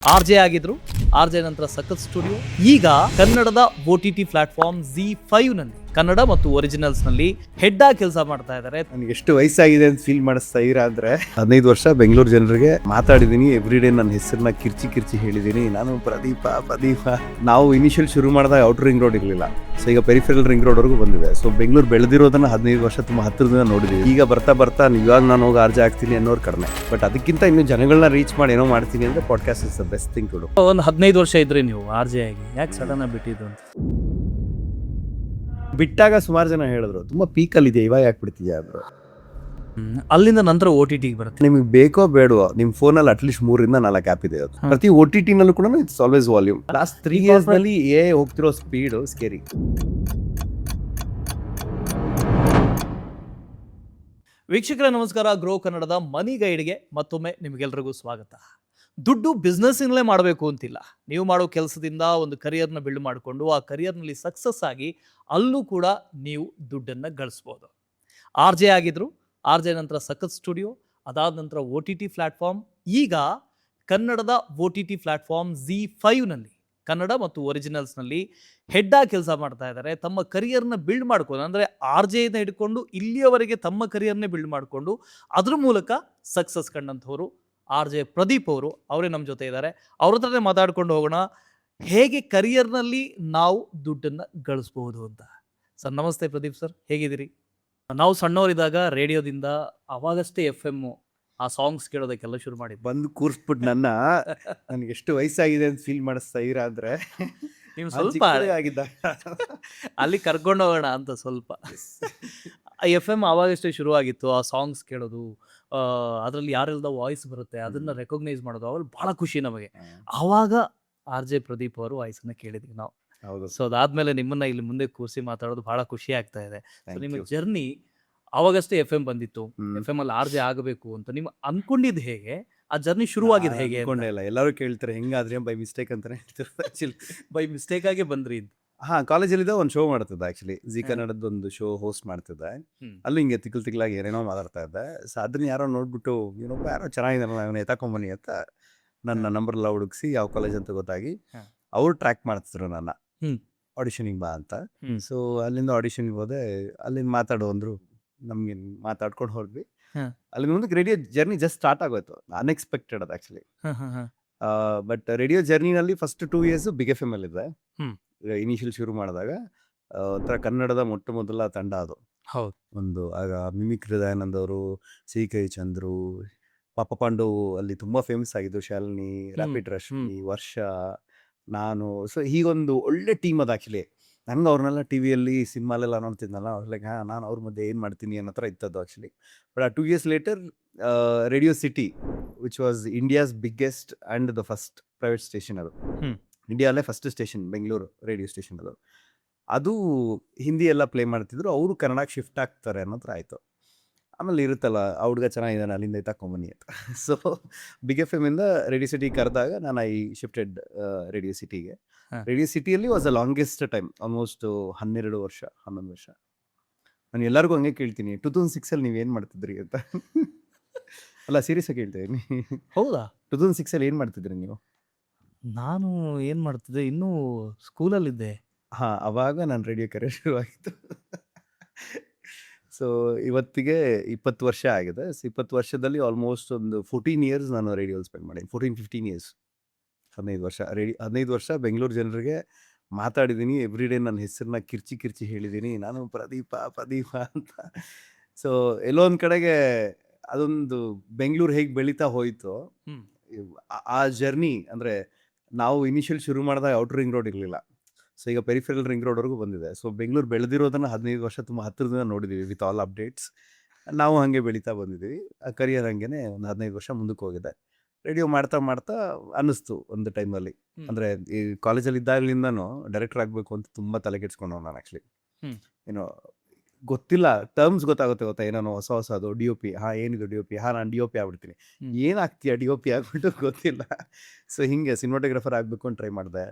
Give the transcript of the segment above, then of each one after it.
RJ ಆಗಿದ್ರು. RJ ನಂತರ ಸಖತ್ ಸ್ಟುಡಿಯೋ. ಈಗ ಕನ್ನಡದ OTT ಪ್ಲಾಟ್ಫಾರ್ಮ್ ZEE5 ನಲ್ಲಿ ಕನ್ನಡ ಮತ್ತು ಒರಿಜಿನಲ್ಸ್ ನಲ್ಲಿ ಹೆಡ್ ಆಗಿ ಕೆಲಸ ಮಾಡ್ತಾ ಇದ್ದಾರೆ. ನನಗೆ ಎಷ್ಟು ವಯಸ್ಸಾಗಿದೆ ಅಂತ ಫೀಲ್ ಮಾಡಿಸ್ತಾ ಇರ ಅಂದ್ರೆ 15 ವರ್ಷ ಬೆಂಗಳೂರು ಜನರಿಗೆ ಮಾತಾಡಿದೀನಿ. ಎವ್ರಿಡೇ ನನ್ನ ಹೆಸರನ್ನ ಕಿರ್ಚಿ ಹೇಳಿದೀನಿ. ನಾನು ಪ್ರದೀಪ. ನಾವು ಇನಿಷಿಯಲ್ ಶುರು ಮಾಡಿದಾಗ ಔಟರ್ ರಿಂಗ್ ರೋಡ್ ಇರಲಿಲ್ಲ. ಸೊ ಈಗ ಪೆರಿಫೆರಲ್ ರಿಂಗ್ ರೋಡ್ ವರೆಗೂ ಬಂದಿದೆ. ಸೊ ಬೆಂಗಳೂರು ಬೆಳೆದಿರೋದನ್ನ 15 ವರ್ಷ ತುಂಬಾ ಹತ್ತಿರದಿಂದ ನೋಡಿದೀವಿ. ಈಗ ಬರ್ತಾ ಇವಾಗ ನಾನು ಹೋಗಿ RJ ಆಗ್ತೀನಿ ಅನ್ನೋರು ಕಡಿಮೆ. ಬಟ್ ಅದಕ್ಕಿಂತ ಇನ್ನು ಜನಗಳನ್ನ ರೀಚ್ ಮಾಡಿ ಏನೋ ಮಾಡ್ತೀನಿ ಅಂದ್ರೆ podcast is the best thing to do. ಒಂದು 15 ವರ್ಷ ಇದ್ರಿ ನೀವು RJ ಆಗಿ, ಯಾಕೆ ಸಡನ್ ಆಗಿ ಬಿಟ್ಟಿದ್ದು ಅಂತ? ಬಿಟ್ಟಾಗ ಸುಮಾರು ಜನ ಹೇಳಿದ್ರು ತುಂಬಾ ಪೀಕಲ್ಲಿ ಇದೆ, ಇವಾಗ ಯಾಕೆ ಬಿಡ್ತೀಯಾ ಅಂದ್ರು. ಅಲ್ಲಿಂದ ನಂತರ OTT ಬರುತ್ತೆ. ನಿಮಗೆ ಬೇಕೋ ಬೇಡವೋ ನಿಮ್ಮ ಫೋನಲ್ಲಿ ಅಟ್ಲೀಸ್ಟ್ 3 ರಿಂದ 4 ಆ್ಯಪ್ ಇದೆ. ಪ್ರತಿ OTT ನಲ್ಲೂ ಕೂಡ it's always volume. Last 3 years ನಲ್ಲಿ ಹೋಗ್ತಿರೋ ಸ್ಪೀಡ್ ಸ್ಕೇರಿ. ವೀಕ್ಷಕರೇ ನಮಸ್ಕಾರ. ಗ್ರೋ ಕನ್ನಡದ ಮನಿ ಗೈಡ್ಗೆ ಮತ್ತೊಮ್ಮೆ ನಿಮಗೆಲ್ಲರಿಗೂ ಸ್ವಾಗತ. ದುಡ್ಡು ಬಿಸ್ನೆಸ್ಸಿನಲ್ಲೇ ಮಾಡಬೇಕು ಅಂತಿಲ್ಲ. ನೀವು ಮಾಡೋ ಕೆಲಸದಿಂದ ಒಂದು ಕರಿಯರ್ನ ಬಿಲ್ಡ್ ಮಾಡಿಕೊಂಡು ಆ ಕರಿಯರ್ನಲ್ಲಿ ಸಕ್ಸಸ್ ಆಗಿ ಅಲ್ಲೂ ಕೂಡ ನೀವು ದುಡ್ಡನ್ನು ಗಳಿಸ್ಬೋದು. RJ ಆಗಿದ್ರು. RJ ನಂತರ ಸಖತ್ ಸ್ಟುಡಿಯೋ, ಅದಾದ ನಂತರ OTT ಪ್ಲಾಟ್ಫಾರ್ಮ್. ಈಗ ಕನ್ನಡದ OTT ಪ್ಲಾಟ್ಫಾರ್ಮ್ ZEE5 ನಲ್ಲಿ ಕನ್ನಡ ಮತ್ತು ಒರಿಜಿನಲ್ಸ್ನಲ್ಲಿ ಹೆಡ್ ಆಗಿ ಕೆಲಸ ಮಾಡ್ತಾ ಇದ್ದಾರೆ. ತಮ್ಮ ಕರಿಯರ್ನ ಬಿಲ್ಡ್ ಮಾಡ್ಕೊಂಡು, ಅಂದರೆ RJ ಇಂದ ಹಿಡ್ಕೊಂಡು ಇಲ್ಲಿಯವರೆಗೆ ತಮ್ಮ ಕರಿಯರ್ನೇ ಬಿಲ್ಡ್ ಮಾಡಿಕೊಂಡು ಅದ್ರ ಮೂಲಕ ಸಕ್ಸಸ್ ಕಂಡಂಥವ್ರು RJ ಪ್ರದೀಪ್ ಅವರು. ಅವರೇ ನಮ್ಮ ಜೊತೆ ಇದ್ದಾರೆ. ಅವ್ರ ಹತ್ರನೇ ಮಾತಾಡ್ಕೊಂಡು ಹೋಗೋಣ, ಹೇಗೆ ಕರಿಯರ್ನಲ್ಲಿ ನಾವು ದುಡ್ಡನ್ನು ಗಳಿಸ್ಬೋದು ಅಂತ. ಸರ್ ನಮಸ್ತೆ ಪ್ರದೀಪ್ ಸರ್, ಹೇಗಿದ್ದೀರಿ? ನಾವು ಸಣ್ಣವರಿದ್ದಾಗ ರೇಡಿಯೋದಿಂದ ಅವಾಗಷ್ಟೇ FM ಆ ಸಾಂಗ್ಸ್ ಕೇಳೋದಕ್ಕೆಲ್ಲ ಶುರು ಮಾಡಿದ್ವಿ. ಬಂದು ಕೂರಿಸ್ಬಿಟ್ಟು ನನಗೆ ಎಷ್ಟು ವಯಸ್ಸಾಗಿದೆ ಅಂತ ಫೀಲ್ ಮಾಡಿಸ್ತಾ ಇರ ಅಂದ್ರೆ ನೀವು ಸ್ವಲ್ಪ ಆಗಿದ್ದ ಅಲ್ಲಿ ಕರ್ಕೊಂಡು ಹೋಗೋಣ ಅಂತ ಸ್ವಲ್ಪ. FM ಆವಾಗಷ್ಟೇ ಶುರುವಾಗಿತ್ತು. ಆ ಸಾಂಗ್ಸ್ ಕೇಳೋದು, ಅದರಲ್ಲಿ ಯಾರೆಲ್ದ ವಾಯ್ಸ್ ಬರುತ್ತೆ ಅದನ್ನ ರೆಕಗ್ನೈಸ್ ಮಾಡೋದು, ಅವಾಗ ಭಾಳ ಖುಷಿ ನಮಗೆ. ಆವಾಗ RJ ಪ್ರದೀಪ್ ಅವರು ವಾಯ್ಸನ್ನ ಕೇಳಿದ್ವಿ ನಾವು. ಸೊ ಅದಾದ್ಮೇಲೆ ನಿಮ್ಮನ್ನ ಇಲ್ಲಿ ಮುಂದೆ ಕೂರಿಸಿ ಮಾತಾಡೋದು ಬಹಳ ಖುಷಿ ಆಗ್ತಾ ಇದೆ. ನಿಮ್ಮ ಜರ್ನಿ ಅವಾಗಷ್ಟೇ FM ಬಂದಿತ್ತು. FM ಅಲ್ಲಿ RJ ಆಗಬೇಕು ಅಂತ ನೀವು ಅನ್ಕೊಂಡಿದ್ದು ಹೇಗೆ? ಆ ಜರ್ನಿ ಶುರುವಾಗಿದ್ದು ಹೇಗೆ? ಅನ್ಕೊಂಡೇ. ಎಲ್ಲರೂ ಕೇಳ್ತಾರೆ ಹೆಂಗಾದ್ರೆ ಬೈ ಮಿಸ್ಟೇಕ್ ಅಂತಾನೆ ಹೇಳ್ತಾರೆ. ಬೈ ಮಿಸ್ಟೇಕ್ ಆಗಿ ಬಂದ್ರಿ. ಕಾಲೇಜಲ್ಲಿದ್ದ ಒಂದು ಶೋ ಮಾಡ್ತಿದ್ದೆ. ಆಕ್ಚುಲಿ ZEE ಕನ್ನಡದ ಒಂದು ಶೋ ಹೋಸ್ಟ್ ಮಾಡ್ತಿದ್ದೆ. ಅಲ್ಲೂ ಹಿಂಗೆ ತಿಕ್ಕಲಾಗಿ ಏನೇನೋ ಮಾತಾಡ್ತಾ ಇದ್ದೆ. ಸೊ ಅದನ್ನ ಯಾರೋ ನೋಡ್ಬಿಟ್ಟು ಯಾರೋ ಚೆನ್ನಾಗಿದ್ದಾರಲ್ಲ ನಾನು ಎತ್ತಾಕೊಂಬನಿ ಅಂತ ನನ್ನ ನಂಬರ್ ಎಲ್ಲ ಹುಡುಕ್ಸಿ ಯಾವ ಕಾಲೇಜ್ ಅಂತ ಗೊತ್ತಾಗಿ ಅವ್ರು ಟ್ರ್ಯಾಕ್ ಮಾಡ್ತಿದ್ರು ನನ್ನ ಆಡಿಷನಿಗೆ ಬಾ ಅಂತ. ಸೊ ಅಲ್ಲಿಂದ ಆಡಿಷನ್ಗೆ ಹೋದೆ. ಅಲ್ಲಿಂದ ಮಾತಾಡೋ ಅಂದ್ರು, ನಮ್ಗೆ ಮಾತಾಡ್ಕೊಂಡು ಹೋದ್ವಿ. ಅಲ್ಲಿಂದ ಮುಂದಕ್ಕೆ ರೇಡಿಯೋ ಜರ್ನಿ ಜಸ್ಟ್ ಸ್ಟಾರ್ಟ್ ಆಗೋಯ್ತು. ಅನ್ಎಕ್ಸ್ಪೆಕ್ಟೆಡ್ ಅದು ಆಕ್ಚುಲಿ. ಬಟ್ ರೇಡಿಯೋ ಜರ್ನಿನಲ್ಲಿ ಫಸ್ಟ್ 2 years ಬಿಗ್ FM ಅಲ್ಲಿ ಇದ್ದೆ. ಇನಿಷಿಯಲ್ ಶುರು ಮಾಡಿದಾಗ ಒಂಥರ ಕನ್ನಡದ ಮೊಟ್ಟ ಮೊದಲ ತಂಡ ಅದು. ಹೌದು. ಒಂದು ಆಗ ಮಿಮಿಕ್ ಹೃದಯಾನಂದ್ ಅವರು, CK ಚಂದ್ರು, ಪಾಪ ಪಾಂಡು ಅಲ್ಲಿ ತುಂಬಾ ಫೇಮಸ್ ಆಗಿದ್ದು. ಶಾಲಿನಿ, ರ್ಯಾಪಿಡ್ ರಶ್ಮಿ, ವರ್ಷ, ನಾನು. ಸೊ ಹೀಗೊಂದು ಒಳ್ಳೆ ಟೀಮ್ ಅದು ಆಕ್ಚುಲಿ. ನಂಗೆ ಅವ್ರನ್ನೆಲ್ಲ ಟಿವಿಯಲ್ಲಿ ಸಿನಿಮಾಲೆಲ್ಲ ನೋಡ್ತಿದ್ನಲ್ಲ, ಲೈಕ್ ನಾನು ಅವ್ರ ಮಧ್ಯೆ ಏನು ಮಾಡ್ತೀನಿ ಅನ್ನೋ ಥರ ಇತ್ತದ್ದು ಆ್ಯಕ್ಚುಲಿ. ಬಟ್ ಆ 2 years later radio city which was India's biggest and the first private station. ಅದು ಇಂಡಿಯಾಲೇ first station, Bengaluru radio station. ಅದು ಹಿಂದಿ ಎಲ್ಲ ಪ್ಲೇ ಮಾಡ್ತಿದ್ರು. ಅವರು ಕನ್ನಡಕ್ಕೆ ಶಿಫ್ಟ್ ಆಗ್ತಾರೆ ಅನ್ನೋ ಥರ ಆಯಿತು. ಆಮೇಲೆ ಇರುತ್ತಲ್ಲ, ಆ ಹುಡುಗ ಚೆನ್ನಾಗಿದ್ದಾನೆ ಅಲ್ಲಿಂದ ಎತ್ತಾಕೊಂಬನಿ ಅಂತ. ಸೊ ಬಿಗ್ FM ಇಂದ ರೇಡಿಯೋ ಸಿಟಿ ಕರೆದಾಗ ನಾನು ಶಿಫ್ಟೆಡ್ ರೇಡಿಯೋ ಸಿಟಿಗೆ. ರೇಡಿಯೋ ಸಿಟಿಯಲ್ಲಿ was the longest time, almost 11 ವರ್ಷ. ನಾನು ಎಲ್ಲರಿಗೂ ಹಂಗೆ ಕೇಳ್ತೀನಿ, 2006 ಅಲ್ಲಿ ನೀವೇನು ಮಾಡ್ತಿದ್ರಿ ಅಂತ. ಅಲ್ಲ ಸೀರಿಯಸ್ ಆಗಿ ಕೇಳ್ತಾ ಇದ್ದೀನಿ. ಹೌದಾ? 2006 ಅಲ್ಲಿ ಏನು ಮಾಡ್ತಿದ್ರಿ ನೀವು? ನಾನು ಏನು ಮಾಡ್ತಿದ್ದೆ, ಇನ್ನೂ ಸ್ಕೂಲಲ್ಲಿದ್ದೆ. ಅವಾಗ ನಾನು ರೇಡಿಯೋ ಕರಿಯರ್ ಶುರುವಾಗಿತ್ತು. ಸೊ ಇವತ್ತಿಗೆ 20 ವರ್ಷ ಆಗಿದೆ. 20 ವರ್ಷದಲ್ಲಿ ಆಲ್ಮೋಸ್ಟ್ ಒಂದು 14 years ನಾನು ರೇಡಿಯೋಲಿ ಸ್ಪೆಂಡ್ ಮಾಡೀನಿ. 14-15 years. 15 ವರ್ಷ 15 ವರ್ಷ ಬೆಂಗಳೂರು ಜನರಿಗೆ ಮಾತಾಡಿದ್ದೀನಿ. ಎವ್ರಿಡೇ ನನ್ನ ಹೆಸರನ್ನ ಕಿರ್ಚಿ ಹೇಳಿದ್ದೀನಿ. ನಾನು ಪ್ರದೀಪ ಅಂತ. ಸೊ ಎಲ್ಲೋ ಒಂದು ಕಡೆಗೆ ಅದೊಂದು ಬೆಂಗಳೂರು ಹೇಗೆ ಬೆಳೀತಾ ಹೋಯಿತು, ಆ ಜರ್ನಿ. ಅಂದರೆ ನಾವು ಇನಿಷಿಯಲ್ ಶುರು ಮಾಡಿದಾಗ ಔಟರ್ ರಿಂಗ್ ರೋಡ್ ಇರಲಿಲ್ಲ. ಸೊ ಈಗ ಪೆರಿಫೆರಲ್ ರಿಂಗ್ ರೋಡ್ ವರೆಗೂ ಬಂದಿದೆ. ಸೊ ಬೆಂಗಳೂರು ಬೆಳೆದಿರೋದನ್ನ 15 ವರ್ಷ ತುಂಬ ಹತ್ತಿರದಿಂದ ನೋಡಿದ್ದೀವಿ ವಿತ್ ಆಲ್ ಅಪ್ಡೇಟ್ಸ್. ನಾವು ಹಾಗೆ ಬೆಳೀತಾ ಬಂದಿದ್ದೀವಿ. ಆ ಕರಿಯರ್ ಹಂಗೆ ಒಂದು 15 ವರ್ಷ ಮುಂದಕ್ಕೆ ಹೋಗಿದೆ. ರೇಡಿಯೋ ಮಾಡ್ತಾ ಅನ್ನಿಸ್ತು ಒಂದು ಟೈಮಲ್ಲಿ. ಅಂದರೆ ಈ ಕಾಲೇಜಲ್ಲಿ ಇದ್ದಾಗಲಿಂದನೂ ಡೈರೆಕ್ಟರ್ ಆಗಬೇಕು ಅಂತ ತುಂಬ ತಲೆ ಕೆಡ್ಸ್ಕೊಂಡವ್ ನಾನು ಆ್ಯಕ್ಚುಲಿ. ಏನೋ ಗೊತ್ತಿಲ್ಲ, ಟರ್ಮ್ಸ್ ಗೊತ್ತಾಗುತ್ತೆ ಏನೇನೋ ಹೊಸ ಅದು DOP. ಏನಿದು DOP? ನಾನು DOP ಆಗ್ಬಿಡ್ತೀನಿ. ಏನಾಗ್ತೀಯ DOP ಆಗ್ಬಿಟ್ಟು ಗೊತ್ತಿಲ್ಲ. ಸೊ ಹಿಂಗೆ ಸಿನಿಮಾಟೋಗ್ರಫರ್ ಆಗಬೇಕು ಅಂತ ಟ್ರೈ ಮಾಡಿದೆ.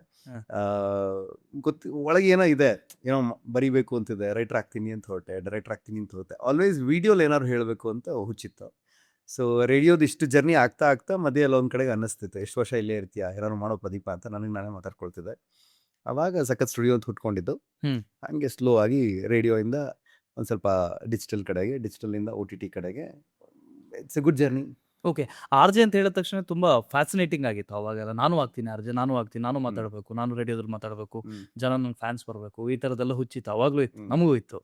ಒಳಗೆ ಏನೋ ಇದೆ, ಏನೋ ಬರಿಬೇಕು ಅಂತಿದೆ. ರೈಟರ್ ಆಗ್ತೀನಿ ಅಂತ ಹೊರಟೆ, ಡೈರೆಕ್ಟರ್ ಆಗ್ತೀನಿ ಅಂತ ಹೊರಟೆ. ಆಲ್ವೇಸ್ ವೀಡಿಯೋಲಿ ಏನಾದ್ರು ಹೇಳಬೇಕು ಅಂತ ಹುಚ್ಚಿತ್ತು. ಸೊ ರೇಡಿಯೋದು ಇಷ್ಟು ಜರ್ನಿ ಆಗ್ತಾ ಆಗ್ತಾ ಮಧ್ಯೆ ಎಲ್ಲ ಒಂದು ಕಡೆಗೆ ಅನ್ನಿಸ್ತಿತ್ತು, ಎಷ್ಟು ವರ್ಷ ಇಲ್ಲೇ ಇರ್ತೀಯಾ, ಏನಾದ್ರು ಮಾಡೋ ಪ್ರದೀಪ ಅಂತ ನನಗೆ ನಾನೇ ಮಾತಾಡ್ಕೊಳ್ತಿದ್ದೆ. ಅವಾಗ ಸಖತ್ ಸ್ಟುಡಿಯೋ ಅಂತ ಹುಟ್ಕೊಂಡಿದ್ದು. ಹ್ಮ್. ಹಂಗೆ ಸ್ಲೋ ಆಗಿ ರೇಡಿಯೋಯಿಂದ ಒಂದು ಸ್ವಲ್ಪ ಡಿಜಿಟಲ್ ಕಡೆಗೆ, ಡಿಜಿಟಲಿಂದ OTT ಕಡೆಗೆ. It's A good journey. Okay. RJ ಅಂತ ಹೇಳಿದ ತಕ್ಷಣ ತುಂಬಾ ಫ್ಯಾಸಿನೇಟಿಂಗ್ ಆಗಿತ್ತು ಅವಾಗೆಲ್ಲ. ನಾನು ಆಗ್ತೀನಿ ಆರ್ಜೆ, ನಾನು ಆಗ್ತೀನಿ, ನಾನು ಮಾತಾಡಬೇಕು, ನಾನು ರೇಡಿಯೋದಲ್ಲಿ ಮಾತಾಡಬೇಕು, ಜನ ನಂಗೆ ಫ್ಯಾನ್ಸ್ ಬರಬೇಕು, ಈ ಥರದ್ದೆಲ್ಲ ಹುಚ್ಚಿತ್ತು. ಅವಾಗಲೂ ಇತ್ತು, ನಮಗೂ ಇತ್ತು.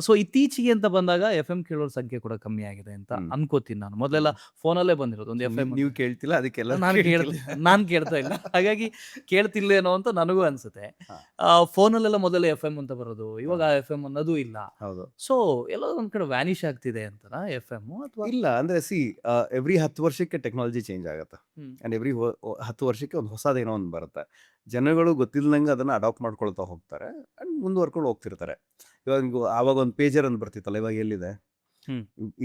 ಸೊ ಇತ್ತೀಚೆಗೆ ಅಂತ ಬಂದಾಗ FM ಕೇಳೋರ ಸಂಖ್ಯೆ ಕೂಡ ಕಮ್ಮಿ ಆಗಿದೆ ಅಂತ ಅನ್ಕೋತೀನಿ ನಾನು. ಮೊದಲೆಲ್ಲ ಫೋನಲ್ಲೇ ಬಂದಿರೋದು ಒಂದು FM. ನೀವು ಕೇಳ್ತಿಲ್ಲ, ಅದಕ್ಕೆಲ್ಲ ನಾನು ಕೇಳ್ತಾ ಇಲ್ಲ, ಹಾಗಾಗಿ ಕೇಳ್ತಿಲ್ಲೇನೋ ಅಂತ ನನಗೂ ಅನ್ಸುತ್ತೆ. ಫೋನಲ್ಲೆಲ್ಲ ಮೊದಲೇ FM ಅಂತ ಬರೋದು, ಇವಾಗ FM ಅನ್ನೋದು ಇಲ್ಲ. ಹೌದು. ಸೊ ಎಲ್ಲೋ ಒಂದ್ ಕಡೆ ವ್ಯಾನಿಷ್ ಆಗ್ತಿದೆ ಅಂತನಾ FM ಅಥವಾ? ಇಲ್ಲ, ಅಂದ್ರೆ ಎವ್ರಿ 10 ವರ್ಷಕ್ಕೆ ಟೆಕ್ನಾಲಜಿ ಚೇಂಜ್ ಆಗುತ್ತೆ. ಅಂಡ್ ಎವ್ರಿ 10 ವರ್ಷಕ್ಕೆ ಒಂದು ಹೊಸದೇನೋ ಒಂದು ಬರುತ್ತೆ. ಜನಗಳು ಗೊತ್ತಿಲ್ಲದಂಗೆ ಅದನ್ನ ಅಡಾಪ್ಟ್ ಮಾಡ್ಕೊಳ್ತಾ ಹೋಗ್ತಾರೆ ಅಂಡ್ ಮುಂದುವರ್ಕೊಂಡು ಹೋಗ್ತಿರ್ತಾರೆ. ಇವಾಗ ಆವಾಗ ಒಂದು ಪೇಜರ್ ಅಂತ ಬರ್ತಿತ್ತಲ್ಲ, ಇವಾಗ ಎಲ್ಲಿದೆ?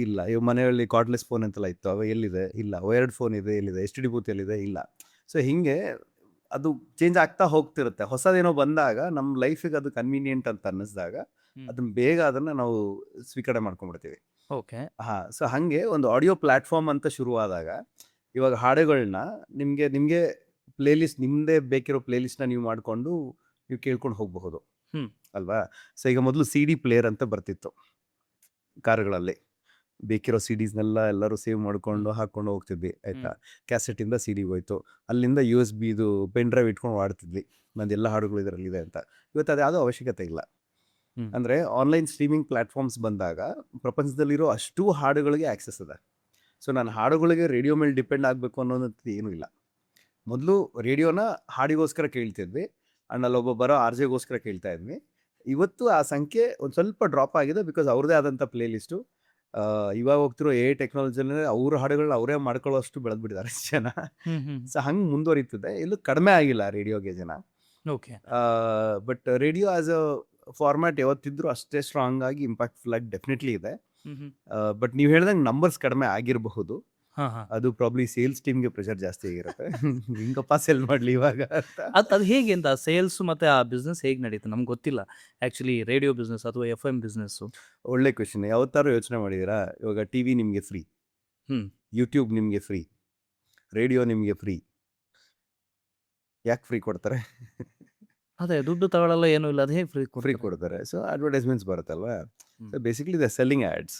ಇಲ್ಲ. ಇವಾಗ ಮನೆಯಲ್ಲಿ ಕಾರ್ಡ್ಲೆಸ್ ಫೋನ್ ಅಂತೆಲ್ಲ ಇತ್ತು, ಅವಾಗ ಎಲ್ಲಿದೆ? ಇಲ್ಲ. ವೈರ್ಡ್ ಫೋನ್ ಇದೆ, ಎಲ್ಲಿದೆ? STD ಬೂತ್ ಎಲ್ಲಿದೆ? ಇಲ್ಲ. ಸೊ ಹಿಂಗೆ ಅದು ಚೇಂಜ್ ಆಗ್ತಾ ಹೋಗ್ತಿರುತ್ತೆ. ಹೊಸದೇನೋ ಬಂದಾಗ ನಮ್ಮ ಲೈಫಿಗೆ ಅದು ಕನ್ವೀನಿಯೆಂಟ್ ಅಂತ ಅನ್ನಿಸಿದಾಗ ಅದನ್ನ ಬೇಗ ಅದನ್ನ ನಾವು ಸ್ವೀಕರಣೆ ಮಾಡ್ಕೊಂಡ್ಬಿಡ್ತೀವಿ. ಓಕೆ. ಸೊ ಹಾಗೆ ಒಂದು ಆಡಿಯೋ ಪ್ಲಾಟ್ಫಾರ್ಮ್ ಅಂತ ಶುರುವಾದಾಗ ಇವಾಗ ಹಾಡುಗಳನ್ನ ನಿಮಗೆ ಪ್ಲೇಲಿಸ್ಟ್, ನಿಮ್ಮದೇ ಬೇಕಿರೋ ಪ್ಲೇಲಿಸ್ಟ್ನ ನೀವು ಮಾಡಿಕೊಂಡು ನೀವು ಕೇಳ್ಕೊಂಡು ಹೋಗಬಹುದು ಅಲ್ವಾ? ಸೊ ಈಗ ಮೊದಲು CD ಪ್ಲೇಯರ್ ಅಂತ ಬರ್ತಿತ್ತು ಕಾರುಗಳಲ್ಲಿ. ಬೇಕಿರೋ CDಸ್ನೆಲ್ಲ ಎಲ್ಲರೂ ಸೇವ್ ಮಾಡ್ಕೊಂಡು ಹಾಕೊಂಡು ಹೋಗ್ತಿದ್ವಿ, ಆಯ್ತಾ? ಕ್ಯಾಸೆಟಿಂದ CD ಹೋಯ್ತು, ಅಲ್ಲಿಂದ USB ಇದು ಪೆನ್ ಡ್ರೈವ್ ಇಟ್ಕೊಂಡು ಆಡ್ತಿದ್ವಿ, ನಂದೆಲ್ಲ ಹಾಡುಗಳು ಇದರಲ್ಲಿದೆ ಅಂತ. ಇವತ್ತು ಅದು ಯಾವುದೋ ಅವಶ್ಯಕತೆ ಇಲ್ಲ. ಅಂದರೆ ಆನ್ಲೈನ್ ಸ್ಟ್ರೀಮಿಂಗ್ ಪ್ಲಾಟ್ಫಾರ್ಮ್ಸ್ ಬಂದಾಗ ಪ್ರಪಂಚದಲ್ಲಿರೋ ಅಷ್ಟು ಹಾಡುಗಳಿಗೆ ಆಕ್ಸೆಸ್ ಇದೆ. ಸೊ ನಾನು ಹಾಡುಗಳಿಗೆ ರೇಡಿಯೋ ಮೇಲೆ ಡಿಪೆಂಡ್ ಆಗಬೇಕು ಅನ್ನೋದಂಥದ್ದು ಏನೂ ಇಲ್ಲ. ಮೊದಲು ರೇಡಿಯೋನ ಹಾಡಿಗೋಸ್ಕರ ಕೇಳ್ತಿದ್ವಿ ಅಂಡ್ ಅಲ್ಲೊಬ್ಬ ಬರೋ RJಗೋಸ್ಕರ ಕೇಳ್ತಾ ಇದ್ವಿ. ಇವತ್ತು ಆ ಸಂಖ್ಯೆ ಒಂದು ಸ್ವಲ್ಪ ಡ್ರಾಪ್ ಆಗಿದೆ, ಬಿಕಾಸ್ ಅವ್ರದ್ದೇ ಆದಂಥ ಪ್ಲೇ ಲಿಸ್ಟು. ಇವಾಗ ಹೋಗ್ತಿರೋ ಟೆಕ್ನಾಲಜಿಯಲ್ಲಿ ಅವ್ರ ಹಾಡುಗಳನ್ನ ಅವರೇ ಮಾಡ್ಕೊಳ್ಳೋಷ್ಟು ಬೆಳೆದ್ಬಿಟ್ಟಿದ್ದಾರೆ ಜನ. ಸೊ ಹಂಗೆ ಮುಂದುವರಿತಿದೆ, ಎಲ್ಲೂ ಕಡಿಮೆ ಆಗಿಲ್ಲ ರೇಡಿಯೋಗೆ ಜನ. Okay. But radio as a format ಯಾವತ್ತಿದ್ರು ಅಷ್ಟೇ ಸ್ಟ್ರಾಂಗ್ ಆಗಿ ಇಂಪ್ಯಾಕ್ಟ್ಫುಲ್ ಆಗಿ ಡೆಫಿನೆಟ್ಲಿ ಇದೆ. ಬಟ್ ನೀವು ಹೇಳ್ದಂಗೆ ನಂಬರ್ಸ್ ಕಡಿಮೆ ಆಗಿರಬಹುದು. ಅದು ಪ್ರಾಬ್ಲಿ ಸೇಲ್ಸ್ ಟೀಮ್ಗೆ ಪ್ರೆಷರ್ ಜಾಸ್ತಿ ಆಗಿರುತ್ತೆ. ಹಿಂಗಪ್ಪ ಸೆಲ್ ಮಾಡಲಿ ಇವಾಗ ಅಂತ. ಅದು ಹೇಗೆ ಅಂತ ಸೇಲ್ಸ್ ಮತ್ತೆ ಆ ಬಿಸ್ನೆಸ್ ಹೇಗೆ ನಡೀತು ನಮ್ಗೆ ಗೊತ್ತಿಲ್ಲ ಆ್ಯಕ್ಚುಲಿ. ರೇಡಿಯೋ ಬಿಸ್ನೆಸ್ ಅಥವಾ FM ಬಿಸ್ನೆಸ್ಸು? ಒಳ್ಳೆ ಕ್ವೆಶನ್. ಯಾವತ್ತಾರು ಯೋಚನೆ ಮಾಡಿದ್ದೀರಾ? ಇವಾಗ TV ನಿಮಗೆ ಫ್ರೀ, ಯೂಟ್ಯೂಬ್ ನಿಮಗೆ ಫ್ರೀ, ರೇಡಿಯೋ ನಿಮಗೆ ಫ್ರೀ. ಯಾಕೆ ಫ್ರೀ ಕೊಡ್ತಾರೆ? ಅದೇ ದುಡ್ಡು ತಗೊಳ್ಳಲ್ಲ, ಏನೂ ಇಲ್ಲ, ಅದು ಹೇಗೆ ಫ್ರೀ ಕೊಡ್ತಾರೆ? ಸೊ ಅಡ್ವರ್ಟೈಸ್ಮೆಂಟ್ಸ್ ಬರುತ್ತಲ್ವಾ? So basically the selling ads.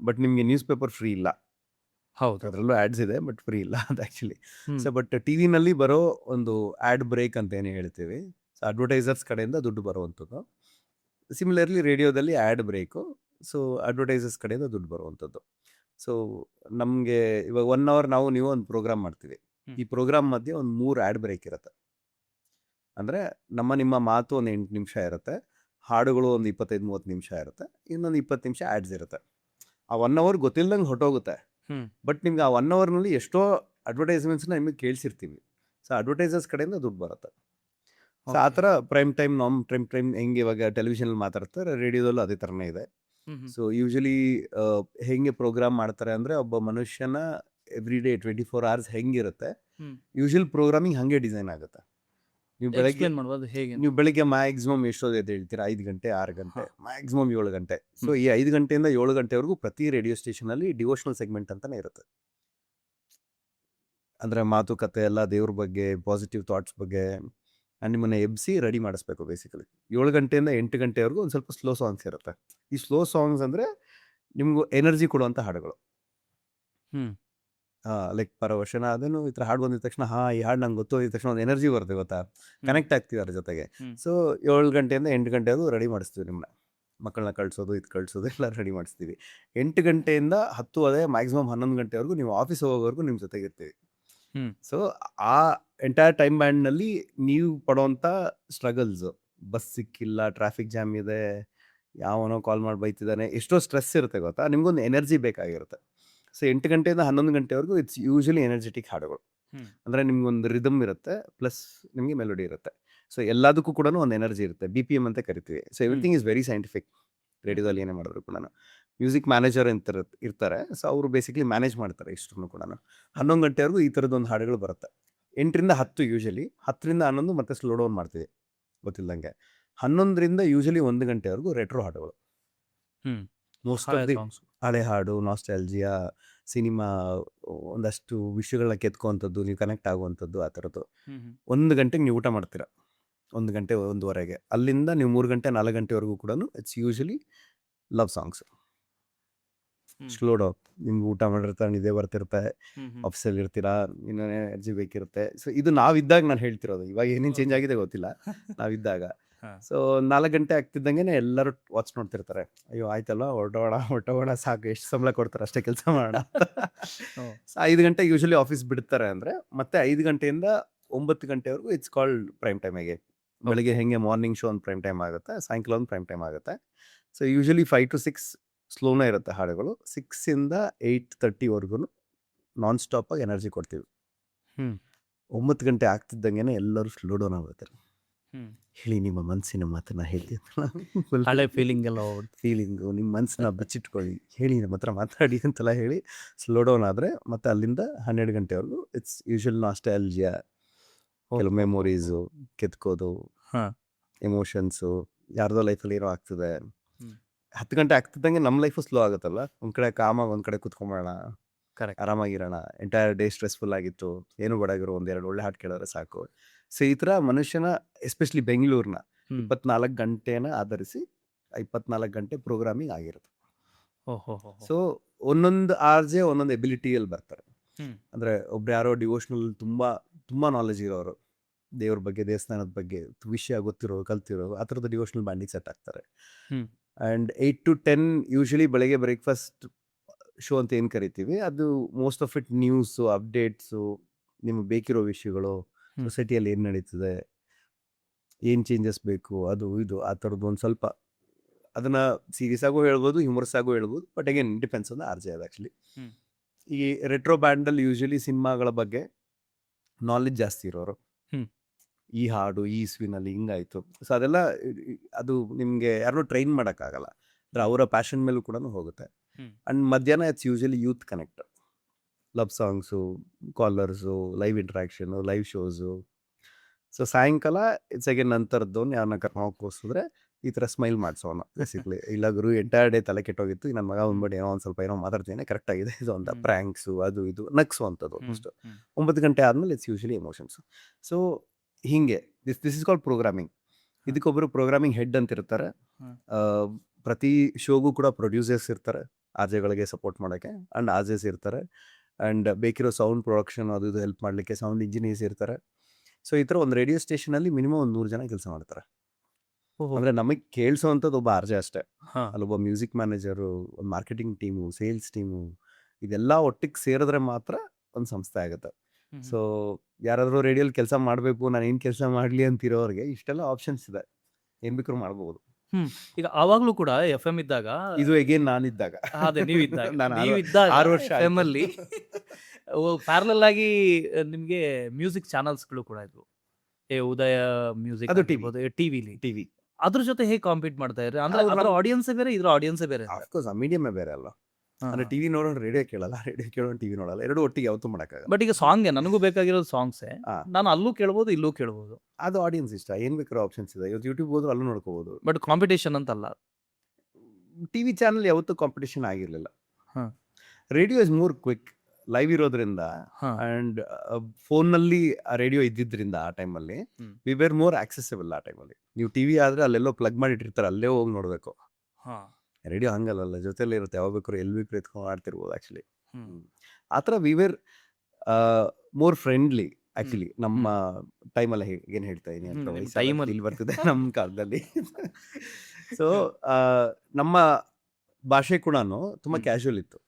But ನಿಮಗೆ ನ್ಯೂಸ್ ಪೇಪರ್ ಫ್ರೀ ಇಲ್ಲ. ಹೌದು, ಅದರಲ್ಲೂ ಆ್ಯಡ್ಸ್ ಇದೆ, ಬಟ್ ಫ್ರೀ ಇಲ್ಲ ಅದು ಆ್ಯಕ್ಚುಲಿ. ಸೊ ಬಟ್ TVನಲ್ಲಿ ಬರೋ ಒಂದು ಆ್ಯಡ್ ಬ್ರೇಕ್ ಅಂತ ಏನು ಹೇಳ್ತೀವಿ, ಸೊ ಅಡ್ವರ್ಟೈಸರ್ಸ್ ಕಡೆಯಿಂದ ದುಡ್ಡು ಬರುವಂಥದ್ದು. ಸಿಮಿಲರ್ಲಿ ರೇಡಿಯೋದಲ್ಲಿ ಆ್ಯಡ್ ಬ್ರೇಕು, ಸೊ ಅಡ್ವರ್ಟೈಸರ್ಸ್ ಕಡೆಯಿಂದ ದುಡ್ಡು ಬರುವಂಥದ್ದು. ಸೊ ನಮಗೆ ಇವಾಗ 1 hour ನೀವು ಒಂದು ಪ್ರೋಗ್ರಾಮ್ ಮಾಡ್ತೀವಿ. ಈ ಪ್ರೋಗ್ರಾಮ್ ಮಧ್ಯೆ ಒಂದು 3 ಆ್ಯಡ್ ಬ್ರೇಕ್ ಇರುತ್ತೆ. ಅಂದರೆ ನಿಮ್ಮ ಮಾತು ಒಂದು 8 ನಿಮಿಷ ಇರುತ್ತೆ, ಹಾಡುಗಳು ಒಂದು 25-30 ನಿಮಿಷ ಇರುತ್ತೆ, ಇನ್ನೊಂದು 20 ನಿಮಿಷ ಆ್ಯಡ್ಸ್ ಇರುತ್ತೆ. ಆ 1 hour ಗೊತ್ತಿಲ್ಲದಂಗೆ ಹೊಟ್ಟೋಗುತ್ತೆ. ಬಟ್ ನಿಮ್ಗೆ ಆ 1 hourನಲ್ಲಿ ಎಷ್ಟೋ ಅಡ್ವರ್ಟೈಸ್ಮೆಂಟ್ಸ್ನ ನಿಮಗೆ ಕೇಳಿಸಿರ್ತೀವಿ. ಸೊ ಅಡ್ವರ್ಟೈಸರ್ಸ್ ಕಡೆಯಿಂದ ದುಡ್ಡು ಬರುತ್ತೆ. ಸೊ ಆ ಥರ ಪ್ರೈಮ್ ಟೈಮ್ ಹೆಂಗೆ ಇವಾಗ ಟೆಲಿವಿಷನಲ್ಲಿ ಮಾತಾಡ್ತಾರೆ, ರೇಡಿಯೋದಲ್ಲೂ ಅದೇ ಥರನೇ ಇದೆ. ಸೊ ಯೂಶಲಿ ಹೆಂಗೆ ಪ್ರೋಗ್ರಾಮ್ ಮಾಡ್ತಾರೆ ಅಂದರೆ, ಒಬ್ಬ ಮನುಷ್ಯನ ಎವ್ರಿ ಡೇ 24 hours ಹೆಂಗಿರುತ್ತೆ, ಯೂಶಲ್ ಪ್ರೋಗ್ರಾಮಿಂಗ್ ಹಾಗೆ ಡಿಸೈನ್ ಆಗುತ್ತೆ. ನೀವು ಬೆಳಿಗ್ಗೆ ಮ್ಯಾಕ್ಸಿಮಮ್ ಎಷ್ಟೋದು ಹೇಳ್ತೀರಾ? 5 ಗಂಟೆ, 6 ಗಂಟೆ, ಮ್ಯಾಕ್ಸಿಮಮ್ 7 ಗಂಟೆ. ಸೊ ಈ 5 ಗಂಟೆಯಿಂದ 7 ಗಂಟೆವರೆಗೂ ಪ್ರತಿ ರೇಡಿಯೋ ಸ್ಟೇಷನಲ್ಲಿ ಡಿವೋಷನಲ್ ಸೆಗ್ಮೆಂಟ್ ಅಂತಾನೆ ಇರುತ್ತೆ. ಅಂದರೆ ಮಾತುಕತೆ ಎಲ್ಲ ದೇವ್ರ ಬಗ್ಗೆ, ಪಾಸಿಟಿವ್ ಥಾಟ್ಸ್ ಬಗ್ಗೆ, ನಿಮ್ಮನ್ನು ಎಬ್ಬಿಸಿ ರೆಡಿ ಮಾಡಿಸ್ಬೇಕು ಬೇಸಿಕಲಿ. 7 ಗಂಟೆಯಿಂದ 8 ಗಂಟೆವರೆಗೂ ಒಂದು ಸ್ವಲ್ಪ ಸ್ಲೋ ಸಾಂಗ್ಸ್ ಇರುತ್ತೆ. ಈ ಸ್ಲೋ ಸಾಂಗ್ಸ್ ಅಂದರೆ ನಿಮಗೂ ಎನರ್ಜಿ ಕೊಡುವಂಥ ಹಾಡುಗಳು. ಲೈಕ್ ಪರವಶನ ಅದನ್ನು ಈ ಥರ ಹಾಡು ಬಂದಿದ ತಕ್ಷಣ ಈ ಹಾಡು ನಂಗೆ ಗೊತ್ತು ಅಂದಿದ ತಕ್ಷಣ ಒಂದು ಎನರ್ಜಿ ಬರುತ್ತೆ, ಗೊತ್ತಾ? ಕನೆಕ್ಟ್ ಆಗ್ತೀವಿ ಅದ್ರ ಜೊತೆಗೆ. ಸೊ 7 ಗಂಟೆಯಿಂದ 8 ಗಂಟೆವರೆಗೂ ರೆಡಿ ಮಾಡಿಸ್ತೀವಿ ನಿಮ್ಮನ್ನ. ಮಕ್ಕಳನ್ನ ಕಳಿಸೋದು, ಇದು ಕಳಿಸೋದು ಎಲ್ಲ ರೆಡಿ ಮಾಡಿಸ್ತೀವಿ. 8 ಗಂಟೆಯಿಂದ 10 ಅದೇ ಮ್ಯಾಕ್ಸಿಮಮ್ 11 ಗಂಟೆವರೆಗೂ ನೀವು ಆಫೀಸ್ ಹೋಗೋವರೆಗೂ ನಿಮ್ಮ ಜೊತೆಗೆ ಇರ್ತೀವಿ. ಸೊ ಆ ಎಂಟೈರ್ ಟೈಮ್ ಬ್ಯಾಂಡ್ನಲ್ಲಿ ನೀವು ಪಡೋವಂಥ ಸ್ಟ್ರಗಲ್ಸು, ಬಸ್ ಸಿಕ್ಕಿಲ್ಲ, ಟ್ರಾಫಿಕ್ ಜಾಮ್ ಇದೆ, ಯಾವನೋ ಕಾಲ್ ಮಾಡಿ ಬೈತಿದ್ದಾನೆ, ಎಷ್ಟೋ ಸ್ಟ್ರೆಸ್ ಇರುತ್ತೆ ಗೊತ್ತಾ? ನಿಮ್ಗೊಂದು ಎನರ್ಜಿ ಬೇಕಾಗಿರುತ್ತೆ. ಸೊ 8 ಗಂಟೆಯಿಂದ 11 ಗಂಟೆವರೆಗೂ ಇಟ್ಸ್ ಯೂಶಲಿ ಎನರ್ಜೆಟಿಕ್ ಹಾಡುಗಳು. ಅಂದರೆ ನಿಮ್ಗೊಂದು ರಿದಮ್ ಇರುತ್ತೆ, ಪ್ಲಸ್ ನಿಮಗೆ ಮೆಲೋಡಿ ಇರುತ್ತೆ. ಸೊ ಎಲ್ಲದಕ್ಕೂ ಕೂಡ ಒಂದು ಎನರ್ಜಿ ಇರುತ್ತೆ, BPM ಅಂತ ಕರಿತೀವಿ. So everything is very scientific. ರೇಡಿಯೋದಲ್ಲಿ ಏನೇ ಮಾಡಿದ್ರು ಕೂಡ ಮ್ಯೂಸಿಕ್ ಮ್ಯಾನೇಜರ್ ಅಂತ ಇರ್ತಾರೆ. ಸೊ ಅವರು ಬೇಸಿಕ್ಲಿ ಮ್ಯಾನೇಜ್ ಮಾಡ್ತಾರೆ ಇಷ್ಟನ್ನು ಕೂಡ. 11 ಗಂಟೆವರೆಗೂ ಈ ಥರದ್ದೊಂದು ಹಾಡುಗಳು ಬರುತ್ತೆ. 8ರಿಂದ 10 ಯೂಶಲಿ, 10ರಿಂದ 11 ಮತ್ತೆ ಸ್ಲೋ ಡೌನ್ ಮಾಡ್ತೀವಿ ಗೊತ್ತಿಲ್ಲದಂಗೆ. 11ರಿಂದ ಯೂಶಲಿ 1 ಗಂಟೆವರೆಗೂ ರೆಟ್ರೋ ಹಾಡುಗಳು. ಮೋಸ್ಟ್ ಆಫ್ ದಿ ಹಳೆ ಹಾಡು, ನಾಸ್ಟಾಲ್ಜಿಯಾ, ಸಿನಿಮಾ, ಒಂದಷ್ಟು ವಿಷಯಗಳನ್ನ ಕೆತ್ಕೋವಂಥದ್ದು, ನೀವು ಕನೆಕ್ಟ್ ಆಗುವಂಥದ್ದು ಆ ಥರದ್ದು. 1 ಗಂಟೆಗೆ ನೀವು ಊಟ ಮಾಡ್ತೀರಾ, 1 ಗಂಟೆ 1:30ಗೆ. ಅಲ್ಲಿಂದ ನೀವು 3 ಗಂಟೆ 4 ಗಂಟೆವರೆಗೂ ಕೂಡ it's usually love songs. Slow down. ನಿಮ್ಗೆ ಊಟ ಮಾಡಿರ್ತಾರೆ, ನಿದ್ದೆ ಬರ್ತಿರುತ್ತೆ, ಆಫೀಸಲ್ಲಿ ಇರ್ತೀರಾ, ಇನ್ನೂ ಎನರ್ಜಿ ಬೇಕಿರುತ್ತೆ. ಸೊ ಇದು ನಾವಿದ್ದಾಗ ನಾನು ಹೇಳ್ತಿರೋದು. ಇವಾಗ ಏನೇನು ಚೇಂಜ್ ಆಗಿದೆ ಗೊತ್ತಿಲ್ಲ, ನಾವಿದ್ದಾಗ. ಸೊ 4 ಗಂಟೆ ಆಗ್ತಿದ್ದಂಗೆ ಎಲ್ಲರೂ ವಾಚ್ ನೋಡ್ತಿರ್ತಾರೆ. ಅಯ್ಯೋ ಆಯ್ತಲ್ಲ, ಹೊರಟೋಣ ಸಾಕು, ಎಷ್ಟು ಸಂಬಳ ಕೊಡ್ತಾರೆ ಅಷ್ಟೇ ಕೆಲಸ ಮಾಡೋಣ. ಸೊ 5 ಗಂಟೆ ಯೂಶಲಿ ಆಫೀಸ್ ಬಿಡ್ತಾರೆ ಅಂದರೆ ಮತ್ತೆ 5 ಗಂಟೆಯಿಂದ 9 ಗಂಟೆವರೆಗೂ ಇಟ್ಸ್ ಕಾಲ್ಡ್ ಪ್ರೈಮ್ ಟೈಮ್. ಹೇಗೆ ಬೆಳಿಗ್ಗೆ ಹೆಂಗೆ ಮಾರ್ನಿಂಗ್ ಶೋ ಒಂದು ಪ್ರೈಮ್ ಟೈಮ್ ಆಗುತ್ತೆ, ಸಾಯಂಕಾಲ ಒಂದು ಪ್ರೈಮ್ ಟೈಮ್ ಆಗುತ್ತೆ. ಸೊ ಯೂಶಲಿ 5 to 6 ಸ್ಲೋನೇ ಇರುತ್ತೆ ಹಾಡುಗಳು. 6ಇಂದ 8:30ವರೆಗೂ ನಾನ್ ಸ್ಟಾಪಾಗಿ ಎನರ್ಜಿ ಕೊಡ್ತೀವಿ. 9 ಗಂಟೆ ಆಗ್ತಿದ್ದಂಗೆ ಎಲ್ಲರೂ ಸ್ಲೋ ಡೌನ್ ಆಗುತ್ತೆ. ಹೇಳಿ ನಿಮ್ಮ ಮನಸ್ಸಿನ ಮಾತನ್ನ ಹೇಳ್ತೀನಿ, ಹಳೆ ಫೀಲಿಂಗ್ ಎಲ್ಲ ಫೀಲಿಂಗು, ನಿಮ್ಮ ಮನಸ್ಸನ್ನ ಬಚ್ಚಿಟ್ಕೊಳ್ಳಿ, ಹೇಳಿ ನಮ್ಮ ಹತ್ರ ಮಾತಾಡಿ ಅಂತೆಲ್ಲ ಹೇಳಿ ಸ್ಲೋ ಡೌನ್ ಆದರೆ ಮತ್ತೆ ಅಲ್ಲಿಂದ 12 ಗಂಟೆವರೆಗೂ ಇಟ್ಸ್ ಯೂಶಲ್ ನಾಸ್ಟಾಲ್ಜಿಯಾ, ಕೆಲವು ಮೆಮೊರೀಸು, ಕೆತ್ಕೋದು, ಎಮೋಷನ್ಸು, ಯಾರ್ದೋ ಲೈಫಲ್ಲಿ ಏನೋ ಆಗ್ತದೆ. 10 ಗಂಟೆ ಆಗ್ತಿದ್ದಂಗೆ ನಮ್ಮ ಲೈಫು ಸ್ಲೋ ಆಗುತ್ತಲ್ಲ, ಒಂದು ಕಡೆ ಕಾಮಾಗಿ ಒಂದು ಕಡೆ ಕುತ್ಕೊಂಬೋಣ, ಕರೆಕ್ಟ್. ಆರಾಮಾಗಿರೋಣ. ಎಂಟೈರ್ ಡೇ ಸ್ಟ್ರೆಸ್ಫುಲ್ ಆಗಿತ್ತು, ಏನು ಬಡಗಿರೋ 1-2 ಒಳ್ಳೆ ಹಾಡು ಕೇಳಿದ್ರೆ ಸಾಕು. ಸೊ ಈ ಥರ ಮನುಷ್ಯನ, ಎಸ್ಪೆಷಲಿ ಬೆಂಗಳೂರಿನ 24 ಗಂಟೆನ ಆಧರಿಸಿ 24 ಗಂಟೆ ಪ್ರೋಗ್ರಾಮಿಂಗ್ ಆಗಿರುತ್ತೆ. ಸೊ ಒಂದೊಂದು RJ ಒಂದೊಂದು ಎಬಿಲಿಟಿಯಲ್ಲಿ ಬರ್ತಾರೆ. ಅಂದರೆ ಒಬ್ರು ಯಾರೋ ಡಿವೋಷ್ನಲ್ ತುಂಬ ನಾಲೆಜ್ ಇರೋರು, ದೇವ್ರ ಬಗ್ಗೆ, ದೇವಸ್ಥಾನದ ಬಗ್ಗೆ ವಿಷಯ ಗೊತ್ತಿರೋರು, ಕಲ್ತಿರೋರು, ಆ ಥರದ ಡಿವೋಷ್ನಲ್ ಬ್ಯಾಂಡಿಗೆ ಸೆಟ್ ಆಗ್ತಾರೆ. ಆ್ಯಂಡ್ 8 to 10 ಯೂಶಲಿ ಬೆಳಗ್ಗೆ ಬ್ರೇಕ್ಫಾಸ್ಟ್ ಶೋ ಅಂತ ಏನು ಕರಿತೀವಿ, ಅದು most of it news, updates, ನಿಮಗೆ ಬೇಕಿರೋ ವಿಷಯಗಳು, ಸೊಸೈಟಿಯಲ್ಲಿ ಏನು ನಡೀತದೆ, ಏನು ಚೇಂಜಸ್ ಬೇಕು, ಅದು ಇದು ಆ ಥರದ್ದು ಒಂದು ಸ್ವಲ್ಪ. ಅದನ್ನು ಸೀರಿಯಸ್ ಆಗು ಹೇಳ್ಬೋದು, ಹ್ಯೂಮರಸ್ ಆಗು ಹೇಳ್ಬೋದು, but again depends on RJ ಅದು ಆ್ಯಕ್ಚುಲಿ. ಈ ರೆಟ್ರೋ ಬ್ಯಾಂಡಲ್ಲಿ ಯೂಶಲಿ ಸಿನಿಮಾಗಳ ಬಗ್ಗೆ ನಾಲೆಜ್ ಜಾಸ್ತಿ ಇರೋರು, ಈ ಹಾಡು ಈ ಇಸ್ವಿನಲ್ಲಿ ಹಿಂಗಾಯಿತು. ಸೊ ಅದೆಲ್ಲ ಅದು ನಿಮಗೆ ಯಾರನ್ನೂ ಟ್ರೈನ್ ಮಾಡೋಕ್ಕಾಗಲ್ಲ, ಅಂದರೆ ಅವರ ಪ್ಯಾಷನ್ ಮೇಲೂ ಕೂಡ ಹೋಗುತ್ತೆ. ಆ್ಯಂಡ್ ಮಧ್ಯಾಹ್ನ it's usually youth connect, love songs, callers, live interaction, live shows. So ಸಾಯಂಕಾಲ ಇಟ್ಸ್ ಅಗೇನ್ ನಂತರದ್ದು ಯಾರನ್ನ ಕರ್ಕೊಂಡು ಕೂರಿಸಿದ್ರೆ ಈ ಥರ ಸ್ಮೈಲ್ ಮಾಡಿಸೋಣ ಬೇಸಿಕ್ಲಿ. ಇಲ್ಲ ಗುರು ಎಂಟೈರ್ ಡೇ ತಲೆ ಕೆಟ್ಟೋಗಿತ್ತು, ನನ್ನ ಮಗ ಬಂದ್ಬಿಟ್ಟು ಏನೋ ಒಂದು ಸ್ವಲ್ಪ ಏನೋ ಮಾತಾಡ್ತೀನಿ, ಕರೆಕ್ಟಾಗಿದೆ ಇದು ಅಂತ ಪ್ರ್ಯಾಂಕ್ಸು, ಅದು ಇದು ನಗ್ಸುವಂಥದ್ದು. ಅಷ್ಟು 9 ಗಂಟೆ ಆದಮೇಲೆ ಇಟ್ಸ್ ಯೂಶಲಿ ಎಮೋಷನ್ಸು. ಸೊ ಹೀಗೆ ದಿಸ್ ಇಸ್ ಕಾಲ್ಡ್ ಪ್ರೋಗ್ರಾಮಿಂಗ್. ಇದಕ್ಕೊಬ್ಬರು ಪ್ರೋಗ್ರಾಮಿಂಗ್ ಹೆಡ್ ಅಂತ ಇರ್ತಾರೆ. ಪ್ರತಿ ಶೋಗೂ ಕೂಡ ಪ್ರೊಡ್ಯೂಸರ್ಸ್ ಇರ್ತಾರೆ, RJಗಳಿಗೆ ಸಪೋರ್ಟ್ ಮಾಡೋಕ್ಕೆ, ಆ್ಯಂಡ್ RJs ಇರ್ತಾರೆ. ಆ್ಯಂಡ್ ಬೇಕಿರೋ ಸೌಂಡ್ ಪ್ರೊಡಕ್ಷನ್ ಅದು ಇದು ಹೆಲ್ಪ್ ಮಾಡಲಿಕ್ಕೆ ಸೌಂಡ್ ಇಂಜಿನಿಯರ್ಸ್ ಇರ್ತಾರೆ. ಸೊ ಈ ಥರ ಒಂದು ರೇಡಿಯೋ ಸ್ಟೇಷನಲ್ಲಿ ಮಿನಿಮಮ್ ಒಂದು 100 ಜನ ಕೆಲಸ ಮಾಡ್ತಾರೆ. ಅಂದರೆ ನಮಗೆ ಕೇಳಿಸೋವಂಥದ್ದು ಒಬ್ಬ RJ ಅಷ್ಟೇ, ಅಲ್ಲೊಬ್ಬ ಮ್ಯೂಸಿಕ್ ಮ್ಯಾನೇಜರು, ಒಂದು ಮಾರ್ಕೆಟಿಂಗ್ ಟೀಮು, ಸೇಲ್ಸ್ ಟೀಮು, ಇದೆಲ್ಲ ಒಟ್ಟಿಗೆ ಸೇರಿದ್ರೆ ಮಾತ್ರ ಒಂದು ಸಂಸ್ಥೆ ಆಗುತ್ತೆ. ಸೊ ಯಾರಾದರೂ ರೇಡಿಯೋಲಿ ಕೆಲಸ ಮಾಡಬೇಕು, ನಾನು ಏನು ಕೆಲಸ ಮಾಡಲಿ ಅಂತಿರೋರಿಗೆ ಇಷ್ಟೆಲ್ಲ ಆಪ್ಷನ್ಸ್ ಇದೆ, ಏನು ಬೇಕಾದ್ರೂ ಮಾಡ್ಬೋದು. ಈಗ ಆವಾಗ್ಲೂ ಕೂಡ FM ಇದ್ದಾಗ, ಇದು ಎಗೇನ್ ನಾನಿದ್ದಾಗ, ಅದೇ ನೀವಿದ್ದಾಗ, ನಾನು 6 ವರ್ಷ FM ಅಲ್ಲಿ ಪ್ಯಾರಲಲ್ ಆಗಿ ನಿಮ್ಗೆ ಮ್ಯೂಸಿಕ್ ಚಾನಲ್ಸ್ಗಳು ಕೂಡ ಇದ್ವು. ಉದಯ ಮ್ಯೂಸಿಕ್, ಅದು ಟಿವಿಲಿ. ಟಿವಿ. ಅದ್ರ ಜೊತೆ ಹೇಗೆ ಕಾಂಪೀಟ್ ಮಾಡ್ತಾ ಇದ್ರಿ? ಅಂದ್ರೆ ಅದರ ಆಡಿಯನ್ಸೇ ಬೇರೆ, ಇದ್ರ ಆಡಿಯನ್ಸೇ ಬೇರೆ. ಆಫ್ಕೋರ್ಸ್ ಆ ಮೀಡಿಯಮೇ ಬೇರೆ ಅಲ್ಲ. ಅಂದರೆ ಟಿವಿ ನೋಡೋಣ, ರೇಡಿಯೋ ಕೇಳಲ್ಲ, ರೇಡಿಯೋ ಕೇಳೋಣ, ಟಿವಿ ನೋಡಲ್ಲ, ಎರಡು ಒಟ್ಟಿಗೆ ಯಾವತ್ತೂ ಮಾಡೋಕ್ಕಾಗಲ್ಲ. ಬಟ್ ಈಗ ಸಾಂಗ್ ನನಗೂ ಬೇಕಾಗಿರೋದು ಸಾಂಗ್ಸೇ, ನಾನು ಅಲ್ಲೂ ಕೇಳ್ಬೋದು, ಇಲ್ಲೂ ಕೇಳ್ಬೋದು. ಅದು ಆಡಿಯನ್ಸ್ ಇಷ್ಟ, ಏನು ಬೇಕಾದ್ರೂ ಆಪ್ಷನ್ಸ್ ಇದೆ. ಇವತ್ತು ಯೂಟ್ಯೂಬ್ ಹೋದ್ರು ಅಲ್ಲೂ ನೋಡ್ಕೋಬೋದು. ಬಟ್ ಕಾಂಪಿಟೇಷನ್ ಅಂತಲ್ಲ. ಟಿವಿ ಚಾನಲ್ ಯಾವತ್ತೂ ಕಾಂಪಿಟೇಷನ್ ಆಗಿರಲಿಲ್ಲ. Radio is more quick, live ಇರೋದ್ರಿಂದ, ಆ್ಯಂಡ್ ಫೋನ್ನಲ್ಲಿ ಆ ರೇಡಿಯೋ ಇದ್ದಿದ್ದರಿಂದ ಆ ಟೈಮಲ್ಲಿ ವಿ ವೇರ್ ಮೋರ್ ಆಕ್ಸೆಸಿಬಲ್. ಆ ಟೈಮಲ್ಲಿ ನೀವು ಟಿವಿ ಆದರೆ ಅಲ್ಲೆಲ್ಲೋ ಪ್ಲಗ್ ಮಾಡಿಟ್ಟಿರ್ತಾರೆ, ಅಲ್ಲೇ ಹೋಗಿ ನೋಡಬೇಕು. ರೇಡಿಯೋ ಹಂಗಲ್ಲ, ಜೊತೆಲೇ ಇರುತ್ತೆ, ಯಾವಾಗ ಬೇಕಾದ್ರೂ ಎಲ್ಲಿ ಬೇಕಾದ್ರೂ ಎತ್ಕೊಂಡು ಆಡ್ತಿರ್ಬೋದು ಆ್ಯಕ್ಚುಲಿ. ಆ ಥರ we were more friendly actually. ನಮ್ಮ ಟೈಮಲ್ಲಿ ಏನು ಹೇಳ್ತಾ ಇದ್ದೀನಿ ಅಂತ ಇಲ್ಲಿ ಬರ್ತಿದೆ ನಮ್ಮ ಕಾಲದಲ್ಲಿ. ಸೊ ನಮ್ಮ ಭಾಷೆ ಕೂಡ ತುಂಬ ಕ್ಯಾಶುವಲ್ ಇತ್ತು,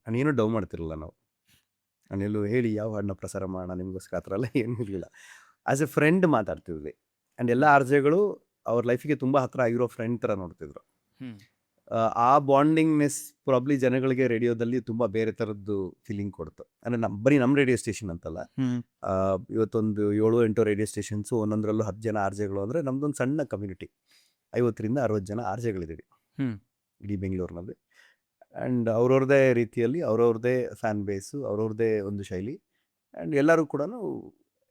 ನಾನೇನು ಡೌ ಮಾಡ್ತಿರಲಿಲ್ಲ ನಾವು. ನಾನೆಲ್ಲೂ ಹೇಳಿ ಯಾವ ಹಾಡನ್ನ ಪ್ರಸಾರ ಮಾಡೋಣ ನಿಮಗೋಸ್ಕರ ಆ ಥರ ಎಲ್ಲ ಏನೂ ಇರಲಿಲ್ಲ. ಆ್ಯಸ್ ಎ ಫ್ರೆಂಡ್ ಮಾತಾಡ್ತಿದ್ವಿ. ಆ್ಯಂಡ್ ಎಲ್ಲ RJಗಳು ಅವ್ರ ಲೈಫಿಗೆ ತುಂಬ ಹತ್ರ ಆಗಿರೋ ಫ್ರೆಂಡ್ ಥರ ನೋಡ್ತಿದ್ರು. ಆ ಬಾಂಡಿಂಗ್ನೆಸ್ ಪ್ರಾಬ್ಲಿ ಜನಗಳಿಗೆ ರೇಡಿಯೋದಲ್ಲಿ ತುಂಬ ಬೇರೆ ಥರದ್ದು ಫೀಲಿಂಗ್ ಕೊಡ್ತು. ಅಂದರೆ ಬರೀ ನಮ್ಮ ರೇಡಿಯೋ ಸ್ಟೇಷನ್ ಅಂತಲ್ಲ, ಇವತ್ತೊಂದು 7-8 ರೇಡಿಯೋ ಸ್ಟೇಷನ್ಸು, ಒಂದೊಂದರಲ್ಲೂ 10 ಜನ RJಗಳು. ಅಂದರೆ ನಮ್ಮದೊಂದು ಸಣ್ಣ ಕಮ್ಯುನಿಟಿ, 50ರಿಂದ 60 ಜನ RJಗಳಿದ್ದೀವಿ ಇಡೀ ಬೆಂಗಳೂರಿನಲ್ಲಿ. ಆ್ಯಂಡ್ ಅವ್ರವ್ರದ್ದೇ ರೀತಿಯಲ್ಲಿ ಅವ್ರವ್ರದ್ದೇ ಫ್ಯಾನ್ ಬೇಸು, ಅವ್ರವ್ರದ್ದೇ ಒಂದು ಶೈಲಿ. ಆ್ಯಂಡ್ ಎಲ್ಲರೂ ಕೂಡ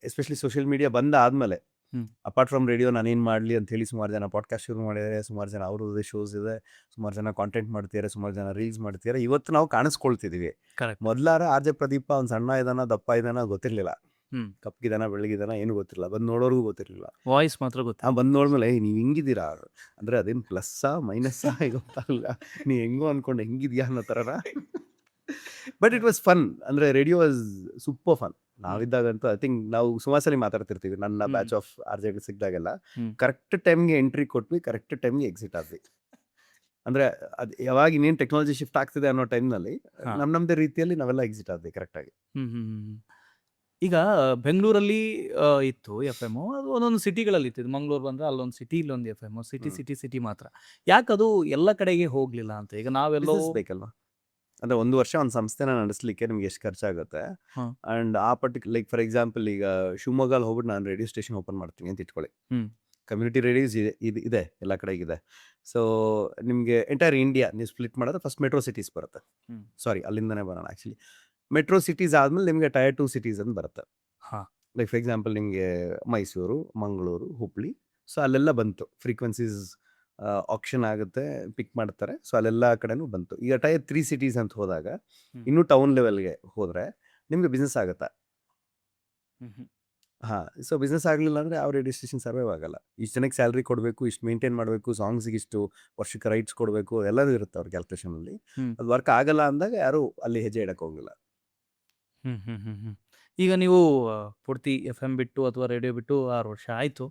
ಎಸ್ಪೆಷಲಿ ಸೋಷಿಯಲ್ ಮೀಡಿಯಾ ಬಂದ ಆದಮೇಲೆ ಹ್ಮ್. ಅಪಾರ್ಟ್ ಫ್ರಮ್ ರೇಡಿಯೋ ನಾನೇನು ಮಾಡಲಿ ಅಂತ ಹೇಳಿ ಸುಮಾರು ಜನ ಪಾಡ್ಕಾಸ್ಟ್ ಶುರು ಮಾಡಿದ್ದಾರೆ, ಸುಮಾರು ಜನ ಅವ್ರದ್ದೇ ಶೋಸ್ ಇದೆ, ಸುಮಾರು ಜನ ಕಾಂಟೆಂಟ್ ಮಾಡ್ತಿದ್ದಾರೆ, ಸುಮಾರು ಜನ ರೀಲ್ಸ್ ಮಾಡ್ತಿದ್ದಾರೆ. ಇವತ್ತು ನಾವು ಕಾಣಿಸ್ಕೊಳ್ತಿದೀವಿ. ಕರೆಕ್ಟ್. ಮೊದಲಾರ ಆರ್ ಜೆ ಪ್ರದೀಪ ಅವ್ನು ಸಣ್ಣ ಇದಾನ ದಪ್ಪ ಇದಾನ ಗೊತ್ತಿರಲಿಲ್ಲ, ಹ್ಮ್. ಕಪ್ಪಗಿದಾನ ಬೆಳಗಿದಾನ ಏನು ಗೊತ್ತಿರಲಿಲ್ಲ, ಬಂದು ನೋಡೋರ್ಗೂ ಗೊತ್ತಿರಲಿಲ್ಲ. ವಾಯ್ಸ್ ಮಾತ್ರ ಗೊತ್ತ. ಬಂದು ನೋಡಿದ್ಮೇಲೆ ನೀವು ಹಿಂಗಿದ್ದೀರಾ ಅಂದರೆ ಅದೇನು ಪ್ಲಸ್ಸಾ ಮೈನಸ್ಸಾ ಗೊತ್ತಾಗಲ್ಲ, ನೀ ಹೆಂಗೋ ಅನ್ಕೊಂಡು ಹೆಂಗಿದ್ಯಾ ಅನ್ನೋ ಥರನ. But it was fun. ಅಂದರೆ ರೇಡಿಯೋ ವಾಸ್ ಸೂಪರ್ ಫನ್. ನಾವಿದ್ದಾಗಂತೂ ಐ ಥಿಂಕ್ ನಾವು ಸುಮಾರು ಸಲ ಮಾತಾಡ್ತಿರ್ತೀವಿ. ನನ್ನ ಬ್ಯಾಚ್ ಆಫ್ ಆರ್ ಜೆ ಸಿಕ್ಕಿದಾಗೆಲ್ಲ ಕರೆಕ್ಟ್ ಟೈಮ್ಗೆ ಎಂಟ್ರಿ ಕೊಟ್ವಿ, ಕರೆಕ್ಟ್ ಟೈಮ್ಗೆ ಎಕ್ಸಿಟ್ ಆದ್ವಿ. ಅಂದರೆ ಅದು ಯಾವಾಗ ಇನ್ನೇನು ಟೆಕ್ನಾಲಜಿ ಶಿಫ್ಟ್ ಆಗ್ತಿದೆ ಅನ್ನೋ ಟೈಮ್ನಲ್ಲಿ ನಮ್ಮದೇ ರೀತಿಯಲ್ಲಿ ನಾವೆಲ್ಲ ಎಕ್ಸಿಟ್ ಆದ್ವಿ ಕರೆಕ್ಟಾಗಿ. ಈಗ ಬೆಂಗಳೂರಲ್ಲಿ ಇತ್ತು ಎಫ್ ಎಮ್, ಅದು ಒಂದೊಂದು ಸಿಟಿಗಳಲ್ಲಿ ಇತ್ತು. ಮಂಗಳೂರು ಬಂದ್ರೆ ಅಲ್ಲೊಂದು ಸಿಟಿ, ಇಲ್ಲೊಂದು ಎಫ್ ಎಮ್, ಸಿಟಿ ಮಾತ್ರ. ಯಾಕದು ಎಲ್ಲ ಕಡೆಗೆ ಹೋಗ್ಲಿಲ್ಲ ಅಂತ? ಈಗ ನಾವೆಲ್ಲೋ Business ಬೇಕಲ್ವಾ? ಅಂದರೆ ಒಂದು ವರ್ಷ ಒಂದು ಸಂಸ್ಥೆನ ನಡೆಸಲಿಕ್ಕೆ ನಿಮ್ಗೆ ಎಷ್ಟು ಖರ್ಚಾಗುತ್ತೆ. ಆ್ಯಂಡ್ ಆ ಲೈಕ್ ಫಾರ್ ಎಕ್ಸಾಂಪಲ್ ಈಗ ಶಿವಮೊಗ್ಗಲ್ಲಿ ಹೋಗ್ಬಿಟ್ಟು ನಾನು ರೇಡಿಯೋ ಸ್ಟೇಷನ್ ಓಪನ್ ಮಾಡ್ತೀನಿ ಅಂತ ಇಟ್ಕೊಳ್ಳಿ. ಕಮ್ಯುನಿಟಿ ರೇಡಿಯೋಸ್ ಇದೆ ಎಲ್ಲ ಕಡೆಗಿದೆ. ಸೊ ನಿಮಗೆ ಎಂಟೈರ್ ಇಂಡಿಯಾ ನೀವು ಸ್ಪ್ಲಿಟ್ ಮಾಡಿದ್ರೆ ಫಸ್ಟ್ ಮೆಟ್ರೋ ಸಿಟೀಸ್ ಬರುತ್ತೆ. ಸಾರಿ, ಅಲ್ಲಿಂದನೇ ಬರೋಣ. ಆ್ಯಕ್ಚುಲಿ ಮೆಟ್ರೋ ಸಿಟೀಸ್ ಆದಮೇಲೆ ನಿಮಗೆ ಟೈರ್ 2 ಸಿಟೀಸ್ ಅಂತ ಬರುತ್ತೆ. ಲೈಕ್ ಫಾರ್ ಎಕ್ಸಾಂಪಲ್ ನಿಮಗೆ ಮೈಸೂರು, ಮಂಗಳೂರು, ಹುಬ್ಳಿ. ಸೊ ಅಲ್ಲೆಲ್ಲ ಬಂತು. ಫ್ರೀಕ್ವೆನ್ಸೀಸ್ ಆಕ್ಷನ್ ಆಗುತ್ತೆ, ಪಿಕ್ ಮಾಡ್ತಾರೆ. ಸೊ ಅಲ್ಲೆಲ್ಲ ಕಡೆನೂ ಬಂತು. ಈಗ ಟೈರ್ 3 ಸಿಟೀಸ್ ಅಂತ ಹೋದಾಗ ಇನ್ನೂ ಟೌನ್ ಲೆವೆಲ್ಗೆ ಹೋದರೆ ನಿಮಗೆ ಬಿಸ್ನೆಸ್ ಆಗುತ್ತೆ. ಸೊ ಬಿಸ್ನೆಸ್ ಆಗಲಿಲ್ಲ ಅಂದರೆ ಯಾವ ರೇಡಿಯೋ ಸ್ಟೇಷನ್ ಸರ್ವೈವ್ ಆಗಲ್ಲ. ಇಷ್ಟು ಜನಕ್ಕೆ ಸ್ಯಾಲ್ರಿ ಕೊಡಬೇಕು, ಇಷ್ಟು ಮೇಂಟೈನ್ ಮಾಡಬೇಕು, ಸಾಂಗ್ಸಿಗೆ ಇಷ್ಟು ವರ್ಷಕ್ಕೆ ರೈಟ್ಸ್ ಕೊಡಬೇಕು, ಎಲ್ಲರೂ ಇರುತ್ತೆ ಅವ್ರ ಕ್ಯಾಲ್ಕುಲೇಷನಲ್ಲಿ. ಅದು ವರ್ಕ್ ಆಗಲ್ಲ ಅಂದಾಗ ಯಾರು ಅಲ್ಲಿ ಹೆಜ್ಜೆ ಇಡಕ್ಕೆ ಹೋಗಿಲ್ಲ. ಈಗ ನೀವು ಪೂರ್ತಿ ಎಫ್ ಎಂ ಬಿಟ್ಟು ಅಥವಾ ರೇಡಿಯೋ ಬಿಟ್ಟು 6 ವರ್ಷ ಆಯ್ತು.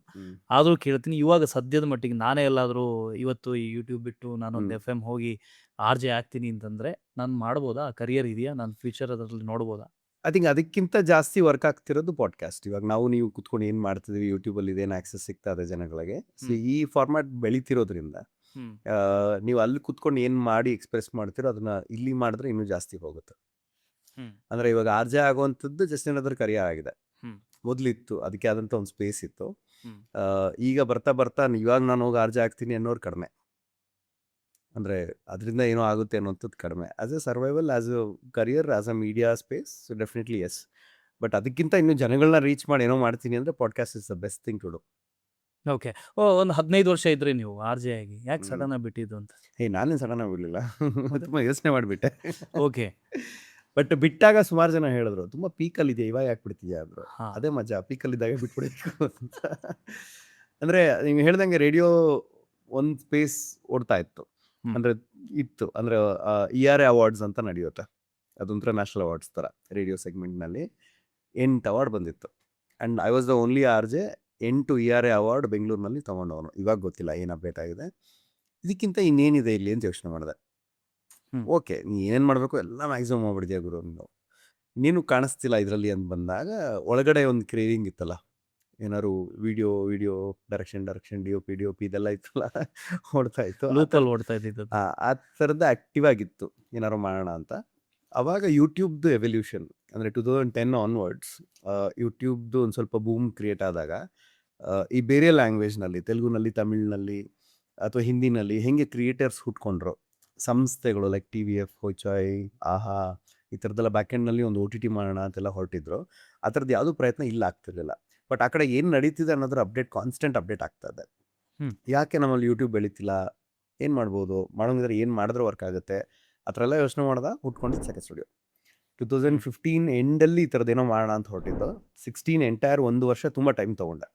ಆದ್ರೂ ಕೇಳ್ತೀನಿ, ಇವಾಗ ಸದ್ಯದ ಮಟ್ಟಿಗೆ ನಾನೇ ಎಲ್ಲಾದ್ರೂ ಇವತ್ತು ಈ ಯೂಟ್ಯೂಬ್ ಬಿಟ್ಟು ನಾನೊಂದು ಎಫ್ ಎಂ ಹೋಗಿ ಆರ್ ಜೆ ಆಗ್ತೀನಿ ಅಂತಂದ್ರೆ ನಾನು ಮಾಡ್ಬೋದಾ? ಕರಿಯರ್ ಇದೆಯಾ? ನಾನು ಫ್ಯೂಚರ್ ಅದರಲ್ಲಿ ನೋಡ್ಬೋದಾ? ಐ ಥಿಂಕ್ ಅದಕ್ಕಿಂತ ಜಾಸ್ತಿ ವರ್ಕ್ ಆಗ್ತಿರೋದು ಪಾಡ್ಕಾಸ್ಟ್. ಇವಾಗ ನೀವು ಕುತ್ಕೊಂಡು ಏನು ಮಾಡ್ತಿದ್ವಿ, ಯೂಟ್ಯೂಬಲ್ಲಿ ಇದೇನು ಆಕ್ಸೆಸ್ ಸಿಗ್ತಾ ಇದೆ ಜನಗಳಿಗೆ. ಸೊ ಈ ಫಾರ್ಮ್ಯಾಟ್ ಬೆಳೀತಿರೋದ್ರಿಂದ ನೀವು ಅಲ್ಲಿ ಕುತ್ಕೊಂಡು ಏನು ಮಾಡಿ ಎಕ್ಸ್ಪ್ರೆಸ್ ಮಾಡ್ತಿರೋ ಅದನ್ನ ಇಲ್ಲಿ ಮಾಡಿದ್ರೆ ಇನ್ನೂ ಜಾಸ್ತಿ ಹೋಗುತ್ತೆ. ಅಂದರೆ ಇವಾಗ ಆರ್ ಜೆ ಆಗುವಂಥದ್ದು ಜಸ್ಟ್ ಏನಾದರೂ ಕರಿಯರ್ ಆಗಿದೆ. ಮೊದಲಿತ್ತು, ಅದಕ್ಕೆ ಆದಂಥ ಒಂದು ಸ್ಪೇಸ್ ಇತ್ತು. ಈಗ ಬರ್ತಾ ಬರ್ತಾ ಇವಾಗ ನಾನು ಹೋಗಿ ಆರ್ ಜೆ ಆಗ್ತೀನಿ ಅನ್ನೋರು ಕಡಿಮೆ. ಅಂದರೆ ಅದರಿಂದ ಏನೋ ಆಗುತ್ತೆ ಅನ್ನೋಂಥದ್ದು ಕಡಿಮೆ. As a survival, as a career, as a media space, so definitely yes. But ಅದಕ್ಕಿಂತ ಇನ್ನೂ ಜನಗಳನ್ನ ರೀಚ್ ಮಾಡಿ ಏನೋ ಮಾಡ್ತೀನಿ ಅಂದರೆ podcast is the best thing to do. Okay. ಒಂದು 15 ವರ್ಷ ಇದ್ರಿ ನೀವು ಆರ್ ಜೆ ಆಗಿ, ಯಾಕೆ ಸಡನ್ ಆಗಿ ಬಿಟ್ಟಿದ್ದು ಅಂತ? ನಾನೇನು ಸಡನ್ ಆಗಿ ಬಿಡಲಿಲ್ಲ, ತುಂಬ ಯೋಚನೆ ಮಾಡಿಬಿಟ್ಟೆ. ಓಕೆ. ಬಟ್ ಬಿಟ್ಟಾಗ ಸುಮಾರು ಜನ ಹೇಳಿದ್ರು ತುಂಬ ಪೀಕಲ್ಲಿ ಇದೆಯಾ, ಇವಾಗ ಯಾಕೆ ಬಿಡ್ತೀಯಾ ಅಂದರು. ಅದೇ ಮಜಾ, ಪೀಕಲ್ಲಿದ್ದಾಗ ಬಿಟ್ಬಿಡಬೇಕು ಅಂತ. ಅಂದರೆ ನೀವು ಹೇಳ್ದಂಗೆ ರೇಡಿಯೋ ಒಂದು ಸ್ಪೇಸ್ ಓಡ್ತಾ ಇತ್ತು. ಅಂದರೆ ಇತ್ತು ಅಂದರೆ ERA ಅವಾರ್ಡ್ಸ್ ಅಂತ ನಡೆಯುತ್ತೆ. ಅದೊಂಥರ ನ್ಯಾಷನಲ್ ಅವಾರ್ಡ್ಸ್ ಥರ. ರೇಡಿಯೋ ಸೆಗ್ಮೆಂಟ್ನಲ್ಲಿ 8 ಅವಾರ್ಡ್ ಬಂದಿತ್ತು. And I was the only R J 8 ERA award ಬೆಂಗಳೂರಿನಲ್ಲಿ ತೊಗೊಂಡವನು. ಇವಾಗ ಗೊತ್ತಿಲ್ಲ ಏನು ಅಪ್ಡೇಟ್ ಆಗಿದೆ. ಇದಕ್ಕಿಂತ ಇನ್ನೇನಿದೆ ಇಲ್ಲಿ ಅಂತ ಯೋಚನೆ ಮಾಡಿದೆ. ಓಕೆ, ನೀ ಏನೇನು ಮಾಡಬೇಕು ಎಲ್ಲ ಮ್ಯಾಕ್ಸಿಮಮ್ ಮಾಡ್ಬಿಡ್ತೀಯ ಗುರು, ನೀನು ಕಾಣಿಸ್ತಿಲ್ಲ ಇದರಲ್ಲಿ ಅಂತ ಬಂದಾಗ ಒಳಗಡೆ ಒಂದು ಕ್ರೇವಿಂಗ್ ಇತ್ತಲ್ಲ, ಏನಾದ್ರು ವಿಡಿಯೋ ಡೈರೆಕ್ಷನ್ DOP ಇದೆಲ್ಲ ಇತ್ತಲ್ಲ, ಓಡ್ತಾ ಇತ್ತು. ಲೂಪಲ್ಲಿ ಓಡ್ತಾ ಇದ್ದಿದ್ದು. ಆ ಥರದ್ದು ಆ್ಯಕ್ಟಿವ್ ಆಗಿತ್ತು ಏನಾರು ಮಾಡೋಣ ಅಂತ. ಆವಾಗ ಯೂಟ್ಯೂಬ್ದು ಎವಲ್ಯೂಷನ್ ಅಂದರೆ 2010 ಆನ್ವರ್ಡ್ಸ್ ಯೂಟ್ಯೂಬ್ದು ಒಂದು ಸ್ವಲ್ಪ ಬೂಮ್ ಕ್ರಿಯೇಟ್ ಆದಾಗ ಈ ಬೇರೆ ಲ್ಯಾಂಗ್ವೇಜ್ನಲ್ಲಿ, ತೆಲುಗುನಲ್ಲಿ, ತಮಿಳ್ನಲ್ಲಿ ಅಥವಾ ಹಿಂದಿನಲ್ಲಿ ಹೆಂಗೆ ಕ್ರಿಯೇಟರ್ಸ್ ಹುಟ್ಕೊಂಡ್ರು, ಸಂಸ್ಥೆಗಳು ಲೈಕ್ TVF, ಹೊಯ್ಚಾಯ್, ಆಹಾ ಈ ಥರದ್ದೆಲ್ಲ ಬ್ಯಾಕೆಂಡ್ನಲ್ಲಿ ಒಂದು OTT ಮಾಡೋಣ ಅಂತೆಲ್ಲ ಹೊರಟಿದ್ರು. ಆ ಥರದ್ದು ಯಾವುದೂ ಪ್ರಯತ್ನ ಇಲ್ಲ ಆಗ್ತಿರಲಿಲ್ಲ. ಬಟ್ ಆ ಕಡೆ ಏನು ನಡೀತಿದೆ ಅನ್ನೋದ್ರ ಅಪ್ಡೇಟ್, ಕಾನ್ಸ್ಟೆಂಟ್ ಅಪ್ಡೇಟ್ ಆಗ್ತಾ ಇದೆ. ಯಾಕೆ ನಮ್ಮಲ್ಲಿ ಯೂಟ್ಯೂಬ್ ಬೆಳೀತಿಲ್ಲ, ಏನು ಮಾಡ್ಬೋದು, ಮಾಡೋಂಗಿದ್ರೆ ಏನು ಮಾಡಿದ್ರೆ ವರ್ಕ್ ಆಗುತ್ತೆ, ಆ ಥರ ಎಲ್ಲ ಯೋಚನೆ ಮಾಡ್ದೆ. ಹುಟ್ಕೊಂಡು ಸೆಕೆಂಡ್ ಸ್ಟುಡಿಯೋ 2015 ಎಂಡಲ್ಲಿ ಈ ಥರದ್ದೇನೋ ಮಾಡೋಣ ಅಂತ ಹೊರಟಿದ್ದು. 16 ಎಂಟೈರ್ 1 ವರ್ಷ ತುಂಬ ಟೈಮ್ ತೊಗೊಂಡೆ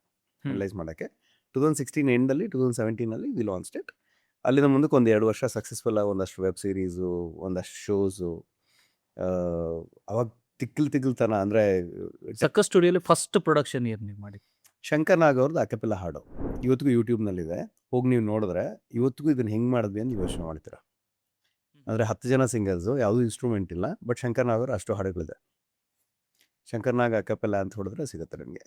ರಿಲೈಸ್ ಮಾಡೋಕ್ಕೆ. 2016 ಎಂಡಲ್ಲಿ 2017ನಲ್ಲಿ ವಿ ಲಾಂಚ್ಡ್ ಇಟ್. ಅಲ್ಲಿಂದ ಮುಂದಕ್ಕೆ ಒಂದು 2 ವರ್ಷ ಸಕ್ಸಸ್ಫುಲ್ ಆಗಿ ಒಂದಷ್ಟು ವೆಬ್ ಸೀರೀಸು, ಒಂದಷ್ಟು ಶೋಸು. ಅವಾಗ ತಿಕ್ಕಲ್ತನ ಅಂದರೆ ಸಕ್ಕಸ್ ಸ್ಟುಡಿಯೋಲಿ ಫಸ್ಟ್ ಪ್ರೊಡಕ್ಷನ್ ಏನು ನೀವು ಮಾಡಿ? ಶಂಕರ್ ನಾಗ್ ಅವ್ರದ್ದು ಅಕೆಪೆಲ್ಲ ಹಾಡು ಇವತ್ತಿಗೂ ಯೂಟ್ಯೂಬ್ನಲ್ಲಿದೆ. ಹೋಗಿ ನೀವು ನೋಡಿದ್ರೆ ಇವತ್ತಿಗೂ ಇದನ್ನು ಹೆಂಗೆ ಮಾಡಿದ್ವಿ ಅಂತ ಯೋಚನೆ ಮಾಡ್ತೀರಾ. ಅಂದರೆ 10 ಜನ ಸಿಂಗರ್ಸು, ಯಾವುದೂ ಇನ್ಸ್ಟ್ರೂಮೆಂಟ್ ಇಲ್ಲ, ಬಟ್ ಶಂಕರ್ ನಾಗ್ ಅವರು ಅಷ್ಟು ಹಾಡುಗಳಿದೆ. ಶಂಕರ್ ನಾಗ್ ಅಕೆಪೆಲ್ಲ ಅಂತ ಹೊಡೆದ್ರೆ ಸಿಗುತ್ತೆ ನಿಮಗೆ.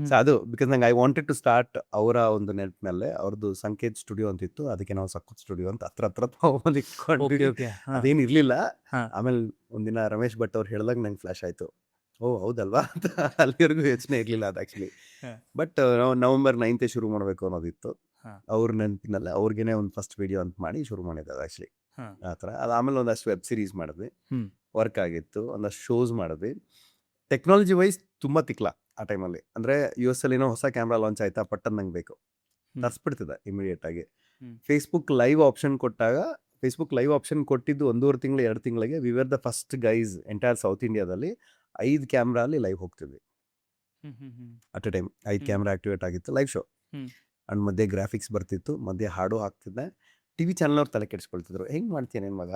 ಸೊ ಅದು ಬಿಕಾಸ್ ನಂಗೆ ಐ ವಾಂಟೆಡ್ ಟು ಸ್ಟಾರ್ಟ್ ಅವರ ಒಂದು ನೆಟ್ನಲ್ಲೇ. ಅವ್ರದ್ದು ಸಂಕೇತ್ ಸ್ಟುಡಿಯೋ ಅಂತಿತ್ತು, ಅದಕ್ಕೆ ನಾವು ಸಕ್ಕತ್ ಸ್ಟುಡಿಯೋ ಅಂತ ಹತ್ರ ತಗೊಂಡು ಇಟ್ಕೊಂಡು ಅದೇನು ಇರಲಿಲ್ಲ. ಆಮೇಲೆ ಒಂದಿನ ರಮೇಶ್ ಭಟ್ ಅವ್ರು ಹೇಳಿದಾಗ ನಂಗೆ ಫ್ಲಾಶ್ ಆಯಿತು, ಓ ಹೌದಲ್ವಾ ಅಂತ. ಅಲ್ಲಿವರೆಗೂ ಯೋಚನೆ ಇರಲಿಲ್ಲ ಅದು ಆ್ಯಕ್ಚುಲಿ. ಬಟ್ ನಾವು November 9th ಶುರು ಮಾಡಬೇಕು ಅನ್ನೋದಿತ್ತು. ಅವ್ರ ನೆನಪಿನಲ್ಲೇ ಅವ್ರಿಗೇನೆ ಒಂದು ಫಸ್ಟ್ ವಿಡಿಯೋ ಅಂತ ಮಾಡಿ ಶುರು ಮಾಡಿದ್ದು ಅದು ಆ್ಯಕ್ಚುಲಿ. ಆ ಥರ ಅದು ಆಮೇಲೆ ಒಂದಷ್ಟು ವೆಬ್ ಸೀರೀಸ್ ಮಾಡಿದ್ವಿ, ವರ್ಕ್ ಆಗಿತ್ತು. ಒಂದಷ್ಟು ಶೋಸ್ ಮಾಡಿದ್ವಿ. ಟೆಕ್ನಾಲಜಿ ವೈಸ್ ತುಂಬ ತಿಕ್ಲ. ಆ ಟೈಮಲ್ಲಿ. ಅಂದರೆ US ಅಲ್ಲಿ ಏನೋ ಹೊಸ ಕ್ಯಾಮ್ರಾ ಲಾಂಚ್ ಆಯ್ತಾ ಪಟ್ಟನ್ ನಂಗೆ ಬೇಕು ಹ್ಮ್. ತರಿಸ್ಬಿಡ್ತಿದ್ದೆ ಇಮಿಡಿಯೇಟ್ ಆಗಿ. ಹ್ಮ್. ಫೇಸ್ಬುಕ್ ಲೈವ್ ಆಪ್ಷನ್ ಕೊಟ್ಟಾಗ, ಫೇಸ್ಬುಕ್ ಲೈವ್ ಆಪ್ಷನ್ ಕೊಟ್ಟಿದ್ದು 1.5 ತಿಂಗಳು 2 ತಿಂಗಳಿಗೆ we were the first guys entire south ಇಂಡಿಯಾದಲ್ಲಿ 5 ಕ್ಯಾಮ್ರಾ ಅಲ್ಲಿ ಲೈವ್ ಹೋಗ್ತಿದ್ವಿ ಹ್ಮ್. ಹ್ಮ್. ಹ್ಮ್. At a time. 5 ಹ್ಮ್. ಕ್ಯಾಮ್ರಾ ಆಕ್ಟಿವೇಟ್ ಆಗಿತ್ತು, ಲೈವ್ ಶೋ. ಹ್ಮ್. ಅಂಡ್ ಮಧ್ಯೆ ಗ್ರಾಫಿಕ್ಸ್ ಬರ್ತಿತ್ತು, ಮಧ್ಯೆ ಹಾಡು ಹಾಕ್ತಿದ್ದೆ. ಟಿವಿ ಚಾನಲ್ ಅವ್ರು ತಲೆ ಕೆಡಿಸ್ಕೊಳ್ತಿದ್ರು, ಹೆಂಗ್ ಮಾಡ್ತೀಯ ನಿನ್ ಮಗ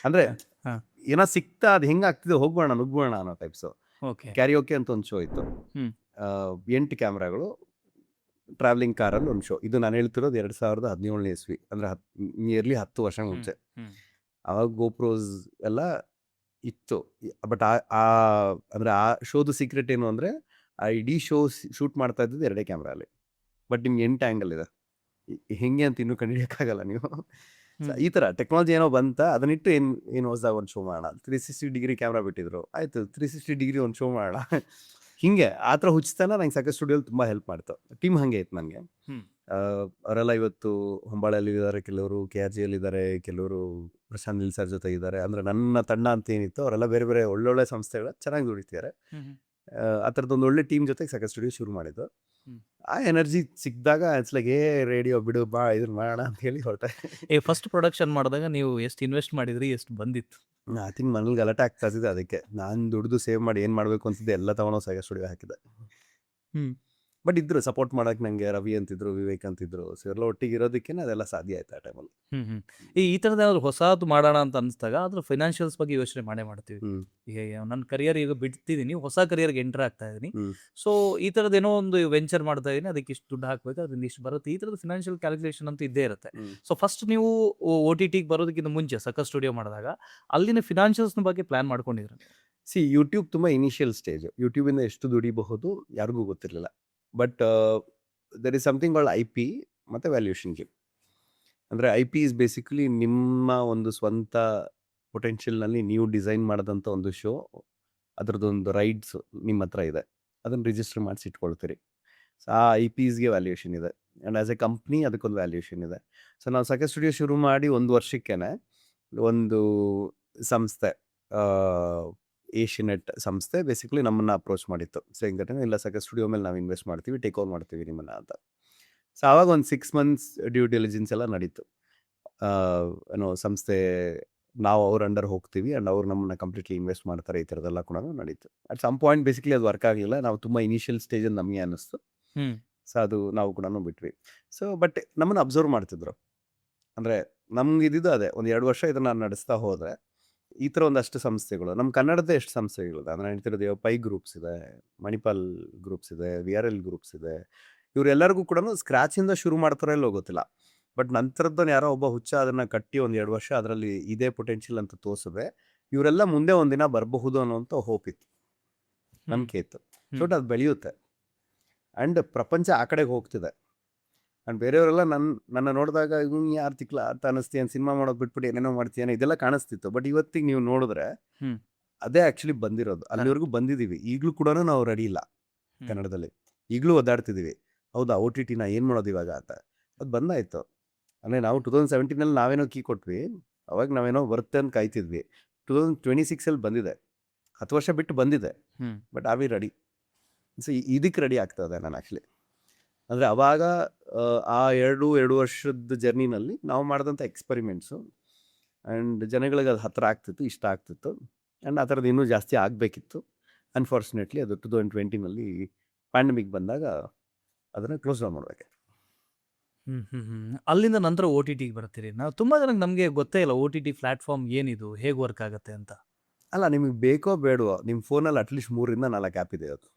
ಅಂದ್ರೆ ಹಾ. ಏನೋ ಸಿಕ್ತಾ ಅದು ಹೆಂಗ್ ಆಗ್ತಿದೆ, ಹೋಗ್ಬೋಣ ನುಗ್ಬೋಣ ಅನ್ನೋ ಟೈಪ್ಸು. ಓಕೆ. ಕ್ಯಾರಿಯೋಕೆ ಅಂತ ಒಂದು ಶೋ ಇತ್ತು. ಹ್ಮ್. 8 ಕ್ಯಾಮ್ರಾಗಳು ಟ್ರಾವೆಲಿಂಗ್ ಕಾರಲ್ಲಿ ಒಂದು ಶೋ. ಇದು ನಾನು ಹೇಳ್ತಿರೋದು 2017ನೇ ಇಸ್ವಿ, ಅಂದ್ರೆ ನಿಯರ್ಲಿ 10 ವರ್ಷ ಹ್ಮ್. ಮುಂಚೆ. ಹ್ಮ್. ಆವಾಗ ಗೋಪ್ರೋಸ್ ಎಲ್ಲ ಇತ್ತು. ಬಟ್ ಅಂದ್ರೆ ಆ ಶೋದು ಸೀಕ್ರೆಟ್ ಏನು ಅಂದ್ರೆ, ಆ ಇಡೀ ಶೋ ಶೂಟ್ ಮಾಡ್ತಾ ಇದ್ದದ್ದು 2 ಕ್ಯಾಮ್ರಾ ಅಲ್ಲಿ. ಬಟ್ ನಿಮ್ಗೆ 8 ಆ್ಯಂಗಲ್ ಇದೆ. ಹೆಂಗೆ ಅಂತ ಇನ್ನೂ ಕಂಡುಹಿಡಿಯೋಕ್ಕಾಗಲ್ಲ ನೀವು. So, ಹ್ಮ್. ಈ ಥರ ಟೆಕ್ನಾಲಜಿ ಏನೋ ಬಂತ, ಅದನ್ನಿಟ್ಟು ಏನು ಹೊಸದಾಗ ಒಂದು ಶೋ ಮಾಡೋಣ. 360 ಡಿಗ್ರಿ ಕ್ಯಾಮ್ರಾ ಬಿಟ್ಟಿದ್ರು, ಆಯ್ತು 360 ಡಿಗ್ರಿ ಒಂದು ಶೋ ಮಾಡೋಣ. ಹಿಂಗೆ ಆ ಥರ ಹುಚ್ಚತನ ನಂಗೆ ಸಕಸ್ ಸ್ಟುಡಿಯೋಲಿ ತುಂಬ ಹೆಲ್ಪ್ ಮಾಡ್ತು. ಟೀಮ್ ಹಾಗೆ ಇತ್ತು ನನಗೆ. ಹ್ಮ್. ಅವರೆಲ್ಲ ಇವತ್ತು ಹೊಂಬಾಳೆಯಲ್ಲಿ ಇದ್ದಾರೆ, ಕೆಲವರು KRG ಇದ್ದಾರೆ, ಕೆಲವರು ಪ್ರಶಾಂತ್ ನಿಲ್ ಸರ್ ಜೊತೆ ಇದ್ದಾರೆ. ಅಂದರೆ ನನ್ನ ತಂಡ ಅಂತ ಏನಿತ್ತು ಅವರೆಲ್ಲ ಬೇರೆ ಬೇರೆ ಒಳ್ಳೊಳ್ಳೆ ಸಂಸ್ಥೆಗಳ ಚೆನ್ನಾಗಿ ದುಡಿತಿದ್ದಾರೆ. ಹ್ಮ್. ಆ ಥರದ್ದೊಂದು ಒಳ್ಳೆ ಟೀಮ್ ಜೊತೆಗೆ ಸಕಸ್ ಸ್ಟುಡಿಯೋ ಶುರು ಮಾಡಿದ್ದು. ಹ್ಮ್. ಆ ಎನರ್ಜಿ ಸಿಕ್ಕಿದಾಗ ಇಟ್ಸ್ ಲೈಕ್ ರೇಡಿಯೋ ಬಿಡು ಬಾ ಇದನ್ನ ಮಾಡೋಣ ಅಂತ ಹೇಳಿ ಹೊರಟೆ. ಫಸ್ಟ್ ಪ್ರೊಡಕ್ಷನ್ ಮಾಡಿದಾಗ ನೀವು ಎಷ್ಟು ಇನ್ವೆಸ್ಟ್ ಮಾಡಿದ್ರಿ, ಎಷ್ಟು ಬಂದಿತ್ತು? ಐ ಥಿಂಕ್ ಮನೇಲಿ ಗಲಾಟೆ ಆಗ್ತಾ ಇದ್ದಿದೆ. ಅದಕ್ಕೆ ನಾನು ದುಡ್ದು ಸೇವ್ ಮಾಡಿ ಏನು ಮಾಡಬೇಕು ಅಂತಿದ್ದೆ ಎಲ್ಲ ತಗೊಂಡು ಸಕಸ್ ಸ್ಟುಡಿಯೋ ಹಾಕಿದೆ. ಹ್ಮ್. ಬಟ್ ಇದ್ರು ಸಪೋರ್ಟ್ ಮಾಡೋಕೆ ನನಗೆ, ರವಿ ಅಂತಿದ್ರು, ವಿವೇಕ್ ಅಂತಿದ್ರು. ಸೊ ಎಲ್ಲ ಒಟ್ಟಿಗೆ ಇರೋದಕ್ಕೆ ಅದೆಲ್ಲ ಸಾಧ್ಯ ಆಯ್ತು ಆ ಟೈಮಲ್ಲಿ. ಹ್ಮ್. ಹ್ಮ್. ಈ ಥರದ ಏನಾದ್ರು ಹೊಸದು ಮಾಡೋಣ ಅಂತ ಅನಿಸ್ದಾಗ ಅದ್ರ ಫೈನಾನ್ಷಿಯಲ್ಸ್ ಬಗ್ಗೆ ಯೋಚನೆ ಮಾಡ್ತೀವಿ. ಹ್ಮ್ ಈಗ ನನ್ನ ಕರಿಯರ್ ಈಗ ಬಿಡ್ತಿದ್ದೀನಿ, ಹೊಸ ಕರಿಯರ್ಗೆ ಎಂಟರ್ ಆಗ್ತಾ ಇದ್ದೀನಿ. ಹ್ಮ್ ಸೊ ಈ ಥರದ್ದು ಏನೋ ಒಂದು ವೆಂಚರ್ ಮಾಡ್ತಾ ಇದ್ದೀನಿ, ಅದಕ್ಕೆ ಇಷ್ಟು ದುಡ್ಡು ಹಾಕಬೇಕು, ಅದರಿಂದ ಇಷ್ಟು ಬರುತ್ತೆ, ಈ ಥರದ ಫಿನಾನ್ಷಿಯಲ್ ಕ್ಯಾಲ್ಕುಲೇಷನ್ ಅಂತೂ ಇದ್ದೇ ಇರುತ್ತೆ. ಹ್ಮ್ ಸೊ ಫಸ್ಟ್ ನೀವು OTTಗೆ ಬರೋದಕ್ಕಿಂತ ಮುಂಚೆ ಸಕಸ್ ಸ್ಟುಡಿಯೋ ಮಾಡಿದಾಗ ಅಲ್ಲಿನ ಫಿನಾನ್ಷಿಯಲ್ಸ್ನ ಬಗ್ಗೆ ಪ್ಲಾನ್ ಮಾಡ್ಕೊಂಡಿದ್ರು? ಸಿ ಯೂಟ್ಯೂಬ್ ತುಂಬ ಇನಿಷಿಯಲ್ ಸ್ಟೇಜ್. ಯೂಟ್ಯೂಬಿಂದ ಎಷ್ಟು ದುಡಿಬಹುದು ಯಾರಿಗೂ ಗೊತ್ತಿರಲಿಲ್ಲ. But there is something called IP ಮತ್ತು ವ್ಯಾಲ್ಯೂಯೇಷನ್ ಗೇಮ್. ಅಂದರೆ IP ಇಸ್ ಬೇಸಿಕಲಿ ನಿಮ್ಮ ಒಂದು ಸ್ವಂತ ಪೊಟೆನ್ಷಿಯಲ್ನಲ್ಲಿ ನೀವು ಡಿಸೈನ್ ಮಾಡಿದಂಥ ಒಂದು ಶೋ, ಅದರದ್ದೊಂದು ರೈಟ್ಸ್ ನಿಮ್ಮ ಹತ್ರ ಇದೆ, ಅದನ್ನು ರಿಜಿಸ್ಟರ್ ಮಾಡಿಸಿ ಇಟ್ಕೊಳ್ತೀರಿ. ಸೊ ಆ IPಸ್ಗೆ ವ್ಯಾಲ್ಯೂಯೇಷನ್ ಇದೆ. ಆ್ಯಂಡ್ ಆ್ಯಸ್ ಎ ಕಂಪ್ನಿ ಅದಕ್ಕೊಂದು ವ್ಯಾಲ್ಯೂಯೇಷನ್ ಇದೆ. ಸೊ ನಾವು ಸಕಸ್ ಸ್ಟುಡಿಯೋ ಶುರು ಮಾಡಿ 1 ವರ್ಷಕ್ಕೇ ಒಂದು ಸಂಸ್ಥೆ, ಏಷ್ಯನೆಟ್ ಸಂಸ್ಥೆ ಬೇಸಿಕಲಿ ನಮ್ಮನ್ನು ಅಪ್ರೋಚ್ ಮಾಡಿತ್ತು. ಸೊ ಹೆಂಗಂటే ಇಲ್ಲ ಸಕಸ್ ಸ್ಟುಡಿಯೋ ಮೇಲೆ ನಾವು ಇನ್ವೆಸ್ಟ್ ಮಾಡ್ತೀವಿ, ಟೇಕ್ ಓವರ್ ಮಾಡ್ತೀವಿ ನಿಮ್ಮನ್ನು ಅಂತ. ಸೊ ಆವಾಗ ಒಂದು 6 ಮಂತ್ಸ್ ಡ್ಯೂ ಡಿಲಿಜೆನ್ಸ್ ಎಲ್ಲ ನಡೀತು. ಏನೋ ಸಂಸ್ಥೆ ನಾವು ಅವ್ರ ಅಂಡರ್ ಹೋಗ್ತೀವಿ ಆ್ಯಂಡ್ ಅವ್ರು ನಮ್ಮನ್ನು ಕಂಪ್ಲೀಟ್ಲಿ ಇನ್ವೆಸ್ಟ್ ಮಾಡ್ತಾರೆ, ಈ ಥರದ್ದೆಲ್ಲ ಕೂಡ ನಡೀತು. ಅಟ್ ಸಮ್ ಪಾಯಿಂಟ್ ಬೇಸಿಕಲಿ ಅದು ವರ್ಕ್ ಆಗಲಿಲ್ಲ. ನಾವು ತುಂಬ ಇನಿಷಿಯಲ್ ಸ್ಟೇಜಲ್ಲಿ ನಮಗೆ ಅನ್ನಿಸ್ತು. ಹ್ಮ್. ಸೊ ಅದು ನಾವು ಕೂಡ ಬಿಟ್ವಿ. ಸೊ ಬಟ್ ನಮ್ಮನ್ನು ಅಬ್ಸರ್ವ್ ಮಾಡ್ತಿದ್ರು. ಅಂದರೆ ನಮ್ಗೆ ಇದ್ದಿದ್ದು ಅದೇ, ಒಂದು 2 ವರ್ಷ ಇದನ್ನು ನಾನು ನಡೆಸ್ತಾ ಹೋದರೆ ಈ ಥರ ಒಂದಷ್ಟು ಸಂಸ್ಥೆಗಳು, ನಮ್ಮ ಕನ್ನಡದ ಎಷ್ಟು ಸಂಸ್ಥೆಗಳಿದೆ ಅಂದರೆ ಹೇಳ್ತಿರೋದು, ಪೈ ಗ್ರೂಪ್ಸ್ ಇದೆ, ಮಣಿಪಾಲ್ ಗ್ರೂಪ್ಸ್ ಇದೆ, VRL ಗ್ರೂಪ್ಸ್ ಇದೆ. ಇವರೆಲ್ಲರಿಗೂ ಕೂಡ ಸ್ಕ್ರ್ಯಾಚಿಂದ ಶುರು ಮಾಡ್ತಾರೋ ಇಲ್ಲೋ ಗೊತ್ತಿಲ್ಲ. ಬಟ್ ನಂತರದ್ದನ್ನು ಯಾರೋ ಒಬ್ಬ ಹುಚ್ಚ ಅದನ್ನು ಕಟ್ಟಿ ಒಂದು 2 ವರ್ಷ ಅದರಲ್ಲಿ ಇದೇ ಪೊಟೆನ್ಷಿಯಲ್ ಅಂತ ತೋರಿಸಿದ್ರೆ ಇವರೆಲ್ಲ ಮುಂದೆ ಒಂದಿನ ಬರಬಹುದು ಅನ್ನೋಂಥ ಹೋಪ್ ಇತ್ತು, ನಂಬಿಕೆ ಇತ್ತು. ಸೊ ಅದು ಬೆಳೆಯುತ್ತೆ ಆ್ಯಂಡ್ ಪ್ರಪಂಚ ಆ ಕಡೆಗೆ ಹೋಗ್ತಿದೆ. ಆ್ಯಂಡ್ ಬೇರೆಯವರೆಲ್ಲ ನನ್ನ ನೋಡಿದಾಗ ಇವ್ನು ಯಾರು ತಿಕ್ಲ ಅಂತ ಅನ್ನಿಸ್ತೀಯನ್, ಸಿನಿಮಾ ಮಾಡೋದು ಬಿಟ್ಬಿಟ್ಟು ಏನೇನೋ ಮಾಡ್ತೀಯಾನೆ, ಇದೆಲ್ಲ ಕಾಣಿಸ್ತಿತ್ತು. ಬಟ್ ಇವತ್ತಿಗೆ ನೀವು ನೋಡಿದ್ರೆ ಹ್ಮ್. ಅದೇ ಆ್ಯಕ್ಚುಲಿ ಬಂದಿರೋದು. ಅಲ್ಲಿವರೆಗೂ ಬಂದಿದ್ದೀವಿ. ಈಗಲೂ ಕೂಡ ನಾವು ರೆಡಿ ಇಲ್ಲ ಕನ್ನಡದಲ್ಲಿ. ಈಗಲೂ ಒದ್ದಾಡ್ತಿದ್ದೀವಿ, ಹೌದಾ OTTನ ಏನು ಮಾಡೋದು ಇವಾಗ ಅಂತ. ಅದು ಬಂದಾಯಿತು. ಅಂದರೆ ನಾವು 2017ನಲ್ಲಿ ನಾವೇನೋ ಕೀ ಕೊಟ್ವಿ, ಅವಾಗ ನಾವೇನೋ ಬರುತ್ತೆ ಅಂತ ಕಾಯ್ತಿದ್ವಿ. 2026ಅಲ್ಲಿ ಬಂದಿದೆ, 10 ವರ್ಷ ಬಿಟ್ಟು ಬಂದಿದೆ. But are we ready? So ಇದಕ್ಕೆ ರೆಡಿ ಆಗ್ತದೆ ನಾನು ಆ್ಯಕ್ಚುಲಿ. ಅಂದರೆ ಅವಾಗ ಆ 2 ವರ್ಷದ ಜರ್ನಿನಲ್ಲಿ ನಾವು ಮಾಡಿದಂಥ ಎಕ್ಸ್ಪೆರಿಮೆಂಟ್ಸು ಆ್ಯಂಡ್ ಜನಗಳಿಗೆ ಅದು ಹತ್ತಿರ ಆಗ್ತಿತ್ತು, ಇಷ್ಟ ಆಗ್ತಿತ್ತು. ಆ್ಯಂಡ್ ಆ ಥರದ್ದು ಇನ್ನೂ ಜಾಸ್ತಿ ಆಗಬೇಕಿತ್ತು. ಅನ್ಫಾರ್ಚುನೇಟ್ಲಿ ಅದು 2020ನಲ್ಲಿ ಪ್ಯಾಂಡಮಿಕ್ ಬಂದಾಗ ಅದನ್ನು ಕ್ಲೋಸ್ ಡೌನ್ ಮಾಡಬೇಕು. ಅಲ್ಲಿಂದ ನಂತರ OTTಗೆ ಬರ್ತೀರಿ. ನಾವು ತುಂಬ ಜನಕ್ಕೆ ನಮಗೆ ಗೊತ್ತೇ ಇಲ್ಲ OTT ಪ್ಲಾಟ್ಫಾರ್ಮ್ ಏನಿದು, ಹೇಗೆ ವರ್ಕ್ ಆಗುತ್ತೆ ಅಂತ. ಅಲ್ಲ, ನಿಮಗೆ ಬೇಕೋ ಬೇಡವೋ ನಿಮ್ಮ ಫೋನಲ್ಲಿ ಅಟ್ಲೀಸ್ಟ್ 3 ರಿಂದ 4 ಆ್ಯಪ್ ಇದೆ. ಅದು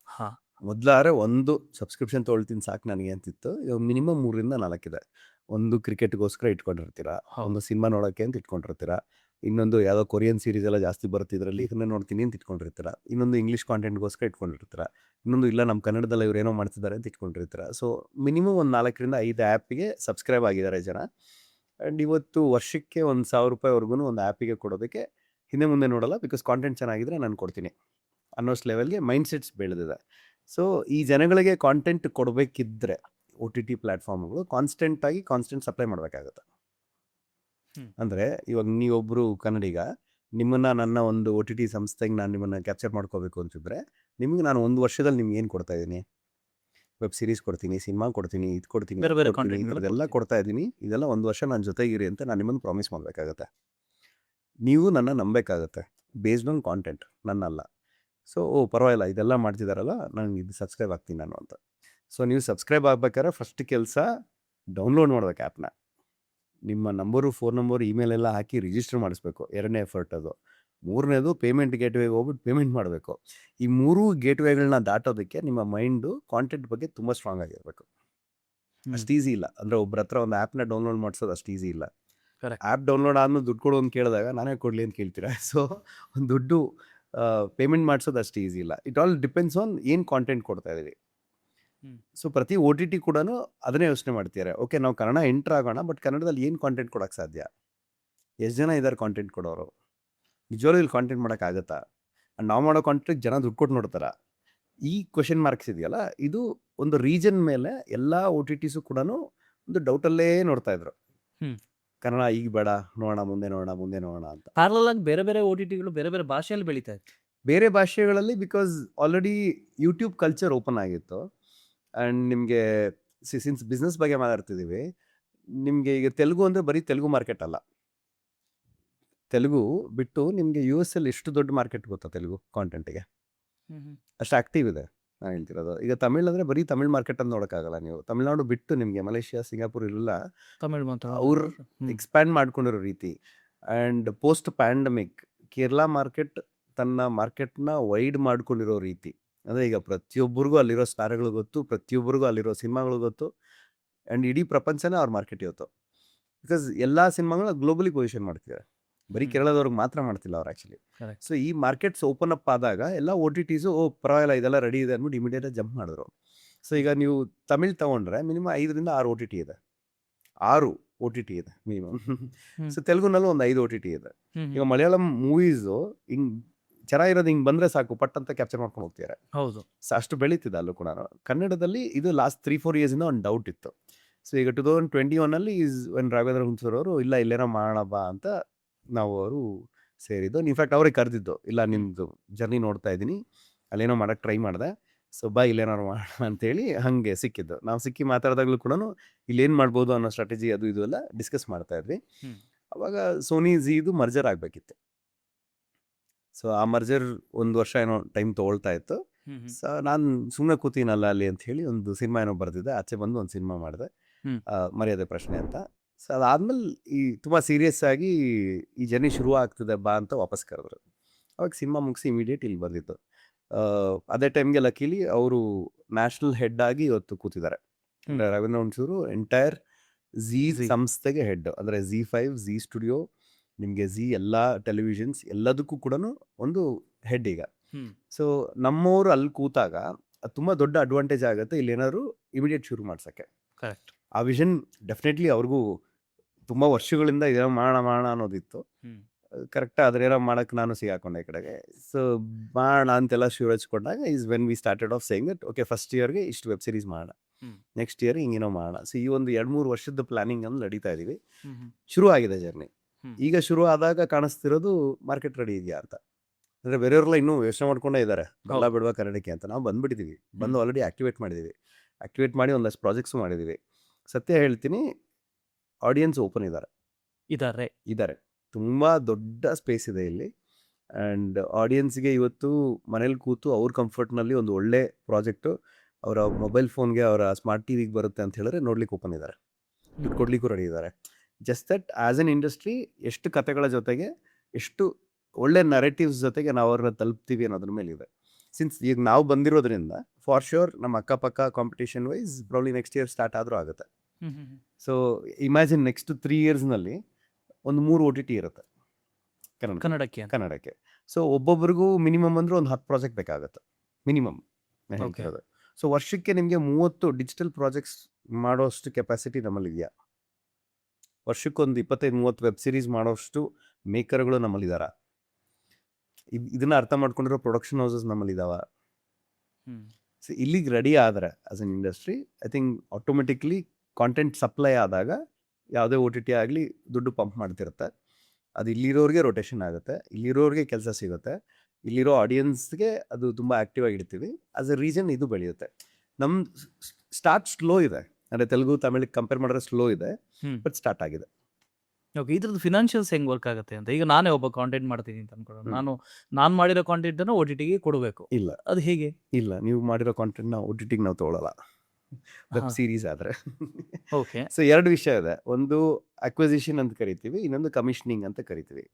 ಹಾಂ. ಮೊದಲಾದ್ರೆ ಒಂದು ಸಬ್ಸ್ಕ್ರಿಪ್ಷನ್ ತೊಗೊಳ್ತೀನಿ ಸಾಕು ನನಗೆ ಅಂತಿತ್ತು. ಇವಾಗ ಮಿನಿಮಮ್ 3 ರಿಂದ 4 ಇದೆ. ಒಂದು ಕ್ರಿಕೆಟ್ಗೋಸ್ಕರ ಇಟ್ಕೊಂಡಿರ್ತೀರಾ, ಒಂದು ಸಿನಿಮಾ ನೋಡೋಕ್ಕೆ ಅಂತ ಇಟ್ಕೊಂಡಿರ್ತೀರಾ, ಇನ್ನೊಂದು ಯಾವುದೋ ಕೊರಿಯನ್ ಸೀರೀಸ್ ಎಲ್ಲ ಜಾಸ್ತಿ ಬರುತ್ತೆ ಇದರಲ್ಲಿ, ಇದನ್ನೇ ನೋಡ್ತೀನಿ ಅಂತ ಇಟ್ಕೊಂಡಿರ್ತೀರಾ, ಇನ್ನೊಂದು ಇಂಗ್ಲೀಷ್ ಕಾಂಟೆಂಟ್ಗೋಸ್ಕರ ಇಟ್ಕೊಂಡಿರ್ತೀರಾ, ಇನ್ನೊಂದು ಇಲ್ಲ ನಮ್ಮ ಕನ್ನಡದಲ್ಲಿ ಇವ್ರು ಏನೋ ಮಾಡ್ತಿದ್ದಾರೆ ಅಂತ ಇಟ್ಕೊಂಡಿರ್ತೀರಾ. ಸೊ ಮಿನಿಮಮ್ ಒಂದು 4 ರಿಂದ 5 ಆ್ಯಪಿಗೆ ಸಬ್ಸ್ಕ್ರೈಬ್ ಆಗಿದ್ದಾರೆ ಜನ. ಆ್ಯಂಡ್ ಇವತ್ತು ವರ್ಷಕ್ಕೆ $1,000ವರೆಗೂ ಒಂದು ಆ್ಯಪಿಗೆ ಕೊಡೋದಕ್ಕೆ ಹಿಂದೆ ಮುಂದೆ ನೋಡಲ್ಲ. ಬಿಕಾಸ್ ಕಾಂಟೆಂಟ್ ಚೆನ್ನಾಗಿದ್ರೆ ನಾನು ಕೊಡ್ತೀನಿ ಅನ್ನೋಷ್ಟು ಲೆವೆಲ್ಗೆ ಮೈಂಡ್ ಸೆಟ್ಸ್ ಬೆಳೆದಿದೆ. ಸೊ ಈ ಜನಗಳಿಗೆ ಕಾಂಟೆಂಟ್ ಕೊಡಬೇಕಿದ್ರೆ OTT ಪ್ಲ್ಯಾಟ್ಫಾರ್ಮ್ಗಳು ಕಾನ್ಸ್ಟೆಂಟ್ ಸಪ್ಲೈ ಮಾಡಬೇಕಾಗುತ್ತೆ. ಅಂದರೆ ಇವಾಗ ನೀವೊಬ್ಬರು ಕನ್ನಡಿಗ, ನಿಮ್ಮನ್ನು ನನ್ನ ಒಂದು ಒ ಟಿ ಟಿ ಸಂಸ್ಥೆಗೆ ನಾನು ನಿಮ್ಮನ್ನು ಕ್ಯಾಪ್ಚರ್ ಮಾಡ್ಕೋಬೇಕು ಅಂತಿದ್ರೆ ನಿಮಗೆ ನಾನು 1 ವರ್ಷದಲ್ಲಿ ನಿಮ್ಗೆ ಏನು ಕೊಡ್ತಾ ಇದ್ದೀನಿ, ವೆಬ್ ಸೀರೀಸ್ ಕೊಡ್ತೀನಿ, ಸಿನಿಮಾ ಕೊಡ್ತೀನಿ, ಇದು ಕೊಡ್ತೀನಿ, ಬೇರೆ ಅದು ಬೇರೆ ಕೊಡ್ತೀನಿ, content ಗಳು ಇದೆಲ್ಲ ಕೊಡ್ತೀನಿ. ಕೊಡ್ತಾ ಇದ್ದೀನಿ. ಇದೆಲ್ಲ 1 ವರ್ಷ ನಾನು ಜೊತೆಗಿರಿ ಅಂತ ನಾನು ನಿಮ್ಮನ್ನು ಪ್ರಾಮಿಸ್ ಮಾಡಬೇಕಾಗತ್ತೆ. ನೀವು ನನ್ನ ನಂಬಬೇಕಾಗತ್ತೆ ಬೇಸ್ಡ್ ಆನ್ ಕಾಂಟೆಂಟ್, ನನ್ನಲ್ಲ. ಸೊ ಪರವಾಗಿಲ್ಲ ಇದೆಲ್ಲ ಮಾಡ್ತಿದ್ದಾರಲ್ಲ, ನನಗೆ ಇದು ಸಬ್ಸ್ಕ್ರೈಬ್ ಆಗ್ತೀನಿ ನಾನು ಅಂತ. ಸೊ ನೀವು ಸಬ್ಸ್ಕ್ರೈಬ್ ಆಗ್ಬೇಕಾದ್ರೆ ಫಸ್ಟ್ ಕೆಲಸ ಡೌನ್ಲೋಡ್ ಮಾಡ್ಬೇಕು ಆ್ಯಪ್ನ. ನಿಮ್ಮ ನಂಬರು, ಫೋನ್ ನಂಬರು, ಇಮೇಲ್ ಎಲ್ಲ ಹಾಕಿ ರಿಜಿಸ್ಟರ್ ಮಾಡಿಸ್ಬೇಕು. 2ನೇ ಎಫರ್ಟ್ ಅದು. 3ನೇದು ಪೇಮೆಂಟ್ ಗೇಟ್ವೇಗೆ ಹೋಗ್ಬಿಟ್ಟು ಪೇಮೆಂಟ್ ಮಾಡಬೇಕು. ಈ 3 ಗೇಟ್ವೇಗಳನ್ನ ದಾಟೋದಕ್ಕೆ ನಿಮ್ಮ ಮೈಂಡು ಕಾಂಟೆಂಟ್ ಬಗ್ಗೆ ತುಂಬ ಸ್ಟ್ರಾಂಗ್ ಆಗಿರಬೇಕು. ಅಷ್ಟು ಈಸಿ ಇಲ್ಲ. ಅಂದರೆ ಒಬ್ಬರ ಹತ್ರ ಒಂದು ಆ್ಯಪ್ನ ಡೌನ್ಲೋಡ್ ಮಾಡಿಸೋದು ಅಷ್ಟು ಈಸಿ ಇಲ್ಲ. Correct. ಆ್ಯಪ್ ಡೌನ್ಲೋಡ್ ಆದ್ಮೇಲೆ ದುಡ್ಡು ಕೊಡು ಅಂತ ಕೇಳಿದಾಗ ನಾನೇ ಕೊಡಲಿ ಅಂತ ಕೇಳ್ತೀರಾ. ಸೊ ಒಂದು ದುಡ್ಡು ಪೇಮೆಂಟ್ ಮಾಡಿಸೋದು ಅಷ್ಟು ಈಸಿ ಇಲ್ಲ. ಇಟ್ ಆಲ್ ಡಿಪೆಂಡ್ಸ್ ಆನ್ ಏನು ಕಾಂಟೆಂಟ್ ಕೊಡ್ತಾ ಇದ್ದೀವಿ. ಸೊ ಪ್ರತಿ ಒ ಟಿ ಟಿ ಕೂಡ ಅದನ್ನೇ ಯೋಚನೆ ಮಾಡ್ತಿದ್ದಾರೆ. ಓಕೆ, ನಾವು ಕನ್ನಡ ಎಂಟ್ರ್ ಆಗೋಣ, ಬಟ್ ಕನ್ನಡದಲ್ಲಿ ಏನು ಕಾಂಟೆಂಟ್ ಕೊಡೋಕ್ಕೆ ಸಾಧ್ಯ? ಎಷ್ಟು ಜನ ಇದ್ದಾರೆ ಕಾಂಟೆಂಟ್ ಕೊಡೋರು? ನಿಜವಾಗ್ಲೂ ಇಲ್ಲಿ ಕಾಂಟೆಂಟ್ ಮಾಡೋಕ್ಕಾಗತ್ತಾ? ನಾವು ಮಾಡೋ ಕಾಂಟೆಂಟ್ ಜನ ದುಡ್ಡು ಕೊಟ್ಟು ನೋಡ್ತಾರ? ಈ ಕ್ವೆಶನ್ ಮಾರ್ಕ್ಸ್ ಇದೆಯಲ್ಲ, ಇದು ಒಂದು ರೀಜನ್ ಮೇಲೆ ಎಲ್ಲ ಒ ಟಿ ಟಿಸು ಕೂಡ ಒಂದು ಡೌಟಲ್ಲೇ ನೋಡ್ತಾ ಇದ್ರು. ಕನ್ನಡ ಈಗ ಬೇಡ, ನೋಡೋಣ ಮುಂದೆ ನೋಡೋಣ ಅಂತ. ಪ್ಯಾರಲಲ್ ಆಗಿ ಬೇರೆ ಬೇರೆ OTTಗಳು ಬೇರೆ ಬೇರೆ ಭಾಷೆಯಲ್ಲಿ ಬೆಳೀತಾ ಇದೆ. ಬೇರೆ ಭಾಷೆಗಳಲ್ಲಿ because already YouTube culture open ಆಗಿತ್ತು. ಆ್ಯಂಡ್ ನಿಮಗೆ ಸಿನ್ಸ್ ಬಿಸ್ನೆಸ್ ಬಗ್ಗೆ ಮಾತಾಡ್ತಿದ್ದೀವಿ, ನಿಮಗೆ ಈಗ ತೆಲುಗು ಅಂದರೆ ಬರೀ ತೆಲುಗು ಮಾರ್ಕೆಟ್ ಅಲ್ಲ. ತೆಲುಗು ಬಿಟ್ಟು ನಿಮಗೆ US ಅಲ್ಲಿ ಎಷ್ಟು ದೊಡ್ಡ ಮಾರ್ಕೆಟ್ ಗೊತ್ತಾ ತೆಲುಗು ಕಾಂಟೆಂಟಿಗೆ? ಅಷ್ಟು ಆ್ಯಕ್ಟಿವ್ ಇದೆ ನಾನು ಹೇಳ್ತಿರೋದು. ಈಗ ತಮಿಳ್ ಅಂದರೆ ಬರೀ ತಮಿಳ್ ಮಾರ್ಕೆಟ್ ಅಂತ ನೋಡೋಕ್ಕಾಗಲ್ಲ. ನೀವು ತಮಿಳ್ನಾಡು ಬಿಟ್ಟು ನಿಮಗೆ ಮಲೇಷ್ಯಾ, ಸಿಂಗಾಪುರ್ ಇರಲ್ಲ, ತಮಿಳ್ ಮಾತ್ರ ಅವ್ರು ಎಕ್ಸ್ಪ್ಯಾಂಡ್ ಮಾಡ್ಕೊಂಡಿರೋ ರೀತಿ. And post pandemic Kerala market ತನ್ನ ಮಾರ್ಕೆಟ್ನ ವೈಡ್ ಮಾಡ್ಕೊಂಡಿರೋ ರೀತಿ. ಅಂದರೆ ಈಗ ಪ್ರತಿಯೊಬ್ಬರಿಗೂ ಅಲ್ಲಿರೋ ಸ್ಟಾರ್ಗಳು ಗೊತ್ತು, ಪ್ರತಿಯೊಬ್ಬರಿಗೂ ಅಲ್ಲಿರೋ ಸಿನಿಮಾಗಳು ಗೊತ್ತು. ಆ್ಯಂಡ್ ಇಡೀ ಪ್ರಪಂಚನೇ ಅವ್ರ ಮಾರ್ಕೆಟ್ ಇವತ್ತು. ಬಿಕಾಸ್ ಎಲ್ಲ ಸಿನಿಮಾಗಳನ್ನ ಗ್ಲೋಬಲಿ ಪೊಸಿಷನ್ ಮಾಡ್ತಿದ್ದಾರೆ. ಬರೀ ಕೇರಳದವ್ರಿಗೆ ಮಾತ್ರ ಮಾಡ್ತಿಲ್ಲ ಅವ್ರು ಆ್ಯಕ್ಚುಲಿ. Correct. ಸೊ ಈ ಮಾರ್ಕೆಟ್ಸ್ ಓಪನ್ ಅಪ್ ಆದಾಗ ಎಲ್ಲ ಒ ಟಿ ಟಿಸು ಪರವಾಗಿಲ್ಲ ಇದೆಲ್ಲ ರೆಡಿ ಇದೆ ಅಂದ್ಬಿಟ್ಟು ಇಮಿಡಿಯೇಟಾಗಿ ಜಂಪ್ ಮಾಡಿದ್ರು. ಸೊ ಈಗ ನೀವು ತಮಿಳ್ ತೊಗೊಂಡ್ರೆ ಮಿನಿಮಮ್ 5ರಿಂದ 6 ಒ ಟಿ ಟಿ ಇದೆ. 6 ಒ ಟಿ ಟಿ ಇದೆ ಮಿನಿಮಮ್. ಸೊ ತೆಲುಗುನಲ್ಲೂ ಒಂದು 5 ಒ ಟಿ ಟಿ ಇದೆ. ಈಗ ಮಲಯಾಳಂ ಮೂವೀಸು ಹಿಂಗೆ ಚೆನ್ನಾಗಿರೋದು ಹಿಂಗೆ ಬಂದರೆ ಸಾಕು, ಪಟ್ ಅಂತ ಕ್ಯಾಪ್ಚರ್ ಮಾಡ್ಕೊಂಡು ಹೋಗ್ತಿದ್ದಾರೆ. ಹೌದು. ಸೊ ಅಷ್ಟು ಬೆಳೀತಿದೆ ಅಲ್ಲೂ ಕೂಡ. ಕನ್ನಡದಲ್ಲಿ ಇದು ಲಾಸ್ಟ್ 3-4 ಇಯರ್ಸಿಂದ ಒಂದು ಡೌಟ್ ಇತ್ತು. ಸೊ ಈಗ 2021 ಈಸ್ ಒನ್ ರಾಘವೇಂದ್ರ ಹುಣಸೂರ್ ಅವರು ಇಲ್ಲ ಇಲ್ಲೇನೋ ಮಾಡೋಣ ಬಾ ಅಂತ ನಾವು ಅವರು ಸೇರಿದ್ದು. ಇನ್ಫ್ಯಾಕ್ಟ್ ಅವ್ರಿಗೆ ಕರೆದಿದ್ದು, ಇಲ್ಲ ನಿಮ್ಮದು ಜರ್ನಿ ನೋಡ್ತಾ ಇದ್ದೀನಿ, ಅಲ್ಲೇನೋ ಮಾಡೋಕ್ಕೆ ಟ್ರೈ ಮಾಡಿದೆ, ಸೊ ಬಾ ಇಲ್ಲೇನಾರು ಮಾಡೋಣ ಅಂತೇಳಿ ಹಾಗೆ ಸಿಕ್ಕಿದ್ದು. ನಾವು ಸಿಕ್ಕಿ ಮಾತಾಡಿದಾಗಲೂ ಕೂಡ ಇಲ್ಲೇನು ಮಾಡ್ಬೋದು ಅನ್ನೋ ಸ್ಟ್ರಾಟಜಿ ಅದು ಇದು ಎಲ್ಲ ಡಿಸ್ಕಸ್ ಮಾಡ್ತಾ ಇದ್ವಿ. ಅವಾಗ ಸೋನಿ ಝೀದು ಮರ್ಜರ್ ಆಗಬೇಕಿತ್ತು. ಸೊ ಆ ಮರ್ಜರ್ 1 ವರ್ಷ ಏನೋ ಟೈಮ್ ತೊಗೊಳ್ತಾ ಇತ್ತು. ಸೊ ನಾನು ಸುಮ್ಮನೆ ಕೂತೀನಲ್ಲ ಅಲ್ಲಿ ಅಂತ ಹೇಳಿ ಒಂದು ಸಿನಿಮಾ ಏನೋ ಬರೆದಿದ್ದೆ. ಆಚೆ ಬಂದು ಒಂದು ಸಿನಿಮಾ ಮಾಡಿದೆ, ಮರ್ಯಾದೆ ಪ್ರಶ್ನೆ ಅಂತ. ಸೊ ಅದಾದ್ಮೇಲೆ ಈ ತುಂಬ ಸೀರಿಯಸ್ ಆಗಿ ಈ ಜರ್ನಿ ಶುರು ಆಗ್ತದೆ ಬಾ ಅಂತ ವಾಪಸ್ ಕರೆದ್ರು. ಅವಾಗ ಸಿನಿಮಾ ಮುಗಿಸಿ ಇಮಿಡಿಯೇಟ್ ಇಲ್ಲಿ ಬಂದಿತ್ತು. ಅದೇ ಟೈಮ್ಗೆ ಲಕ್ಕೀಲಿ ಅವರು ನ್ಯಾಷನಲ್ ಹೆಡ್ ಆಗಿ ಇವತ್ತು ಕೂತಿದ್ದಾರೆ. ರವೀಂದ್ರ ಹುಣಸೂರು ಎಂಟೈರ್ ಝೀ ಸಂಸ್ಥೆಗೆ ಹೆಡ್. ಅಂದರೆ ZEE5, ಝೀ ಸ್ಟುಡಿಯೋ, ನಿಮಗೆ ಝೀ ಎಲ್ಲ ಟೆಲಿವಿಷನ್ಸ್ ಎಲ್ಲದಕ್ಕೂ ಕೂಡ ಒಂದು ಹೆಡ್ ಈಗ. ಸೊ ನಮ್ಮವರು ಅಲ್ಲಿ ಕೂತಾಗ ಅದು ತುಂಬ ದೊಡ್ಡ ಅಡ್ವಾಂಟೇಜ್ ಆಗುತ್ತೆ ಇಲ್ಲಿ ಏನಾದ್ರು ಇಮಿಡಿಯೇಟ್ ಶುರು ಮಾಡ್ಸೋಕ್ಕೆ. ಕರೆಕ್ಟ್. ಆ ವಿಷನ್ ಡೆಫಿನೆಟ್ಲಿ ಅವ್ರಿಗೂ ತುಂಬ ವರ್ಷಗಳಿಂದ ಇದೇನೋ ಮಾಡೋಣ ಅನ್ನೋದಿತ್ತು. ಕರೆಕ್ಟಾಗಿ ಅದ್ರೇನೋ ಮಾಡೋಕ್ಕೆ ನಾನು ಸಿಗಾಕೊಂಡೆ ಈ ಕಡೆಗೆ. ಸೊ ಮಾಡೋಣ ಅಂತೆಲ್ಲ ಶುರು ಹಚ್ಕೊಂಡಾಗ is when we started off saying that okay first ಇಯರ್ಗೆ ಇಷ್ಟು ವೆಬ್ ಸೀರೀಸ್ ಮಾಡೋಣ, ನೆಕ್ಸ್ಟ್ ಇಯರ್ ಹಿಂಗೇನೋ ಮಾಡೋಣ. ಸೊ ಈ ಒಂದು 2-3 ವರ್ಷದ ಪ್ಲಾನಿಂಗ್ ಅನ್ನು ನಡೀತಾ ಇದೀವಿ. ಶುರು ಆಗಿದೆ ಜರ್ನಿ. ಈಗ ಶುರು ಆದಾಗ ಕಾಣಿಸ್ತಿರೋದು ಮಾರ್ಕೆಟ್ ರೆಡಿ ಇದೆಯಾ ಅಂತ. ಅಂದರೆ ಬೇರೆಯವರೆಲ್ಲ ಇನ್ನೂ ಯೋಚನೆ ಮಾಡ್ಕೊಂಡೇ ಇದ್ದಾರೆ ಎಲ್ಲ ಬಿಡುವ ಕನ್ನಡಕ್ಕೆ ಅಂತ. ನಾವು ಬಂದುಬಿಟ್ಟಿದ್ದೀವಿ, ಬಂದು ಆಲ್ರೆಡಿ ಆ್ಯಕ್ಟಿವೇಟ್ ಮಾಡಿದ್ದೀವಿ. ಆ್ಯಕ್ಟಿವೇಟ್ ಮಾಡಿ ಒಂದಷ್ಟು ಪ್ರಾಜೆಕ್ಟ್ಸು ಮಾಡಿದ್ದೀವಿ. ಸತ್ಯ ಹೇಳ್ತೀನಿ, ಆಡಿಯನ್ಸ್ ಓಪನ್ ಇದ್ದಾರೆ. ತುಂಬ ದೊಡ್ಡ ಸ್ಪೇಸ್ ಇದೆ ಇಲ್ಲಿ. ಆ್ಯಂಡ್ ಆಡಿಯನ್ಸ್ಗೆ ಇವತ್ತು ಮನೇಲಿ ಕೂತು ಅವ್ರ ಕಂಫರ್ಟ್ನಲ್ಲಿ ಒಂದು ಒಳ್ಳೆ ಪ್ರಾಜೆಕ್ಟು ಅವರ ಮೊಬೈಲ್ ಫೋನ್ಗೆ, ಅವರ ಸ್ಮಾರ್ಟ್ ಟಿವಿಗೆ ಬರುತ್ತೆ ಅಂತ ಹೇಳಿದ್ರೆ ನೋಡ್ಲಿಕ್ಕೆ ಓಪನ್ ಇದ್ದಾರೆ, ದುಡ್ಡು ಕೊಡ್ಲಿಕ್ಕೂ ರೆಡಿ ಇದ್ದಾರೆ. Just that as an industry ಎಷ್ಟು ಕತೆಗಳ ಜೊತೆಗೆ ಎಷ್ಟು ಒಳ್ಳೆ ನರೇಟಿವ್ಸ್ ಜೊತೆಗೆ ನಾವು ಅವ್ರನ್ನ ತಲುಪ್ತೀವಿ ಅನ್ನೋದ್ರ ಮೇಲೆ ಇದೆ. ಸಿನ್ಸ್ ಈಗ ನಾವು ಬಂದಿರೋದ್ರಿಂದ ಫಾರ್ ಶ್ಯೂರ್ ನಮ್ಮ ಅಕ್ಕಪಕ್ಕ competition wise probably next year start ಆದರೂ ಆಗುತ್ತೆ. ಸೊ ಇಮ್ಯಾಜಿನ್ ನೆಕ್ಸ್ಟ್ 3 ಇಯರ್ಸ್ನಲ್ಲಿ ಒಂದು 3 ಒ ಟಿ ಟಿ ಇರುತ್ತೆ ಕನ್ನಡಕ್ಕೆ. ಸೊ ಒಬ್ಬೊಬ್ರಿಗೂ ಮಿನಿಮಮ್ ಅಂದ್ರೆ ಒಂದು 10 ಪ್ರಾಜೆಕ್ಟ್ ಬೇಕಾಗುತ್ತೆ ಮಿನಿಮಮ್. ಸೊ ವರ್ಷಕ್ಕೆ ನಿಮಗೆ 30 ಡಿಜಿಟಲ್ ಪ್ರಾಜೆಕ್ಟ್ಸ್ ಮಾಡೋಷ್ಟು ಕೆಪಾಸಿಟಿ ನಮ್ಮಲ್ಲಿ ಇದೆಯಾ? ವರ್ಷಕ್ಕೊಂದು 25-30 ವೆಬ್ ಸೀರೀಸ್ ಮಾಡೋಷ್ಟು ಮೇಕರ್ಗಳು ನಮ್ಮಲ್ಲಿದ್ದಾರ? ಇದನ್ನ ಅರ್ಥ ಮಾಡ್ಕೊಂಡಿರೋ ಪ್ರೊಡಕ್ಷನ್ ಹೌಸಸ್ ನಮ್ಮಲ್ಲಿದ್ದಾವ? ಸೊ ಇಲ್ಲಿಗೆ ರೆಡಿ ಆದರೆ as N industry I think automatically content supply ಆದಾಗ ಯಾವುದೇ ಒ ಟಿ ಟಿ ಆಗಲಿ ದುಡ್ಡು ಪಂಪ್ ಮಾಡ್ತಿರುತ್ತೆ. ಅದು ಇಲ್ಲಿರೋರಿಗೆ ರೊಟೇಷನ್ ಆಗುತ್ತೆ, ಇಲ್ಲಿರೋರಿಗೆ ಕೆಲಸ ಸಿಗುತ್ತೆ, ಇಲ್ಲಿರೋ ಆಡಿಯನ್ಸ್ಗೆ ಅದು ತುಂಬ ಆ್ಯಕ್ಟಿವ್ ಆಗಿ ಇಡ್ತೀವಿ. ಆಸ್ ಎ ರೀಸನ್ ಇದು ಬೆಳೆಯುತ್ತೆ. ನಮ್ಮ ಸ್ಟಾರ್ಟ್ ಸ್ಲೋ ಇದೆ, ಅಂದರೆ ತೆಲುಗು ತಮಿಳಿಗೆ ಕಂಪೇರ್ ಮಾಡಿದ್ರೆ ಸ್ಲೋ ಇದೆ, ಬಟ್ ಸ್ಟಾರ್ಟ್ ಆಗಿದೆ. ಓಕೆ, ಇದ್ರದ್ದು ಫಿನಾನ್ಷಿಯಲ್ಸ್ ಹೆಂಗ್ ವರ್ಕ್ ಆಗುತ್ತೆ ಅಂತ? ಈಗ ನಾನೇ ಒಬ್ಬ ಕಾಂಟೆಂಟ್ ಮಾಡ್ತೀನಿ ಅಂತ ಅನ್ಕೊಳ್ಳೋಣ, ನಾನು ಮಾಡಿರೋ ಕಾಂಟೆಂಟನ್ನು ಓ ಟಿ ಟಿಗೆ ಕೊಡಬೇಕು, ಇಲ್ಲ ಅದು ಹೇಗೆ? ಇಲ್ಲ, ನೀವು ಮಾಡಿರೋ ಕಾಂಟೆಂಟ್ನ ಓ ಟಿ ಟಿಗೆ ನಾವು ತೊಗೊಳಲ್ಲ, ವೆಬ್ ಹಾ. ಸೀರೀಸ್ ಆದರೆ. ಓಕೆ. ಸೊ 2 ವಿಷಯ ಇದೆ. ಒಂದು ಅಕ್ವಿಸಿಷನ್ ಅಂತ ಕರಿತೀವಿ, ಇನ್ನೊಂದು ಕಮಿಷನಿಂಗ್ ಅಂತ ಕರಿತೀವಿ.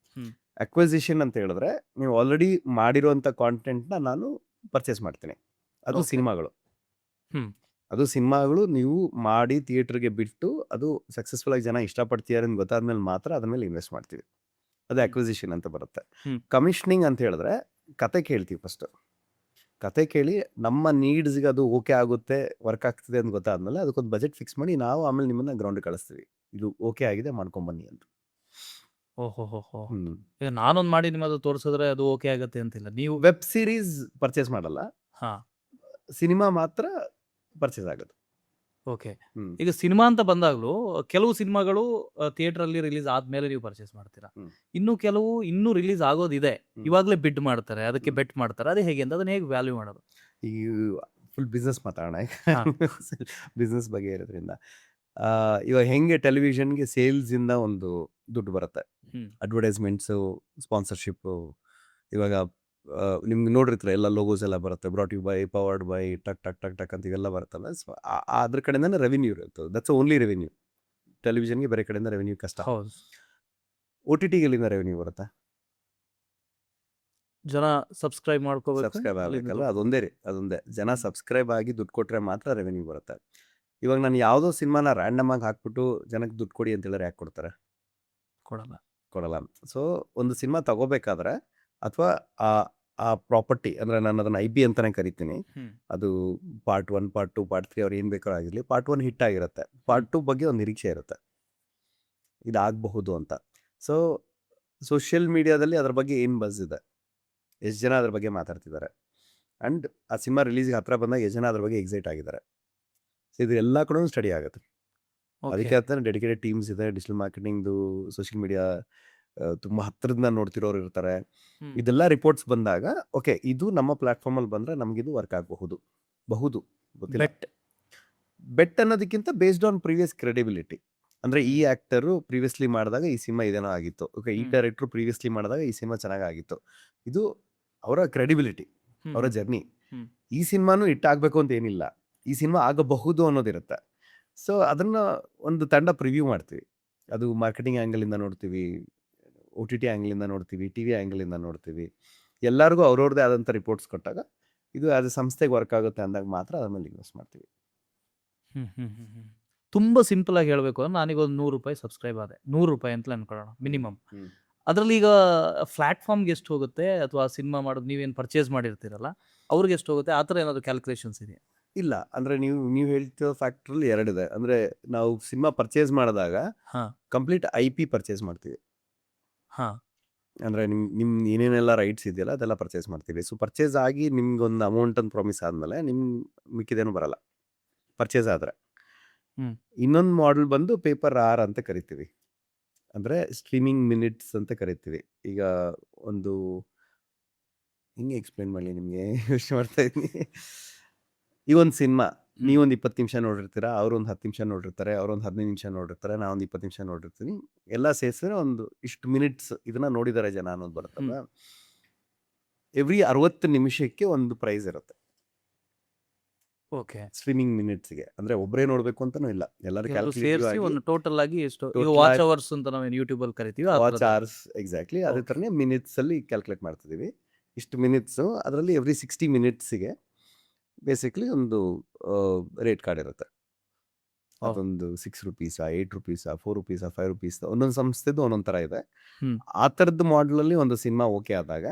ಅಕ್ವಿಸಿಷನ್ ಅಂತ ಹೇಳಿದ್ರೆ ನೀವು ಆಲ್ರೆಡಿ ಮಾಡಿರೋಂಥ ಕಾಂಟೆಂಟ್ನ ನಾನು ಪರ್ಚೇಸ್ ಮಾಡ್ತೀನಿ. ಅದು Okay. ಸಿನಿಮಾಗಳು. ಹ್ಮ್. ಅದು ಸಿನಿಮಾಗಳು ನೀವು ಮಾಡಿ ಥಿಯೇಟ್ರಿಗೆ ಬಿಟ್ಟು ಅದು ಸಕ್ಸಸ್ಫುಲ್ ಆಗಿ ಜನ ಇಷ್ಟಪಡ್ತಿದ್ದಾರೆ ಅಂತ ಗೊತ್ತಾದ್ಮೇಲೆ ಮಾತ್ರ ಅದ್ರ ಮೇಲೆ ಇನ್ವೆಸ್ಟ್ ಮಾಡ್ತೀವಿ. ಅದು ಅಕ್ವಿಸಿಷನ್ ಅಂತ ಬರುತ್ತೆ. ಹ್ಮ್. ಕಮಿಷನಿಂಗ್ ಅಂತ ಹೇಳಿದ್ರೆ ಕತೆ ಕೇಳ್ತೀವಿ ಫಸ್ಟ್. ಕತೆ ಕೇಳಿ ನಮ್ಮ ನೀಡ್ಸ್ಗೆ ಅದು ಓಕೆ ಆಗುತ್ತೆ, ವರ್ಕ್ ಆಗ್ತಿದೆ ಅಂತ ಗೊತ್ತಾದ್ಮೇಲೆ ಅದಕ್ಕೊಂದು ಬಜೆಟ್ ಫಿಕ್ಸ್ ಮಾಡಿ ನಾವು ಆಮೇಲೆ ನಿಮ್ಮನ್ನ ಗ್ರೌಂಡಿಗೆ ಕಳಿಸ್ತೀವಿ. ಇದು ಓಕೆ ಆಗಿದೆ, ಮಾಡ್ಕೊಂಬನ್ನಿ ಅಂತ. ಓಹೋ. ಈಗ ನಾನೊಂದು ಮಾಡಿ ನಿಮ್ಮದು ತೋರಿಸಿದ್ರೆ ಅದು ಓಕೆ ಆಗುತ್ತೆ ಅಂತಿಲ್ಲ, ನೀವು ವೆಬ್ ಸೀರೀಸ್ ಪರ್ಚೇಸ್ ಮಾಡಲ್ಲ, ಹಾ. ಸಿನಿಮಾ ಮಾತ್ರ ಪರ್ಚೇಸ್ ಆಗೋದು. ಓಕೆ. ಹ್ಮ್. ಈಗ ಸಿನಿಮಾ ಅಂತ ಬಂದಾಗಲೂ ಕೆಲವು ಸಿನಿಮಾಗಳು ಥಿಯೇಟರ್ ಅಲ್ಲಿ ರಿಲೀಸ್ ಆದ್ಮೇಲೆ ನೀವು ಪರ್ಚೇಸ್ ಮಾಡ್ತೀರಾ, ಹ್ಮ್. ಇನ್ನು ಕೆಲವು ಇನ್ನೂ ರಿಲೀಸ್ ಆಗೋದಿದೆ, ಹ್ಮ್. ಇವಾಗಲೇ ಬಿಡ್ ಮಾಡ್ತಾರೆ, ಅದಕ್ಕೆ ಹ್ಮ್. ಬೆಟ್ ಮಾಡ್ತಾರೆ, ಅದೇ ಹೇಗೆ ಅಂತ ಅದನ್ನ ಹೇಗೆ ವ್ಯಾಲ್ಯೂ ಮಾಡೋದು? ಈ ಫುಲ್ ಬಿಸ್ನೆಸ್ ಮಾತಾಡೋಣ. ಹಾ. ಬಿಸ್ನೆಸ್ ಬಗ್ಗೆ ಇರೋದ್ರಿಂದ ಇವಾಗ ಹೆಂಗೆ ಟೆಲಿವಿಷನ್ಗೆ ಸೇಲ್ಸಿಂದ ಒಂದು ದುಡ್ಡು ಬರುತ್ತೆ, ಹ್ಮ್. Advertisements, sponsorship. ಇವಾಗ ನಿಮ್ಗೆ ನೋಡಿರ್ತಾರೆ ಎಲ್ಲ ಲೋಗೋಸ್ ಎಲ್ಲ ಬರುತ್ತೆ, brought you by, powered by, ಟಕ್ ಟಕ್ ಟಕ್ ಟಕ್ ಅಂತ ಇವೆಲ್ಲ ಬರುತ್ತಲ್ಲ. ಸೊ ಅದ್ರ ಕಡೆಯಿಂದನೇ ರೆವಿನ್ಯೂ ಇರುತ್ತೆ. That's only revenue. ಟೆಲಿವಿಷನ್ಗೆ ಬೇರೆ ಕಡೆಯಿಂದ ರೆವಿನ್ಯೂ ಕಷ್ಟ. ಹೌದು. ಒ ಟಿ ಟಿಗಳಿಂದ ರೆವಿನ್ಯೂ ಬರುತ್ತೆ, ಜನ ಸಬ್ಸ್ಕ್ರೈಬ್ ಮಾಡ್ಕೋಬೇಕು, ಸಬ್ಸ್ಕ್ರೈಬ್ ಅಲ್ಲಿಂದ ಆಗಬೇಕಲ್ಲ, ದುಡ್ಡು. ಅದೊಂದೇ ಜನ ಸಬ್ಸ್ಕ್ರೈಬ್ ಆಗಿ ದುಡ್ಡು ಕೊಟ್ಟರೆ ಮಾತ್ರ ರೆವೆನ್ಯೂ ಬರುತ್ತೆ. ಇವಾಗ ನಾನು ಯಾವುದೋ ಸಿನಿಮಾನ ರ್ಯಾಂಡಮ್ ಆಗಿ ಹಾಕ್ಬಿಟ್ಟು ಜನಕ್ಕೆ ದುಡ್ಡು ಕೊಡಿ ಅಂತ ಹೇಳಿದ್ರೆ ಯಾಕೆ ಕೊಡ್ತಾರೆ? ಕೊಡಲ್ಲ. ಸೊ ಒಂದು ಸಿನಿಮಾ ತಗೋಬೇಕಾದ್ರೆ ಅಥವಾ ಆ ಆ ಪ್ರಾಪರ್ಟಿ, ಅಂದರೆ ನಾನು ಅದನ್ನು IP ಅಂತಲೇ ಕರಿತೀನಿ, ಹ್ಮ್. ಅದು ಪಾರ್ಟ್ 1, ಪಾರ್ಟ್ 2, ಪಾರ್ಟ್ 3 ಅವ್ರು ಏನು ಬೇಕಾದ್ರೂ ಆಗಿರಲಿ, ಪಾರ್ಟ್ 1 ಹಿಟ್ ಆಗಿರುತ್ತೆ, ಪಾರ್ಟ್ 2 ಬಗ್ಗೆ ಒಂದು ನಿರೀಕ್ಷೆ ಇರುತ್ತೆ, ಇದಾಗಬಹುದು ಅಂತ. ಸೊ ಸೋಷಿಯಲ್ ಮೀಡಿಯಾದಲ್ಲಿ ಅದ್ರ ಬಗ್ಗೆ ಏನು ಬಸ್ ಇದೆ, ಎಷ್ಟು ಜನ ಅದ್ರ ಬಗ್ಗೆ ಮಾತಾಡ್ತಿದ್ದಾರೆ, ಆ್ಯಂಡ್ ಆ ಸಿನಿಮಾ ರಿಲೀಸ್ಗೆ ಹತ್ರ ಬಂದಾಗ ಎಷ್ಟು ಜನ ಅದ್ರ ಬಗ್ಗೆ ಎಕ್ಸೈಟ್ ಆಗಿದ್ದಾರೆ. ಸೊ ಇದು ಎಲ್ಲ ಕೂಡ ಸ್ಟಡಿ ಆಗುತ್ತೆ. Okay. ಅದಕ್ಕೆ ಅಂತಾನೆ ಡೆಡಿಕೇಟೆಡ್ ಟೀಮ್ಸ್ ಇದೆ, ಡಿಜಿಟಲ್ ಮಾರ್ಕೆಟಿಂಗ್ದು, ಸೋಷಿಯಲ್ ಮೀಡಿಯಾ ತುಂಬ ಹತ್ತಿರದಿಂದ ನೋಡ್ತಿರೋರು ಇರ್ತಾರೆ. ಹ್ಮ್. ಇದೆಲ್ಲ ರಿಪೋರ್ಟ್ಸ್ ಬಂದಾಗ ಓಕೆ ಇದು ನಮ್ಮ ಪ್ಲಾಟ್ಫಾರ್ಮಲ್ಲಿ ಬಂದರೆ ನಮಗಿದು ವರ್ಕ್ ಆಗಬಹುದು, ಗೊತ್ತಿಲ್ಲ. ಬೆಟ್ ಅನ್ನೋದಕ್ಕಿಂತ ಬೇಸ್ಡ್ ಆನ್ ಪ್ರೀವಿಯಸ್ ಕ್ರೆಡಿಬಿಲಿಟಿ. ಅಂದರೆ ಈ ಆ್ಯಕ್ಟರು ಪ್ರೀವಿಯಸ್ಲಿ ಮಾಡಿದಾಗ ಈ ಸಿನಿಮಾ ಇದೇನೋ ಆಗಿತ್ತು, ಓಕೆ ಈ ಹ್ಮ್. ಡೈರೆಕ್ಟ್ರು ಪ್ರೀವಿಯಸ್ಲಿ ಮಾಡಿದಾಗ ಈ ಸಿನಿಮಾ ಚೆನ್ನಾಗಾಗಿತ್ತು, ಇದು ಅವರ ಕ್ರೆಡಿಬಿಲಿಟಿ, ಹ್ಮ್. ಅವರ ಜರ್ನಿ. ಹ್ಮ್. ಈ ಸಿನಿಮಾನು ಹಿಟ್ಟಾಗಬೇಕು ಅಂತ ಏನಿಲ್ಲ, ಈ ಸಿನಿಮಾ ಆಗಬಹುದು ಅನ್ನೋದಿರುತ್ತೆ. ಸೊ ಅದನ್ನು ಒಂದು ತಂಡ ಪ್ರಿವ್ಯೂ ಮಾಡ್ತೀವಿ. ಅದು ಮಾರ್ಕೆಟಿಂಗ್ ಆ್ಯಂಗಲಿಂದ ನೋಡ್ತೀವಿ, OTT ಆ್ಯಂಗಲಿಂದ ನೋಡ್ತೀವಿ, TV ಆ್ಯಂಗಲಿಂದ ನೋಡ್ತೀವಿ. ಎಲ್ಲರಿಗೂ ಅವ್ರವ್ರದ್ದೇ ಆದಂಥ ರಿಪೋರ್ಟ್ಸ್ ಕೊಟ್ಟಾಗ ಇದು ಆ್ಯಸ್ ಎ ಸಂಸ್ಥೆಗೆ ವರ್ಕ್ ಆಗುತ್ತೆ ಅಂದಾಗ ಮಾತ್ರ ಅದ್ರ ಮೇಲೆ ಇನ್ವೆಸ್ಟ್ ಮಾಡ್ತೀವಿ. ತುಂಬ ಸಿಂಪಲ್ ಆಗಿ ಹೇಳಬೇಕು ಅಂದ್ರೆ ನಾನೀಗ ಒಂದು ₹100 ಸಬ್ಸ್ಕ್ರೈಬ್ ಆದೆ, ₹100 ಅಂತಲೇ ಅನ್ಕೊಳ್ಳೋಣ ಮಿನಿಮಮ್. ಅದರಲ್ಲಿ ಈಗ ಪ್ಲಾಟ್ಫಾರ್ಮ್ಗೆ ಎಷ್ಟು ಹೋಗುತ್ತೆ, ಅಥವಾ ಸಿನಿಮಾ ಮಾಡೋದು ನೀವೇನು ಪರ್ಚೇಸ್ ಮಾಡಿರ್ತೀರಲ್ಲ ಅವ್ರಿಗೆ ಎಷ್ಟು ಹೋಗುತ್ತೆ, ಆ ಥರ ಏನಾದರೂ ಕ್ಯಾಲ್ಕುಲೇಷನ್ಸ್ ಇದೆಯಾ? ಇಲ್ಲ, ಅಂದರೆ ನೀವು ಹೇಳ್ತಿರೋ ಫ್ಯಾಕ್ಟ್ರಲ್ಲಿ ಎರಡಿದೆ. ಅಂದರೆ ನಾವು ಸಿನಿಮಾ ಪರ್ಚೇಸ್ ಮಾಡಿದಾಗ ಹಾಂ. ಕಂಪ್ಲೀಟ್ IP ಪರ್ಚೇಸ್ ಮಾಡ್ತೀವಿ. ಹಾಂ. ಅಂದರೆ ನಿಮ್ಮ ಏನೇನೆಲ್ಲ ರೈಟ್ಸ್ ಇದೆಯಲ್ಲ ಅದೆಲ್ಲ ಪರ್ಚೇಸ್ ಮಾಡ್ತೀವಿ. ಸೊ ಪರ್ಚೇಸ್ ಆಗಿ ನಿಮ್ಗೊಂದು ಅಮೌಂಟನ್ನು ಪ್ರಾಮಿಸ್ ಆದಮೇಲೆ ನಿಮ್ಮ ಮಿಕ್ಕಿದೇನು ಬರಲ್ಲ ಪರ್ಚೇಸ್ ಆದರೆ. ಹ್ಮ್. ಇನ್ನೊಂದು ಮಾಡೆಲ್ ಬಂದು ಪೇಪರ್ ಆರ್ ಅಂತ ಕರಿತೀವಿ, ಅಂದರೆ ಸ್ಟ್ರೀಮಿಂಗ್ ಮಿನಿಟ್ಸ್ ಅಂತ ಕರಿತೀವಿ. ಈಗ ಒಂದು ಹಿಂಗೆ ಎಕ್ಸ್ಪ್ಲೇನ್ ಮಾಡಲಿ ನಿಮಗೆ, ಯೋಚನೆ ಮಾಡ್ತಾ ಇದ್ದೀನಿ. ಈ ಒಂದು ಸಿನಿಮಾ ನೀವೊಂದು 20 ನಿಮಿಷ ನೋಡಿರ್ತೀರಾ, ಅವರೊಂದು 10 ನಿಮಿಷ ನೋಡಿರ್ತಾರೆ, ಅವರೊಂದು 15 ನಿಮಿಷ ನೋಡಿರ್ತಾರೆ, ನಾವೊಂದು 20 ನಿಮಿಷ ನೋಡಿರ್ತೀನಿ. ಎಲ್ಲ ಸೇರಿಸಿದ್ರೆ ಒಂದು ಇಷ್ಟು ಮಿನಿಟ್ಸ್ ಇದನ್ನ ನೋಡಿದ್ದಾರೆ ಜನ ಅನ್ನೋದು ಬರುತ್ತಲ್ಲ. ಎವ್ರಿ 60 ನಿಮಿಷಕ್ಕೆ ಒಂದು ಪ್ರೈಸ್ ಇರುತ್ತೆ ಓಕೆ. ಸ್ಟ್ರೀಮಿಂಗ್ ಮಿನಿಟ್ಸ್ಗೆ. ಅಂದರೆ ಒಬ್ಬರೇ ನೋಡಬೇಕು ಅಂತನೂ ಇಲ್ಲ, ಎಲ್ಲರೂ ಸೇರಿಸಿ ಒಂದು ಟೋಟಲ್ ಆಗಿ ಎಷ್ಟು, ಈಗ Total ವಾಚ್ ಆಗಿ- ಅವರ್ಸ್ ಅಂತ ನಾವು ಯೂಟ್ಯೂಬಲ್ಲಿ ಕರಿತೀವಿ, ಆ ವಾಚ್ ಥರದ್ದು. ಅವರ್ಸ್ ಎಕ್ಸಾಕ್ಟ್ಲಿ ಅದೇ Okay. ಥರನೇ ಮಿನಿಟ್ಸಲ್ಲಿ ಕ್ಯಾಲ್ಕುಲೇಟ್ ಮಾಡ್ತಿದ್ದೀವಿ. ಇಷ್ಟು ಮಿನಿಟ್ಸು, ಅದರಲ್ಲಿ ಎವ್ರಿ 60 ಮಿನಿಟ್ಸಿಗೆ ಬೇಸಿಕ್ಲಿ ಒಂದು ರೇಟ್ ಕಾರ್ಡ್ ಇರುತ್ತೆ. Oh. ಅದೊಂದು ₹6, ₹8, ₹4, ₹5, ಒಂದೊಂದು ಸಂಸ್ಥೆದು ಒಂದೊಂದು ಥರ ಇದೆ. ಹ್ಮ್. ಆ ಥರದ್ದು ಮಾಡಲಲ್ಲಿ ಒಂದು ಸಿನಿಮಾ ಓಕೆ ಆದಾಗ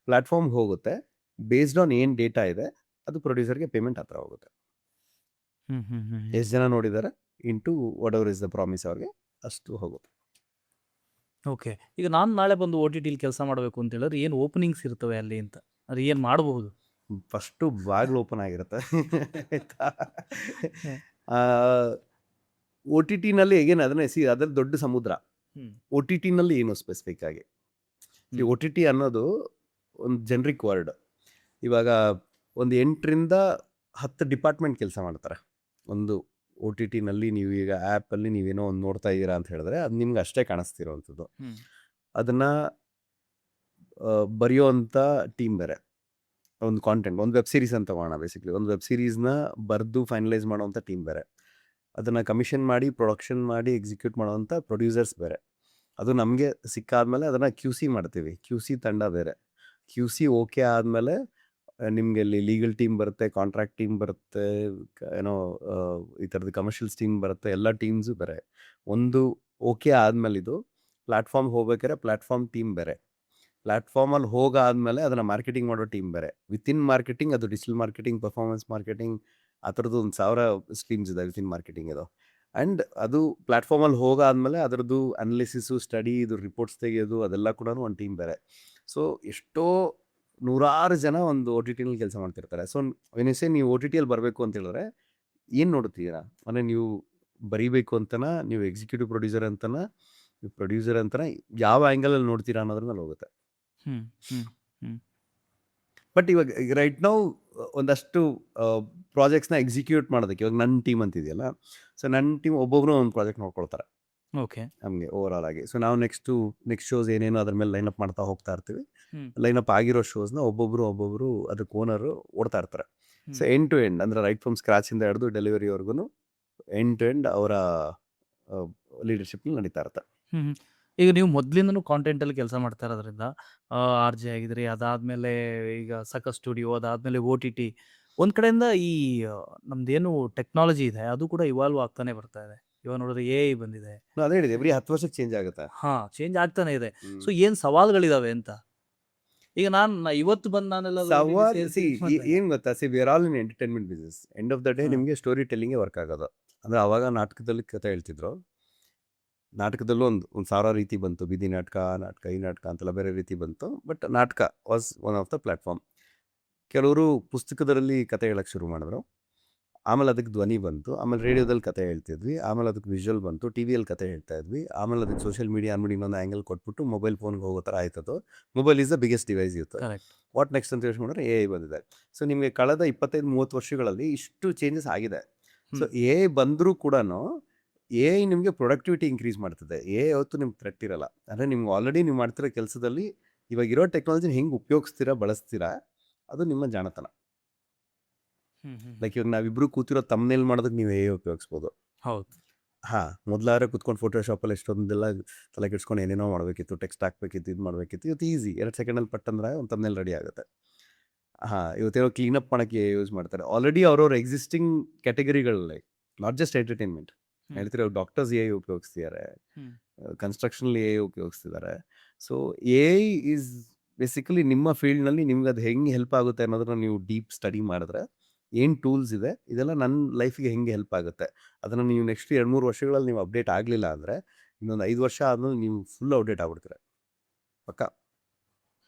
ಪ್ಲ್ಯಾಟ್ಫಾರ್ಮ್ಗೆ ಹೋಗುತ್ತೆ, ಬೇಸ್ಡ್ ಆನ್ ಏನು ಡೇಟಾ ಇದೆ ಅದು ಪ್ರೊಡ್ಯೂಸರ್ಗೆ ಪೇಮೆಂಟ್ ಹತ್ರ ಹೋಗುತ್ತೆ. ಎಷ್ಟು ಜನ ನೋಡಿದ್ದಾರೆ into what ever is the promise ಅವ್ರಿಗೆ ಅಷ್ಟು ಹೋಗುತ್ತೆ. ಓಕೆ. ಈಗ ನಾನು ನಾಳೆ ಬಂದು OTT ಕೆಲಸ ಮಾಡಬೇಕು ಅಂತ ಹೇಳಿದ್ರೆ ಏನು ಓಪನಿಂಗ್ಸ್ ಇರ್ತವೆ ಅಲ್ಲಿ ಅಂತ, ಅದು ಏನು ಮಾಡಬಹುದು? ಫಸ್ಟು ಬಾಗಿಲು ಓಪನ್ ಆಗಿರುತ್ತೆ ಆಯ್ತಾ. OTTನಲ್ಲಿ ಹೇಗೇನು ಅದನ್ನೇ ಅದ್ರ ದೊಡ್ಡ ಸಮುದ್ರ. ಹ್ಮ್. ಒ ಟಿ ಟಿನಲ್ಲಿ ಏನು ಸ್ಪೆಸಿಫಿಕ್ ಆಗಿ ಈ ಹ್ಮ್. ಒ ಟಿ ಟಿ ಅನ್ನೋದು ಒಂದು ಜನರಿಕ್ ವರ್ಡ್. ಇವಾಗ ಒಂದು 8ರಿಂದ 10 ಡಿಪಾರ್ಟ್ಮೆಂಟ್ ಕೆಲಸ ಮಾಡ್ತಾರೆ. ಒಂದು ಒ ಟಿ ಟಿನಲ್ಲಿ ನೀವು ಈಗ ಆ್ಯಪಲ್ಲಿ ನೀವೇನೋ ಒಂದು ನೋಡ್ತಾ ಇದ್ದೀರಾ ಅಂತ ಹೇಳಿದ್ರೆ ಅದು ನಿಮ್ಗೆ ಅಷ್ಟೇ ಕಾಣಿಸ್ತಿರೋವಂಥದ್ದು. ಹ್ಮ್. ಅದನ್ನು ಬರೆಯೋವಂಥ ಟೀಮ್ ಬೇರೆ, ಒಂದು ಕಾಂಟೆಂಟ್, ಒಂದು ವೆಬ್ ಸೀರೀಸ್ ಅಂತ ತಗೋಣ. ಬೇಸಿಕ್ಲಿ ಒಂದು ವೆಬ್ ಸೀರೀಸ್ನ ಬರೆದು ಫೈನಲೈಸ್ ಮಾಡೋವಂಥ ಟೀಮ್ ಬೇರೆ, ಅದನ್ನು ಕಮಿಷನ್ ಮಾಡಿ ಪ್ರೊಡಕ್ಷನ್ ಮಾಡಿ ಎಕ್ಸಿಕ್ಯೂಟ್ ಮಾಡೋವಂಥ ಪ್ರೊಡ್ಯೂಸರ್ಸ್ ಬೇರೆ. ಅದು ನಮಗೆ ಸಿಕ್ಕಾದ್ಮೇಲೆ ಅದನ್ನು ಕ್ಯೂ ಸಿ ಮಾಡ್ತೀವಿ. ಕ್ಯೂ ಸಿ ತಂಡ ಬೇರೆ. ಕ್ಯೂ ಸಿ ಓಕೆ ಆದಮೇಲೆ ನಿಮಗೆ ಇಲ್ಲಿ ಲೀಗಲ್ ಟೀಮ್ ಬರುತ್ತೆ, ಕಾಂಟ್ರಾಕ್ಟ್ ಟೀಮ್ ಬರುತ್ತೆ, ಏನೋ ಈ ಥರದ್ದು ಕಮರ್ಷಿಯಲ್ಸ್ ಟೀಮ್ ಬರುತ್ತೆ, ಎಲ್ಲ ಟೀಮ್ಸು ಬೇರೆ. ಒಂದು ಓಕೆ ಆದಮೇಲೆ ಇದು ಪ್ಲ್ಯಾಟ್ಫಾರ್ಮ್ಗೆ ಹೋಗ್ಬೇಕಾದ್ರೆ ಪ್ಲ್ಯಾಟ್ಫಾರ್ಮ್ ಟೀಮ್ ಬೇರೆ. ಪ್ಲ್ಯಾಟ್ಫಾರ್ಮಲ್ಲಿ ಹೋಗಾದ್ಮೇಲೆ ಅದನ್ನು ಮಾರ್ಕೆಟಿಂಗ್ ಮಾಡೋ ಟೀಮ್ ಬೇರೆ. ವಿತಿನ್ ಮಾರ್ಕೆಟಿಂಗ್ ಅದು ಡಿಜಿಟಲ್ ಮಾರ್ಕೆಟಿಂಗ್, ಪರ್ಫಾರ್ಮೆನ್ಸ್ ಮಾರ್ಕೆಟಿಂಗ್, ಆ ಥರದ್ದು 1000 ಸ್ಟ್ರೀಮ್ಸ್ ಇದೆ ವಿತಿನ್ ಮಾರ್ಕೆಟಿಂಗ್ ಇದು. ಆ್ಯಂಡ್ ಅದು ಪ್ಲ್ಯಾಟ್ಫಾರ್ಮಲ್ಲಿ ಹೋಗಾದ್ಮೇಲೆ ಅದರದ್ದು ಅನಾಲಿಸಿಸು, ಸ್ಟಡಿ, ಇದು ರಿಪೋರ್ಟ್ಸ್ ತೆಗೆಯೋದು ಅದೆಲ್ಲ ಕೂಡ ಒಂದು ಟೀಮ್ ಬೇರೆ. ಸೊ ಎಷ್ಟೋ ನೂರಾರು ಜನ ಒಂದು ಒ ಟಿ ಟಿನಲ್ಲಿ ಕೆಲಸ ಮಾಡ್ತಿರ್ತಾರೆ. ಸೊ ವೆನಿಸೆ ನೀವು ಒ ಟಿ ಟಿಯಲ್ಲಿ ಬರಬೇಕು ಅಂತ ಹೇಳಿದ್ರೆ ಏನು ನೋಡ್ತೀರಾ ಅಂದರೆ ನೀವು ಬರೀಬೇಕು ಅಂತನಾ, ನೀವು ಎಕ್ಸಿಕ್ಯೂಟಿವ್ ಪ್ರೊಡ್ಯೂಸರ್ ಅಂತನಾ, ನೀವು ಪ್ರೊಡ್ಯೂಸರ್ ಅಂತನಾ, ಯಾವ ಆ್ಯಂಗಲಲ್ಲಿ ನೋಡ್ತೀರಾ ಅನ್ನೋದ್ರ ಮೇಲೆ ಹೋಗುತ್ತೆ. ಹ್ಮ್. ಹ್ಮ್. ಹ್ಮ್. ಬಟ್ ಇವಾಗ ರೈಟ್ ನಾವು ಒಂದಷ್ಟು ಪ್ರಾಜೆಕ್ಟ್ಸ್ನ ಎಕ್ಸಿಕ್ಯೂಟ್ ಮಾಡೋದಕ್ಕೆ ಇವಾಗ ನನ್ನ ಟೀಮ್ ಅಂತಿದೆಯಲ್ಲ, ಸೊ ನನ್ನ ಟೀಮ್ ಒಬ್ಬೊಬ್ಬರು ಒಂದು ಪ್ರಾಜೆಕ್ಟ್ ನೋಡ್ಕೊಳ್ತಾರೆ ಓಕೆ. ನಮಗೆ ಓವರ್ ಆಲ್ ಆಗಿ. ಸೊ ನಾವು ನೆಕ್ಸ್ಟ್ ಶೋಸ್ ಏನೇನೋ ಅದ್ರ ಮೇಲೆ ಲೈನಪ್ ಮಾಡ್ತಾ ಹೋಗ್ತಾ ಇರ್ತೀವಿ. ಹ್ಮ್. ಲೈನಪ್ ಆಗಿರೋ ಶೋಸ್ನ ಒಬ್ಬೊಬ್ಬರು ಅದಕ್ಕೆ ಓನರು ಓಡ್ತಾ ಇರ್ತಾರೆ. So hmm. End to end ಅಂದರೆ ರೈಟ್ ಫ್ರಮ್ ಸ್ಕ್ರಾಚಿಂದ ಹಿಡಿದು ಡೆಲಿವರಿವರೆಗೂ ಎಂಡ್ ಟು ಎಂಡ್ ಅವರ ಲೀಡರ್ಶಿಪ್ನಲ್ಲಿ ನಡೀತಾ ಇರುತ್ತೆ. ಹ್ಮ್. ಈಗ ನೀವು ಮೊದಲಿಂದನೂ ಕಾಂಟೆಂಟಲ್ಲಿ ಕೆಲಸ ಮಾಡ್ತಾ ಇರೋದ್ರಿಂದ ಆರ್ ಜೆ ಆಗಿದ್ರಿ, ಅದಾದಮೇಲೆ ಈಗ ಸಕ ಸ್ಟುಡಿಯೋ, ಅದಾದಮೇಲೆ ಒ ಟಿ ಟಿ. ಒಂದು ಕಡೆಯಿಂದ ಈ ನಮ್ದೇನು ಟೆಕ್ನಾಲಜಿ ಇದೆ ಅದು ಕೂಡ ಇವಾಲ್ವ್ ಆಗ್ತಾನೆ ಬರ್ತಾ ಇದೆ. ಇವಾಗ ನೋಡಿದ್ರೆ ಎ ಐ ಬಂದಿದೆ. ನಾನು ಅದೇ ಹೇಳಿದೆ, ಎವ್ರಿ 10 ವರ್ಷಕ್ಕೆ ಚೇಂಜ್ ಆಗುತ್ತೆ. ಹಾಂ, ಚೇಂಜ್ ಆಗ್ತಾನೆ ಇದೆ. ಸೊ ಏನು ಸವಾಲುಗಳಿದಾವೆ ಅಂತ? ಈಗ ಇವತ್ತು ಬಂದು ನಾನೆಲ್ಲ ಸವಾಲ್ ಏನು ಗೊತ್ತಾ, we are all in entertainment business. End of the day ಹಾ. ನಿಮಗೆ ಸ್ಟೋರಿ ಟೆಲ್ಲಿಂಗೇ ವರ್ಕ್ ಆಗೋದು. ಅಂದರೆ ಅವಾಗ ನಾಟಕದಲ್ಲಿ ಕತೆ ಹೇಳ್ತಿದ್ರು. ನಾಟಕದಲ್ಲೂ ಒಂದು 1000 ರೀತಿ ಬಂತು. ಬೀದಿ ನಾಟಕ, ಈ ನಾಟಕ ಅಂತೆಲ್ಲ ಬೇರೆ ರೀತಿ ಬಂತು. ಬಟ್ ನಾಟಕ was one of the platform. ಕೆಲವರು ಪುಸ್ತಕದಲ್ಲಿ ಕತೆ ಹೇಳಕ್ಕೆ ಶುರು ಮಾಡಿದ್ರು. ಆಮೇಲೆ ಅದಕ್ಕೆ ಧ್ವನಿ ಬಂತು. ಆಮೇಲೆ ರೇಡಿಯೋದಲ್ಲಿ ಕತೆ ಹೇಳ್ತಿದ್ವಿ. ಆಮೇಲೆ ಅದಕ್ಕೆ ವಿಜುವಲ್ ಬಂತು. ಟಿ ವಿಯಲ್ಲಿ ಕತೆ ಹೇಳ್ತಾ ಇದ್ವಿ. ಆಮೇಲೆ ಅದಕ್ಕೆ ಸೋಷಿಯಲ್ ಮೀಡಿಯಾ ಅಂದ್ಬಿಟ್ಟು ಇನ್ನೊಂದು ಆ್ಯಂಗಲ್ ಕೊಟ್ಬಿಟ್ಟು ಮೊಬೈಲ್ ಫೋನ್ಗೆ ಹೋಗೋ ಥರ ಆಯ್ತದು. Mobile is the biggest device ಇತ್ತು. ಕರೆಕ್ಟ್. ವಾಟ್ ನೆಕ್ಸ್ಟ್ ಅಂತ ಯೋಚನೆ ಮಾಡಿದ್ರೆ ಎ ಐ ಬಂದಿದೆ. ಸೊ ನಿಮಗೆ ಕಳೆದ 25-30 ವರ್ಷಗಳಲ್ಲಿ ಇಷ್ಟು ಚೇಂಜಸ್ ಆಗಿದೆ. ಸೊ ಎ ಐ ಬಂದರೂ ಕೂಡ ಎ ಐ ನಿಮಗೆ ಪ್ರೊಡಕ್ಟಿವಿಟಿ ಇನ್ಕ್ರೀಸ್ ಮಾಡ್ತದೆ. ಎ ಐ ಯಾವತ್ತೂ ನಿಮ್ಗೆ ಥ್ರೆಟ್ ಇರಲ್ಲ. ಅಂದರೆ ನಿಮ್ಗೆ ಆಲ್ರೆಡಿ ನೀವು ಮಾಡ್ತಿರೋ ಕೆಲಸದಲ್ಲಿ ಇವಾಗ ಇರೋ ಟೆಕ್ನಾಲಜಿನ ಹೆಂಗೆ ಉಪಯೋಗಿಸ್ತೀರಾ, ಬಳಸ್ತೀರಾ, ಅದು ನಿಮ್ಮ ಜಾಣತನ. ಲೈಕ್ ಇವಾಗ ನಾವಿಬ್ರು ಕೂತಿರೋ ತಮ್ಮನೇಲಿ ಮಾಡೋದಕ್ಕೆ ನೀವು ಎ ಐ ಉಪಯೋಗಿಸ್ಬೋದು. ಹೌದು. ಹಾಂ, ಮೊದಲಾದ್ರೆ ಕುತ್ಕೊಂಡು ಫೋಟೋಶಾಪಲ್ಲಿ ಎಷ್ಟೊಂದೆಲ್ಲ ತಲೆ ಕೆಡ್ಸ್ಕೊಂಡು ಏನೇನೋ ಮಾಡಬೇಕಿತ್ತು, ಟೆಕ್ಸ್ಟ್ ಹಾಕಬೇಕಿತ್ತು, ಇದು ಮಾಡಬೇಕಿತ್ತು. ಇವತ್ತು ಈಸಿ, 2 ಸೆಕೆಂಡಲ್ಲಿ ಪಟ್ಟಂದ್ರೆ ಒಂದು ತಮ್ಮನೇಲಿ ರೆಡಿ ಆಗುತ್ತೆ. ಹಾಂ, ಇವತ್ತೇನೋ ಕ್ಲೀನಪ್ ಮಾಡೋಕ್ಕೆ ಯೂಸ್ ಮಾಡ್ತಾರೆ. ಆಲ್ರೆಡಿ ಅವ್ರವ್ರ ಎಕ್ಸಿಸ್ಟಿಂಗ್ ಕ್ಯಾಟಗರಿಗಳಲ್ಲಿ, ನಾಟ್ ಜಸ್ಟ್ ಎಂಟರ್ಟೈನ್ಮೆಂಟ್ ಹೇಳ್ತೀರಿ, ಅವ್ರು ಡಾಕ್ಟರ್ಸ್ ಎ ಐ ಉಪಯೋಗಿಸ್ತಿದ್ದಾರೆ, ಕನ್ಸ್ಟ್ರಕ್ಷನಲ್ಲಿ ಎ ಐ ಉಪಯೋಗಿಸ್ತಿದ್ದಾರೆ. So A I is basically ನಿಮ್ಮ ಫೀಲ್ಡ್ನಲ್ಲಿ ನಿಮ್ಗೆ ಅದು ಹೆಂಗೆ ಹೆಲ್ಪ್ ಆಗುತ್ತೆ ಅನ್ನೋದನ್ನ ನೀವು ಡೀಪ್ ಸ್ಟಡಿ ಮಾಡಿದ್ರೆ ಏನು ಟೂಲ್ಸ್ ಇದೆ, ಇದೆಲ್ಲ ನನ್ನ ಲೈಫಿಗೆ ಹೆಂಗೆ ಹೆಲ್ಪ್ ಆಗುತ್ತೆ, ಅದನ್ನು ನೀವು ನೆಕ್ಸ್ಟ್ 2-3 ವರ್ಷಗಳಲ್ಲಿ ನೀವು ಅಪ್ಡೇಟ್ ಆಗಲಿಲ್ಲ ಅಂದರೆ ಇನ್ನೊಂದು 5 ವರ್ಷ ಆದಮೇಲೆ ನೀವು ಫುಲ್ ಅಪ್ಡೇಟ್ ಆಗ್ಬಿಡ್ತೀರ ಪಕ್ಕ.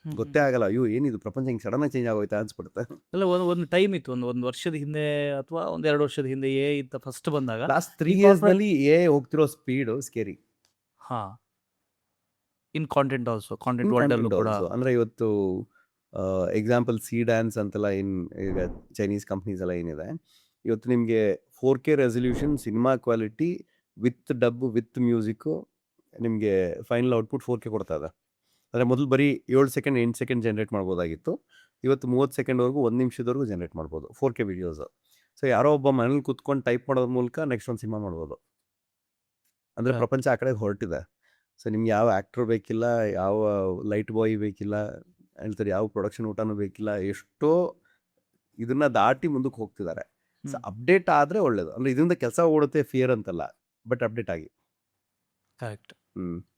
ಗೊತ್ತೇ ಆಗಲ್ಲ, ಅಯ್ಯೋ ಏನಿದು ಪ್ರಪಂಚ ಹಿಂಗೆ ಸಡನ್ನಾಗಿ ಚೇಂಜ್ ಆಗೋಯ್ತಾ ಅನ್ಸ್ಬಿಡುತ್ತೆ. ಅಲ್ಲ, ಒಂದು ಟೈಮ್ ಇತ್ತು, ಒಂದು ವರ್ಷದ ಹಿಂದೆ ಅಥವಾ 1-2 ವರ್ಷದ ಹಿಂದೆ ಎ ಇತ್ತ ಫಸ್ಟ್ ಬಂದಾಗ. ಲಾಸ್ಟ್ 3 ಇಯರ್ಸ್ನಲ್ಲಿ ಎ ಐ ಹೋಗ್ತಿರೋ ಸ್ಪೀಡು ಸ್ಕೇರಿ. ಹಾಂ, ಇನ್ ಕಾಂಟೆಂಟ್ ಆಲ್ಸೋ, ಕಾಂಟೆಂಟ್ ವರ್ಲ್ಡಲ್ಲೂ ಕೂಡ. ಅಂದರೆ ಇವತ್ತು ಎಕ್ಸಾಂಪಲ್ ಸಿ ಡ್ಯಾನ್ಸ್ ಅಂತೆಲ್ಲ ಏನು ಈಗ ಚೈನೀಸ್ ಕಂಪ್ನೀಸ್ ಎಲ್ಲ ಏನಿದೆ, ಇವತ್ತು ನಿಮಗೆ 4K resolution cinema quality with dub with music ನಿಮಗೆ ಫೈನಲ್ ಔಟ್ಪುಟ್ 4K ಕೊಡ್ತಾ ಇದೆ. ಅಂದರೆ ಮೊದಲು ಬರೀ 7 ಸೆಕೆಂಡ್ 8 ಸೆಕೆಂಡ್ ಜನ್ರೇಟ್ ಮಾಡ್ಬೋದಾಗಿತ್ತು. ಇವತ್ತು 30 ಸೆಕೆಂಡ್ವರೆಗೂ 1 ನಿಮಿಷದವರೆಗೂ ಜನ್ರೇಟ್ ಮಾಡ್ಬೋದು 4K ವಿಡಿಯೋಸು. ಸೊ ಯಾರೋ ಒಬ್ಬ ಮನೇಲಿ ಕೂತ್ಕೊಂಡು ಟೈಪ್ ಮಾಡೋದ್ರ ಮೂಲಕ ನೆಕ್ಸ್ಟ್ ಒಂದು ಸಿನಿಮಾ ಮಾಡ್ಬೋದು. ಅಂದರೆ ಪ್ರಪಂಚ ಆ ಕಡೆ ಹೊರಟಿದೆ. ಸೊ ನಿಮ್ಗೆ ಯಾವ ಆ್ಯಕ್ಟ್ರ್ ಬೇಕಿಲ್ಲ, ಯಾವ ಲೈಟ್ ಬಾಯ್ ಬೇಕಿಲ್ಲ, ಹೇಳ್ತಾರೆ ಯಾವ ಪ್ರೊಡಕ್ಷನ್ ಊಟನೂ ಬೇಕಿಲ್ಲ. ಎಷ್ಟೋ ಇದನ್ನು ದಾಟಿ ಮುಂದಕ್ಕೆ ಹೋಗ್ತಿದ್ದಾರೆ. ಸೊ ಅಪ್ಡೇಟ್ ಆದರೆ ಒಳ್ಳೇದು. ಅಂದರೆ ಇದರಿಂದ ಕೆಲಸ ಓಡುತ್ತೆ ಫಿಯರ್ ಅಂತಲ್ಲ, ಬಟ್ ಅಪ್ಡೇಟ್ ಆಗಿ. ಕರೆಕ್ಟ್.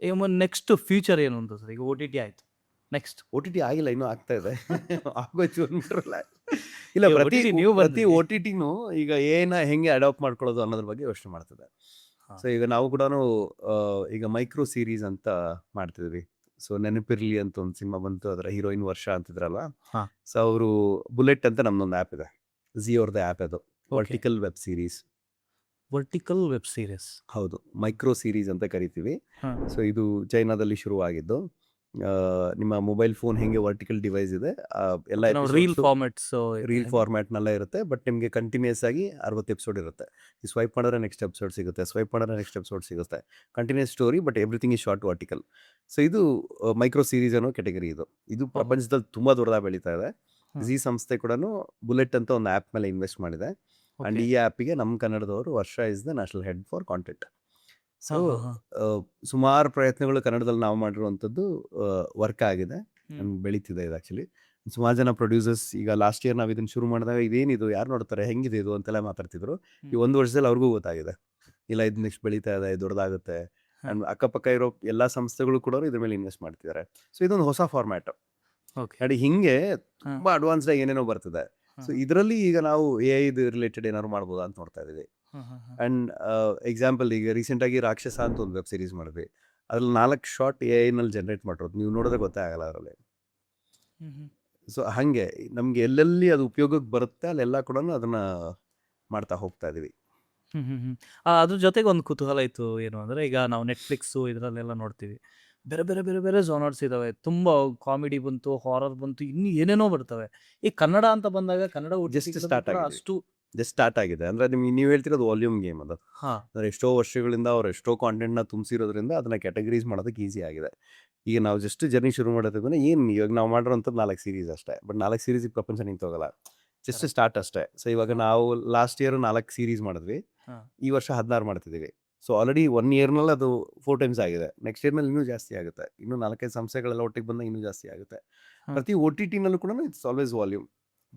ಈಗ ನೆಕ್ಸ್ಟ್ ಫ್ಯೂಚರ್ ಏನು ಅಂತ ಸರ್? ಈಗ ಒ ಟಿ ಟಿ ಆಯಿತು, ನೆಕ್ಸ್ಟ್ ಒ ಟಿ ಟಿ ಆಗಿಲ್ಲ, ಇನ್ನೂ ಆಗ್ತಾ ಇದೆ. ಆಗೋಯ್ತು ಅಂದ್ಬಿಟ್ರಲ್ಲ. ಇಲ್ಲ, ಈಗ ಪ್ರತಿ OTT ನೀವು ಪ್ರತಿ ಒ ಟಿ ಟಿನೂ ಈಗ ಏನ ಹೆಂಗೆ ಅಡಾಪ್ಟ್ ಮಾಡ್ಕೊಳ್ಳೋದು ಅನ್ನೋದ್ರ ಬಗ್ಗೆ ಯೋಚನೆ ಮಾಡ್ತಿದೆ. ಸೊ ಈಗ ನಾವು ಕೂಡ ಈಗ ಮೈಕ್ರೋ ಸೀರೀಸ್ ಅಂತ ಮಾಡ್ತಿದ್ವಿ. ಸೊ ನೆನಪಿರ್ಲಿ ಅಂತ ಒಂದು ಸಿನಿಮಾ ಬಂತು, ಅದರ ಹೀರೋಯಿನ್ ವರ್ಷ ಅಂತಿದ್ರಲ್ಲ. ಹಾ. ಸೊ ಅವರು ಬುಲೆಟ್ ಅಂತ ನಮ್ದೊಂದು ಆ್ಯಪ್ ಇದೆ, ಝೀ ಅವ್ರದ್ದು ಆ್ಯಪ್ ಅದು, vertical web series. Vertical web series. ಹೌದು, ಮೈಕ್ರೋ ಸೀರೀಸ್ ಅಂತ ಕರಿತೀವಿ. ಸೊ ಇದು ಚೈನಾದಲ್ಲಿ ಶುರುವಾಗಿದ್ದು. ನಿಮ್ಮ ಮೊಬೈಲ್ ಫೋನ್ ಹೆಂಗೆ ವರ್ಟಿಕಲ್ ಡಿವೈಸ್ ಇದೆ, ಎಲ್ಲ ರೀಲ್ ಫಾರ್ಮ್ಯಾಟ್ಸ್. ರೀಲ್ ಫಾರ್ಮ್ಯಾಟ್ನೆಲ್ಲ ಇರುತ್ತೆ. ಬಟ್ ನಿಮಗೆ ಕಂಟಿನ್ಯೂಸ್ ಆಗಿ 60 ಎಪಿಸೋಡ್ ಇರುತ್ತೆ. ಈ ಸ್ವೈಪ್ ಮಾಡಿದ್ರೆ ನೆಕ್ಸ್ಟ್ ಎಪಿಸೋಡ್ ಸಿಗುತ್ತೆ, ಸ್ವೈಪ್ ಮಾಡಿದ್ರೆ ನೆಕ್ಸ್ಟ್ ಎಪಿಸೋಡ್ ಸಿಗುತ್ತೆ. Continuous story, but everything is short vertical. So ಇದು ಮೈಕ್ರೋ ಸೀರೀಸ್ ಅನ್ನೋ ಕೆಟಗರಿ. ಇದು ಪ್ರಪಂಚದಲ್ಲಿ ತುಂಬಾ ದೊಡ್ಡದಾಗಿ ಬೆಳೀತಾ ಇದೆ. ಜಿ ಸಂಸ್ಥೆ ಕೂಡ ಬುಲೆಟ್ ಅಂತ ಒಂದು ಆ್ಯಪ್ ಮೇಲೆ ಇನ್ವೆಸ್ಟ್ ಮಾಡಿದೆ. ಅಂಡ್ ಈ ಆ್ಯಪಿಗೆ ನಮ್ಮ ಕನ್ನಡದವರು ವರ್ಷ is the national head for content. So ಸುಮಾರು ಪ್ರಯತ್ನಗಳು ಕನ್ನಡದಲ್ಲಿ ನಾವು ಮಾಡಿರುವಂಥದ್ದು ವರ್ಕ್ ಆಗಿದೆ, ಬೆಳೀತಿದೆ ಇದು ಆ್ಯಕ್ಚುಲಿ. ಸುಮಾರು ಜನ ಪ್ರೊಡ್ಯೂಸರ್ಸ್ ಈಗ ಲಾಸ್ಟ್ ಇಯರ್ ನಾವು ಇದನ್ನು ಶುರು ಮಾಡಿದಾಗ ಇದೇನಿದು, ಯಾರು ನೋಡ್ತಾರೆ, ಹೆಂಗಿದೆ ಇದು ಅಂತೆಲ್ಲ ಮಾತಾಡ್ತಿದ್ರು. ಈ 1 ವರ್ಷದಲ್ಲಿ ಅವ್ರಿಗೂ ಗೊತ್ತಾಗಿದೆ, ಇಲ್ಲ ಇದು ನೆಕ್ಸ್ಟ್ ಬೆಳೀತಾ ಇದೆ, ದೊಡ್ಡದಾಗುತ್ತೆ. ಆ್ಯಂಡ್ ಅಕ್ಕಪಕ್ಕ ಇರೋ ಎಲ್ಲ ಸಂಸ್ಥೆಗಳು ಕೂಡ ಇದ್ರ ಮೇಲೆ ಇನ್ವೆಸ್ಟ್ ಮಾಡ್ತಿದ್ದಾರೆ. ಸೊ ಇದೊಂದು ಹೊಸ ಫಾರ್ಮ್ಯಾಟ್. ನೋಡಿ ಹಿಂಗೆ ತುಂಬಾ ಅಡ್ವಾನ್ಸ್ಡ್ ಆಗಿ ಏನೇನೋ ಬರ್ತಿದೆ. ಸೊ ಇದರಲ್ಲಿ ಈಗ ನಾವು AI ರಿಲೇಟೆಡ್ ಏನಾದ್ರು ಮಾಡ್ಬೋದಾ ಅಂತ ನೋಡ್ತಾ ಇದೀವಿ. ಅಂಡ್ ಎಕ್ಸಾಂಪಲ್ ಈಗ ರೀಸೆಂಟ್ ಆಗಿ ರಾಕ್ಷಸ ಅಂತ ಒಂದು ವೆಬ್ ಸೀರೀಸ್ ಮಾಡಿದ್ವಿ. ಅದ್ರಲ್ಲಿ 4 ಶಾರ್ಟ್ AI ನಲ್ಲಿ ಜನರೇಟ್ ಮಾಡಿರೋದು, ನೀವು ನೋಡಿದ್ರೆ ಗೊತ್ತೇ ಆಗಲ್ಲ ಅದರಲ್ಲಿ. ಸೊ ಹಾಗೆ ನಮ್ಗೆ ಎಲ್ಲೆಲ್ಲಿ ಅದು ಉಪಯೋಗಕ್ಕೆ ಬರುತ್ತೆ ಅಲ್ಲೆಲ್ಲ ಕೂಡ ಅದನ್ನ ಮಾಡ್ತಾ ಹೋಗ್ತಾ ಇದೀವಿ. ಅದ್ರ ಜೊತೆಗೆ ಒಂದು ಕುತೂಹಲ ಇತ್ತು, ಏನು ಅಂದ್ರೆ ಈಗ ನಾವು ನೆಟ್ಫ್ಲಿಕ್ಸು ಇದರಲ್ಲೆಲ್ಲ ನೋಡ್ತೀವಿ, ಬೇರೆ ಬೇರೆ ಬೇರೆ ಬೇರೆ ಜೋನರ್ಸ್ ಇದಾವೆ. ತುಂಬಾ ಕಾಮಿಡಿ ಬಂತು, ಹಾರರ್ ಬಂತು, ಇನ್ನು ಏನೇನೋ ಬರ್ತವೆ. ಈ ಕನ್ನಡ ಅಂತ ಬಂದಾಗ ಕನ್ನಡ Just start ಆಗಿದೆ. ಅಷ್ಟು ಜಸ್ಟ್ ಸ್ಟಾರ್ಟ್ ಆಗಿದೆ. ಅಂದ್ರೆ ನೀವು ಹೇಳ್ತಿರೋದು ವಾಲ್ಯೂಮ್ ಗೇಮ್ ಅದು. ಅಂದ್ರೆ ಎಷ್ಟೋ ವರ್ಷಗಳಿಂದ ಅವ್ರು ಎಷ್ಟೋ ಕಾಂಟೆಂಟ್ ನ ತುಂಬಿಸಿರೋದ್ರಿಂದ ಅದನ್ನ ಕ್ಯಾಟಗರೀಸ್ ಮಾಡೋದಕ್ಕೆ ಈಸಿ ಆಗಿದೆ. ಈಗ ನಾವು ಜಸ್ಟ್ ಜರ್ನಿ ಶುರು ಮಾಡೋದಕ್ಕೆ ಏನು ಇವಾಗ ನಾವು ಮಾಡಿರೋಂಥದ್ದು 4 ಸೀರೀಸ್ ಅಷ್ಟೇ. ಬಟ್ 4 ಸೀರೀಸ್ ಪ್ರಪಂಚ ನಿಂತೋಗಲ್ಲ, ಜಸ್ಟ್ ಸ್ಟಾರ್ಟ್ ಅಷ್ಟೇ. ಸೊ ಇವಾಗ ನಾವು ಲಾಸ್ಟ್ ಇಯರ್ 4 ಸೀರೀಸ್ ಮಾಡಿದ್ವಿ, ಈ ವರ್ಷ 16 ಮಾಡ್ತಿದ್ದೀವಿ. ಸೊ ಆಲ್ರೆಡಿ 1 ಇಯರ್ನಲ್ಲಿ ಅದು 4 ಟೈಮ್ಸ್ ಆಗಿದೆ. ನೆಕ್ಸ್ಟ್ ಇಯರ್ನಲ್ಲಿ ಇನ್ನೂ ಜಾಸ್ತಿ ಆಗುತ್ತೆ. ಇನ್ನೂ 4-5 ಸಂಸ್ಥೆಗಳೆಲ್ಲ ಒಟ್ಟಿಗೆ ಬಂದಾಗ ಇನ್ನೂ ಜಾಸ್ತಿ ಆಗುತ್ತೆ. ಪ್ರತಿ OTT ನಲ್ಲೂ ಕೂಡ ಇಟ್ಸ್ ಆಲ್ವೇಸ್ ವಾಲ್ಯೂಮ್.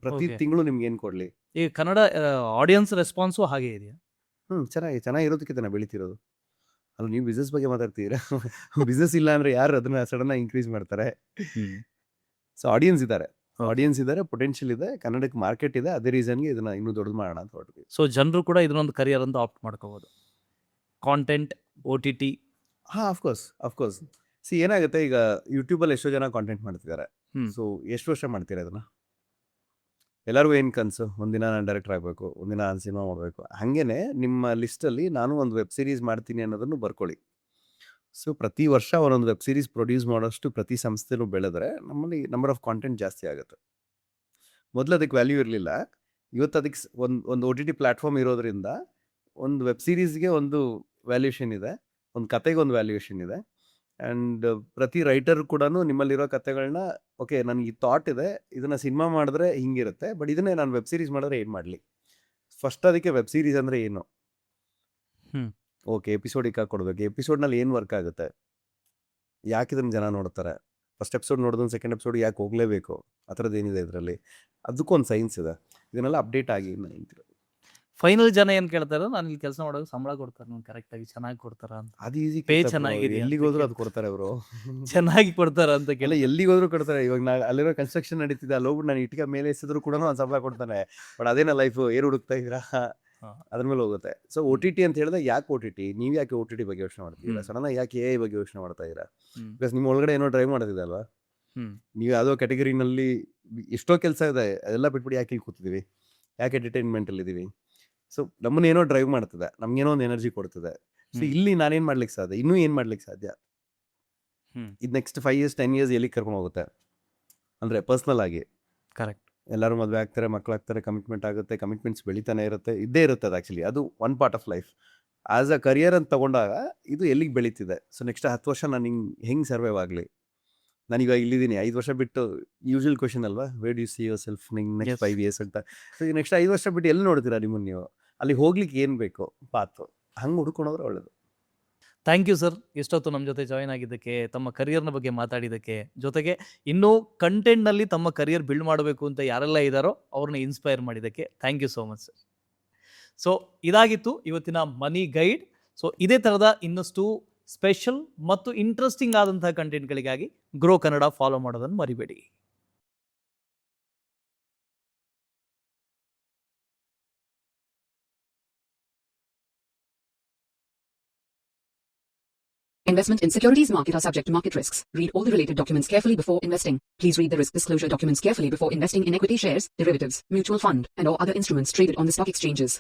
ಪ್ರತಿ ತಿಂಗಳು ನಿಮ್ಗೆ ಏನು ಕೊಡಲಿ. ಈ ಕನ್ನಡ ಆಡಿಯನ್ಸ್ ರೆಸ್ಪಾನ್ಸು ಹಾಗೆ ಇದೆಯಾ? ಚೆನ್ನಾಗಿರೋದಕ್ಕೆ ತಾನೇ ಬೆಳಿತಿರೋದು. ಅಲ್ಲಿ ನೀವು ಬಿಸ್ನೆಸ್ ಬಗ್ಗೆ ಮಾತಾಡ್ತೀರಾ. ಬಿಸ್ನೆಸ್ ಇಲ್ಲ ಅಂದ್ರೆ ಯಾರು ಅದನ್ನ ಸಡನ್ ಆಗಿ ಇನ್ಕ್ರೀಸ್ ಮಾಡ್ತಾರೆ? ಸೊ ಆಡಿಯನ್ಸ್ ಇದ್ದಾರೆ, ಪೊಟೆನ್ಷಿಯಲ್ ಇದೆ, ಕನ್ನಡಕ್ಕೆ ಮಾರ್ಕೆಟ್ ಇದೆ. ಅದೇ ರೀಸನ್ಗೆ ಇದನ್ನ ಇನ್ನೂ ದೊಡ್ಡದು ಮಾಡೋಣ ಅಂತ ಹೊರಟಿದ್ವಿ. ಸೊ ಜನರು ಕೂಡ ಇದನ್ನೊಂದು ಕರಿಯರ್ ಅಂತ ಆಪ್ಟ್ ಮಾಡ್ಕೋಬಹುದು, ಕಾಂಟೆಂಟ್ OTT. ಅಫ್ಕೋರ್ಸ್. ಸಿ ಏನಾಗುತ್ತೆ, ಈಗ ಯೂಟ್ಯೂಬಲ್ಲಿ ಎಷ್ಟೋ ಜನ ಕಾಂಟೆಂಟ್ ಮಾಡ್ತಿದ್ದಾರೆ. ಸೊ ಎಷ್ಟು ವರ್ಷ ಮಾಡ್ತೀರಾ ಅದನ್ನ? ಎಲ್ಲರಿಗೂ ಏನು ಕನಸು, ಒಂದಿನ ನಾನು ಡೈರೆಕ್ಟರ್ ಆಗಬೇಕು, ಒಂದಿನ ನಾನು ಸಿನಿಮಾ ಮಾಡಬೇಕು. ಹಾಗೇನೆ ನಿಮ್ಮ ಲಿಸ್ಟಲ್ಲಿ ನಾನು ಒಂದು ವೆಬ್ ಸೀರೀಸ್ ಮಾಡ್ತೀನಿ ಅನ್ನೋದನ್ನು ಬರ್ಕೊಳ್ಳಿ. ಸೊ ಪ್ರತಿ ವರ್ಷ ಒಂದೊಂದು ವೆಬ್ ಸೀರೀಸ್ ಪ್ರೊಡ್ಯೂಸ್ ಮಾಡೋಷ್ಟು ಪ್ರತಿ ಸಂಸ್ಥೆನೂ ಬೆಳೆದ್ರೆ ನಮ್ಮಲ್ಲಿ ನಂಬರ್ ಆಫ್ ಕಾಂಟೆಂಟ್ ಜಾಸ್ತಿ ಆಗುತ್ತೆ. ಮೊದಲು ಅದಕ್ಕೆ ವ್ಯಾಲ್ಯೂ ಇರಲಿಲ್ಲ, ಇವತ್ತು ಅದಕ್ಕೆ ಒಂದು OTT ಪ್ಲ್ಯಾಟ್ಫಾರ್ಮ್ ಇರೋದ್ರಿಂದ ಒಂದು ವೆಬ್ ಸೀರೀಸ್ಗೆ ಒಂದು ವ್ಯಾಲ್ಯೂಷನ್ ಇದೆ, ಒಂದು ಕತೆಗೆ ಒಂದು ವ್ಯಾಲ್ಯೂಷನ್ ಇದೆ. ಆ್ಯಂಡ್ ಪ್ರತಿ ರೈಟರ್ ಕೂಡ ನಿಮ್ಮಲ್ಲಿರೋ ಕತೆಗಳನ್ನ, ಓಕೆ ನನಗೆ ಈ ಥಾಟ್ ಇದೆ, ಇದನ್ನು ಸಿನಿಮಾ ಮಾಡಿದ್ರೆ ಹಿಂಗಿರುತ್ತೆ, ಬಟ್ ಇದನ್ನೇ ನಾನು ವೆಬ್ ಸೀರೀಸ್ ಮಾಡಿದ್ರೆ ಏನು ಮಾಡಲಿ. ಫಸ್ಟ್ ಅದಕ್ಕೆ ವೆಬ್ ಸೀರೀಸ್ ಅಂದರೆ ಏನು, ಓಕೆ ಎಪಿಸೋಡಿಗೆ ಕೊಡಬೇಕು, ಎಪಿಸೋಡ್ನಲ್ಲಿ ಏನು ವರ್ಕ್ ಆಗುತ್ತೆ, ಯಾಕೆ ಇದನ್ನು ಜನ ನೋಡ್ತಾರೆ, ಫಸ್ಟ್ ಎಪಿಸೋಡ್ ನೋಡಿದ್ರೆ ಸೆಕೆಂಡ್ ಎಪಿಸೋಡ್ ಯಾಕೆ ಹೋಗಲೇಬೇಕು, ಆ ಥರದ್ದು ಏನಿದೆ ಇದರಲ್ಲಿ, ಅದಕ್ಕೊಂದು ಸೈನ್ಸ್ ಇದೆ. ಇದನ್ನೆಲ್ಲ ಅಪ್ಡೇಟ್ ಆಗಿ ನಿಂತಿರೋದು. ಫೈನಲ್ ಜನ ಏನ್ ಕೇಳ್ತಾರೆ, ನಾನು ಇಲ್ಲಿ ಕೆಲಸ ಮಾಡೋದು ಸಂಬಳ ಕೊಡ್ತಾರೆ, ನಾನು ಕರೆಕ್ಟ್ ಆಗಿ ಚೆನ್ನಾಗಿ ಕೊಡ್ತಾರ ಅಂತ. ಅದು ಈಸಿ, ಪೇ ಚೆನ್ನಾಗಿದೆ, ಎಲ್ಲಿಗೆ ಹೋದ್ರು ಅದು ಕೊಡ್ತಾರೆ ಅವರು. ಚೆನ್ನಾಗಿ ಕೊಡ್ತಾರ ಅಂತ ಕೇಳಿ ಎಲ್ಲಿಗೆ ಹೋದ್ರು ಕೊಡ್ತಾರೆ. ಇವಾಗ ಅಲ್ಲಿರೋ ಕನ್ಸ್ಟ್ರಕ್ಷನ್ ನಡೀತಿದೆ, ಅಲ್ಲಿ ಹೋಗ್ಬಿಟ್ಟು ನಾನು ಇಟ್ಟಿಗೆ ಮೇಲೆ ಎಸಿದ್ರು ಕೂಡ ಒಂದು ಸಂಬಳ ಕೊಡ್ತಾನೆ. ಬಟ್ ಅದೇನ ಲೈಫ್, ಏರು ಹುಡುಕ್ತಾ ಇದ್ದೀರಾ, ಅದ್ರ ಮೇಲೆ ಹೋಗುತ್ತೆ. ಸೊ OTT ಅಂತ ಹೇಳಿದ್ರೆ ಯಾಕೆ OTT, ನೀವು ಯಾಕೆ OTT ಬಗ್ಗೆ ಯೋಚನೆ ಮಾಡ್ತೀರಾ, ಸಡನ್ ಯಾಕೆ AI ಬಗ್ಗೆ ಯೋಚನೆ ಮಾಡ್ತಾ ಇದ್ದೀರಾ? ಬಿಕಾಸ್ ನಿಮ್ಮ ಒಳಗಡೆ ಏನೋ ಡ್ರೈವ್ ಮಾಡೋದಿದೆ ಅಲ್ವಾ. ನೀವು ಯಾವುದೋ ಕ್ಯಾಟಗರಿನಲ್ಲಿ ಎಷ್ಟೋ ಕೆಲಸ ಇದೆ, ಅದೆಲ್ಲ ಬಿಟ್ಬಿಟ್ಟು ಯಾಕೆ ಇಲ್ಲಿ ಕೂತಿದ್ದೀವಿ, ಯಾಕೆ ಎಂಟರ್ಟೈನ್ಮೆಂಟಲ್ಲಿ ಇದ್ದೀವಿ. ಸೊ ನಮ್ಮನ್ನೇನೋ ಡ್ರೈವ್ ಮಾಡ್ತದೆ, ನಮ್ಗೇನೋ ಒಂದು ಎನರ್ಜಿ ಕೊಡ್ತದೆ. ಸೊ ಇಲ್ಲಿ ನಾನೇನು ಮಾಡ್ಲಿಕ್ಕೆ ಸಾಧ್ಯ, ಇನ್ನೂ ಏನು ಮಾಡ್ಲಿಕ್ಕೆ ಸಾಧ್ಯ, ಇದು ನೆಕ್ಸ್ಟ್ 5 years 10 years ಎಲ್ಲಿಗೆ ಕರ್ಕೊಂಡು ಹೋಗುತ್ತೆ ಅಂದರೆ ಪರ್ಸ್ನಲ್ ಆಗಿ. ಕರೆಕ್ಟ್. ಎಲ್ಲರೂ ಮದುವೆ ಆಗ್ತಾರೆ, ಮಕ್ಕಳಾಗ್ತಾರೆ, ಕಮಿಟ್ಮೆಂಟ್ ಆಗುತ್ತೆ, ಕಮಿಟ್ಮೆಂಟ್ಸ್ ಬೆಳಿತಾನೆ ಇದ್ದೇ ಇರುತ್ತೆ. ಅದು ಆ್ಯಕ್ಚುಲಿ ಅದು one part of life. As a career ಅಂತ ತಗೊಂಡಾಗ ಇದು ಎಲ್ಲಿಗೆ ಬೆಳೀತಿದೆ. ಸೊ ನೆಕ್ಸ್ಟ್ 10 ವರ್ಷ ನಾನು ಹೆಂಗೆ ಸರ್ವೈವ್ ಆಗಲಿ. ನಾನೀಗ ಇಲ್ಲಿದ್ದೀನಿ, 5 ವರ್ಷ ಬಿಟ್ಟು, ಯೂಶುವಲ್ ಕ್ವಶನ್ ಅಲ್ವಾ, where do U see your self next 5 years ಅಂತ. ಸೊ ಈಗ ನೆಕ್ಸ್ಟ್ 5 ವರ್ಷ ಬಿಟ್ಟು ಎಲ್ಲಿ ನೋಡ್ತೀರಾ ನಿಮ್ಮನ್ನು ನೀವು, ಅಲ್ಲಿ ಹೋಗ್ಲಿಕ್ಕೆ ಏನು ಬೇಕು ಪಾತು, ಹಂಗೆ ಹುಡ್ಕೊಂಡೋದ್ರೆ ಒಳ್ಳೇದು. ಥ್ಯಾಂಕ್ ಯು ಸರ್, ಇಷ್ಟೊತ್ತು ನಮ್ಮ ಜೊತೆ ಜಾಯಿನ್ ಆಗಿದ್ದಕ್ಕೆ, ತಮ್ಮ ಕರಿಯರ್ನ ಬಗ್ಗೆ ಮಾತಾಡಿದ್ದಕ್ಕೆ, ಜೊತೆಗೆ ಇನ್ನೂ ಕಂಟೆಂಟ್ನಲ್ಲಿ ತಮ್ಮ ಕರಿಯರ್ ಬಿಲ್ಡ್ ಮಾಡಬೇಕು ಅಂತ ಯಾರೆಲ್ಲ ಇದ್ದಾರೋ ಅವ್ರನ್ನ ಇನ್ಸ್ಪೈರ್ ಮಾಡಿದ್ದಕ್ಕೆ thank you so much sir. So ಇದಾಗಿತ್ತು ಇವತ್ತಿನ ಮನಿ ಗೈಡ್. ಸೊ ಇದೇ ಥರದ ಇನ್ನಷ್ಟು ಸ್ಪೆಷಲ್ ಮತ್ತು ಇಂಟ್ರೆಸ್ಟಿಂಗ್ ಆದಂತಹ ಕಂಟೆಂಟ್ಗಳಿಗಾಗಿ ಗ್ರೋ ಕನ್ನಡ ಫಾಲೋ ಮಾಡೋದನ್ನು ಮರಿಬೇಡಿ. Investment in securities market are subject to market risks. Read all the related documents carefully before investing. Please read the risk disclosure documents carefully before investing in equity shares, derivatives, mutual fund, and or other instruments traded on the stock exchanges.